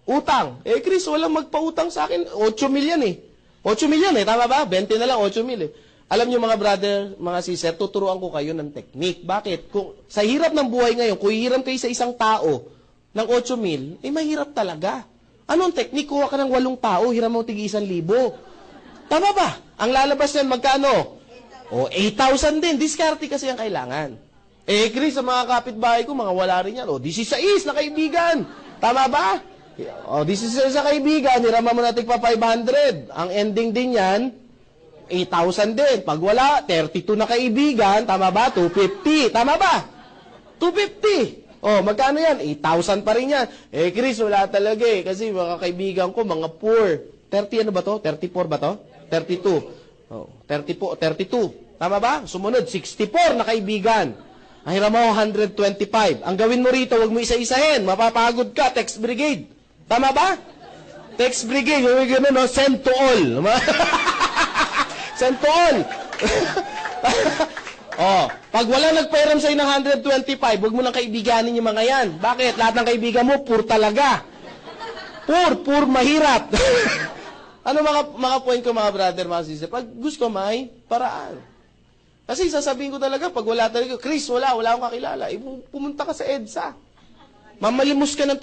utang. Chris, walang magpautang sa akin. 8 million eh. 8 million eh. Tama ba? 20 na lang, 8 million eh. Alam niyo mga brother, mga sister, tuturuan ko kayo ng technique. Bakit? Kung, sa hirap ng buhay ngayon, kung hihiram kayo sa isang tao ng 8 mil, mahirap talaga. Anong technique? Kuha ka ng 8 tao, hiram mo tigi 1,000. Tama ba? Ang lalabas yan, magkano? 8,000 din. Diskarte kasi ang kailangan. Chris, sa mga kapitbahay ko, mga wala rin yan. 16 na kaibigan. Tama ba? This is sa kaibigan, hirama mo natin pa 500. Ang ending din yan, 8,000 din. Pag wala, 32 na kaibigan, tama ba? 250. Tama ba? 250. Magkano yan? 8,000 pa rin yan. Chris, wala talaga eh. Kasi mga kaibigan ko, mga poor. 30 ano ba to? 34 ba to? 32. 32. Tama ba? Sumunod, 64 na kaibigan. Ang hiram mo, 125. Ang gawin mo rito, huwag mo isa-isahin. Mapapagod ka, text brigade. Tama ba? Text brigade, yung gano'n, no? Send to all. Send to all. Pag wala nagpairam sa'yo ng 125, huwag mo nang kaibiganin yung mga yan. Bakit? Lahat ng kaibigan mo, poor talaga. Poor, mahirap. Ano mga point ko, mga brother, mga sister? Pag gusto may paraan. Kasi sasabihin ko talaga, pag wala talaga, Chris, wala akong kakilala. Pumunta ka sa EDSA. Mamalimos ka ng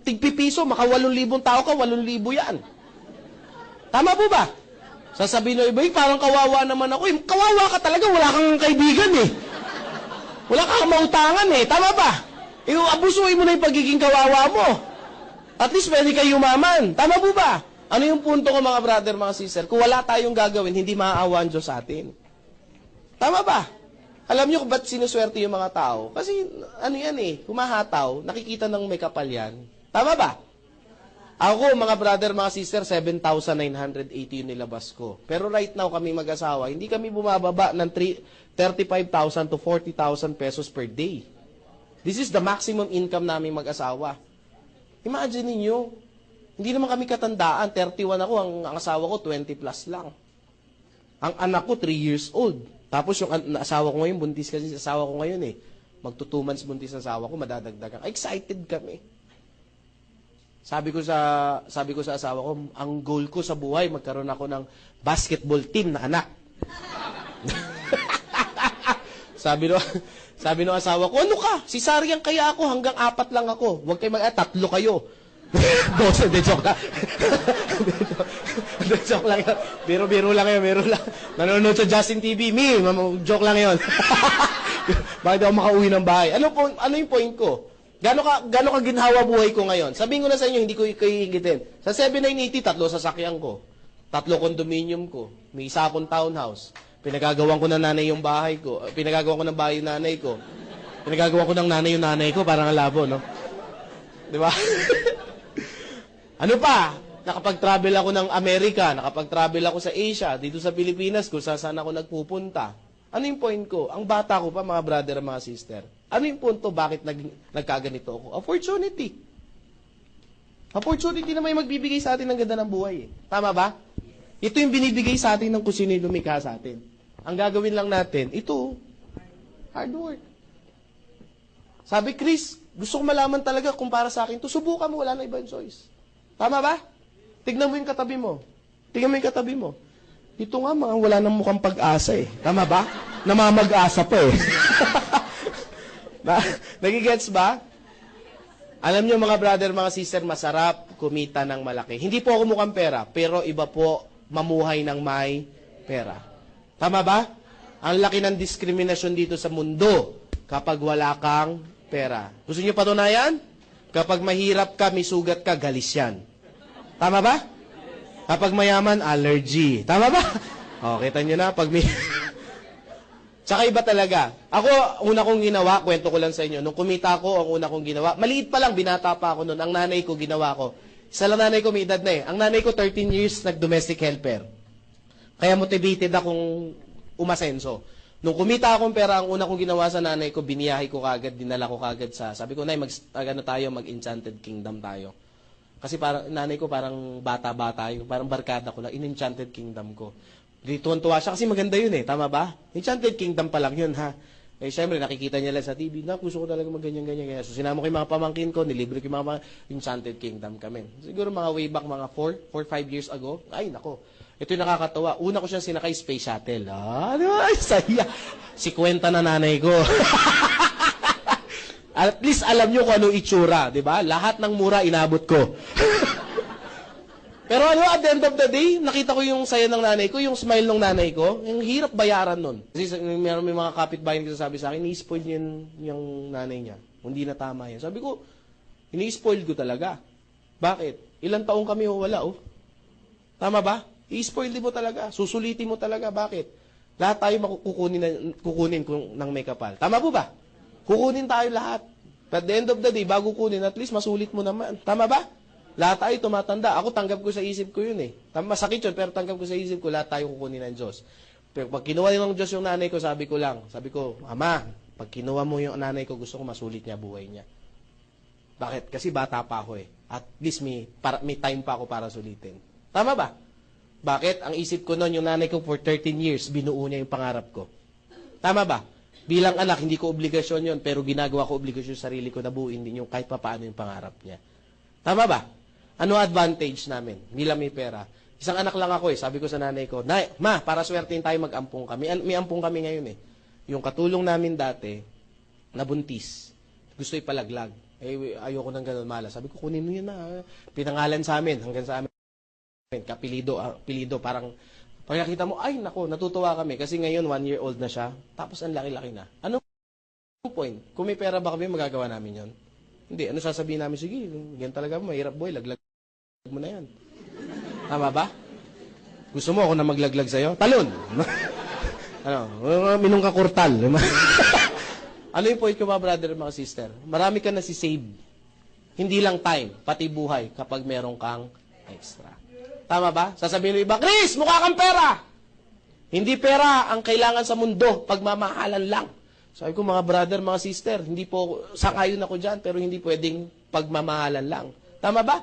tigpipiso, maka 8,000 tao ka, 8,000 yan. Tama po ba? Sasabihin ng iba, parang kawawa naman ako. Kawawa ka talaga, wala kang kaibigan eh. Wala kang mautangan eh. Tama ba? Abusuin mo na yung pagiging kawawa mo. At least pwede kayo yumaman. Tama po ba? Ano yung punto ko mga brother, mga sister? Kung wala tayong gagawin, hindi maaawa ang Diyos sa atin. Tama ba? Alam niyo kung ba't sinuswerte yung mga tao? Kasi, humahataw, nakikita ng may kapal yan. Tama ba? Ako, mga brother, mga sister, 7,980 yung nilabas ko. Pero right now, kami mag-asawa, hindi kami bumababa ng 35,000 to 40,000 pesos per day. This is the maximum income namin mag-asawa. Imagine niyo, hindi naman kami katandaan, 31 ako, ang asawa ko 20 plus lang. Ang anak ko 3 years old. Tapos yung asawa ko ngayon, buntis kasi sa asawa ko ngayon eh. Magto 2 months buntis sa asawa ko, madadagdagan. Excited kami. Sabi ko sa asawa ko, ang goal ko sa buhay, magkaroon ako ng basketball team na anak. sabi no asawa ko, ano ka? Si Sariang kaya ako, hanggang 4 lang ako. Huwag kayo 3 kayo. Joke lang. Joke lang yun. Biro lang yun, biro lang. Nanonood sa Justin TV. Joke lang yun. Bakit ako makauwi ng bahay? Ano yung point ko? Gano'n ka ginhawa buhay ko ngayon? Sabihin ko na sa inyo, hindi ko kayo higitin. Sa 7980, 3 sasakyan ko. 3 condominium ko. May 1 akong townhouse. Pinagagawan ko ng nanay yung bahay ko. Pinagagawan ko ng bahay yung nanay ko. Pinagagawan ko ng nanay yung nanay ko. Parang ang labo, no? Di ba? Ano pa? Nakapag-travel ako ng Amerika, nakapag-travel ako sa Asia, dito sa Pilipinas, kung saan ako nagpupunta. Ano yung point ko? Ang bata ko pa, mga brother at mga sister. Ano yung punto? Bakit nagkaganito ako? Opportunity. Opportunity na may magbibigay sa atin ng ganda ng buhay. Tama ba? Ito yung binibigay sa atin ng kung sino yung lumikha sa atin. Ang gagawin lang natin, ito, hard work. Sabi, Chris, gusto ko malaman talaga kung para sa akin to. Subukan mo, wala na ibang choice. Tama ba? Tignan mo yung katabi mo. Tignan mo yung katabi mo. Ito nga, mga wala nang mukhang pag-asa eh. Tama ba? Namamag-asa pa eh. Nagigets ba? Alam nyo mga brother, mga sister, masarap kumita ng malaki. Hindi po ako mukhang pera, pero iba po mamuhay ng may pera. Tama ba? Ang laki ng diskriminasyon dito sa mundo kapag wala kang pera. Gusto nyo patunayan? Kapag mahirap ka, may sugat ka, galis yan. Tama ba? Kapag mayaman, allergy. Tama ba? O, kita nyo na, pag may... Tsaka iba talaga. Ako, una kong ginawa, kwento ko lang sa inyo, nung kumita ko, ang una kong ginawa, maliit pa lang, binata pa ako noon, ang nanay ko ginawa ko. Isa lang nanay ko, may edad na eh. Ang nanay ko, 13 years, nag-domestic helper. Kaya motivated akong umasenso. Nung kumita akong pera, ang una kong ginawa sa nanay ko, biniyahe ko kagad, dinala ko kagad sa, sabi ko, Nay, mag-Enchanted Kingdom tayo. Kasi parang, nanay ko parang bata-bata, parang barkada ko lang, in-Enchanted Kingdom ko. Tuwan-tuwa siya kasi maganda yun eh, tama ba? Enchanted Kingdom pa lang yun ha. Eh syempre nakikita niya lang sa TV, gusto ko talaga magganyan-ganyan. Kaya so sinama ko yung mga pamangkin ko, nilibre ko yung mga Enchanted Kingdom kami. Siguro mga way back, mga 4-5 years ago, ay nako, ito yung nakakatawa. Una ko siyang sinakay space shuttle. Di ba? Ay, saya. Si kwenta na nanay ko. At least alam nyo kung anong itsura, di ba? Lahat ng mura inabot ko. Pero at the end of the day, nakita ko yung saya ng nanay ko, yung smile ng nanay ko, yung hirap bayaran nun. Kasi may mga kapitbahay na sabi sa akin, ni-spoil yung nanay niya. Hindi na tama yan. Sabi ko, ini-spoil ko talaga. Bakit? Ilang taong kami wala, oh. Tama ba? I-spoil din mo talaga. Susulitin mo talaga. Bakit? Lahat tayo kukunin ng may kapal. Tama po ba? Kukunin tayo lahat. But at the end of the day, bago kunin, at least masulit mo naman. Tama ba? Lahat tayo tumatanda. Ako tanggap ko sa isip ko yun eh. Masakit yun, pero tanggap ko sa isip ko, lahat tayo kukunin ng Diyos. Pero pag kinuha ng Diyos yung nanay ko, sabi ko, Ama, pag kinuha mo yung nanay ko, gusto ko masulit niya buhay niya. Bakit? Kasi bata pa ako eh. At least may time pa ako para sulitin. Tama ba? Bakit? Ang isip ko noon, yung nanay ko for 13 years, binuo niya yung pangarap ko. Tama ba? Bilang anak, hindi ko obligasyon yun, pero ginagawa ko obligasyon sa sarili ko na buuin din yung kahit paano yung pangarap niya. Tama ba? Ano advantage namin? Hindi lang may pera. Isang anak lang ako eh. Sabi ko sa nanay ko, Ma, para swertein tayo mag-ampong kami. May ampong kami ngayon eh. Yung katulong namin dati, nabuntis. Gusto ipalaglag. Eh, ayoko nang ganun mala. Sabi ko, kunin mo yun na. Pinangalan sa amin, hanggang sa amin. Kapilido, parang, pag nakita mo, ay nako, natutuwa kami. Kasi ngayon, 1-year-old na siya. Tapos ang laki-laki na. Anong point? Kung may pera ba kami, magagawa namin yon? Hindi. Ano sasabihin namin? Sige, yan talaga mo, mahirap boy, laglag mo na yan. Tama ba? Gusto mo ako na maglaglag sa'yo? Talon! Minong ka kurtal. Ano yung point ko mga brother at mga sister? Marami ka na si-save. Hindi lang time, pati buhay kapag meron kang extra. Tama ba? Sasabihin ng iba, Chris, mukha kang pera! Hindi pera ang kailangan sa mundo, pagmamahalan lang. Sabi ko, mga brother, mga sister, hindi po, sangayon ako dyan, pero hindi pwedeng pagmamahalan lang. Tama ba?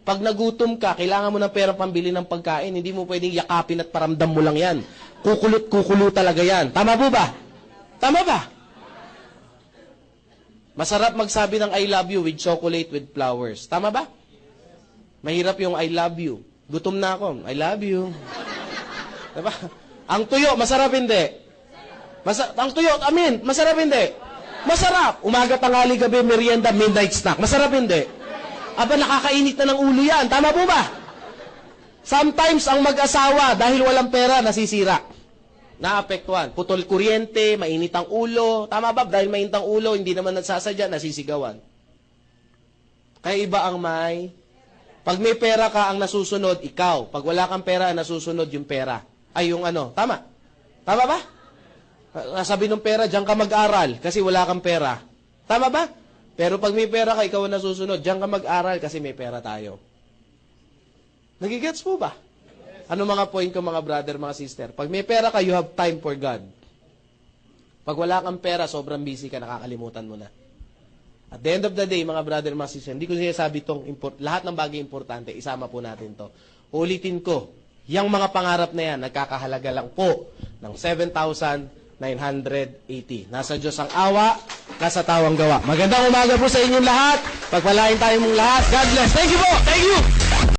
Pag nagutom ka, kailangan mo ng pera pambili ng pagkain, hindi mo pwedeng yakapin at paramdam mo lang yan. Kukulot talaga yan. Tama po ba? Tama ba? Masarap magsabi ng I love you with chocolate with flowers. Tama ba? Mahirap yung I love you. Gutom na ako. I love you. Diba? Ang tuyo, masarap hindi. Ang tuyo, amin, masarap hindi. Masarap. Umaga, tanghali, gabi, merienda, midnight snack. Masarap hindi. Aba, nakakainit na ng ulo yan. Tama po ba? Sometimes, ang mag-asawa, dahil walang pera, nasisira. Naapektuhan. Putol kuryente, mainit ang ulo. Tama ba? Dahil mainit ang ulo, hindi naman nagsasadya, nasisigawan. Kaya iba ang may... Pag may pera ka, ang nasusunod, ikaw. Pag wala kang pera, ang nasusunod yung pera. Ay, yung ano. Tama? Tama ba? Sabi ng pera, diyan ka mag-aral kasi wala kang pera. Tama ba? Pero pag may pera ka, ikaw ang nasusunod. Diyan ka mag-aral kasi may pera tayo. Nagigets po ba? Ano mga point ko mga brother, mga sister? Pag may pera ka, you have time for God. Pag wala kang pera, sobrang busy ka, nakakalimutan mo na. At the end of the day, mga brother, mga sister, hindi ko sinasabi itong lahat ng bagay importante, isama po natin to. Ulitin ko, yung mga pangarap na yan, nagkakahalaga lang po ng 7,980. Nasa Diyos ang awa, nasa tawang gawa. Magandang umaga po sa inyong lahat. Pagpalain tayo mong lahat. God bless. Thank you po. Thank you.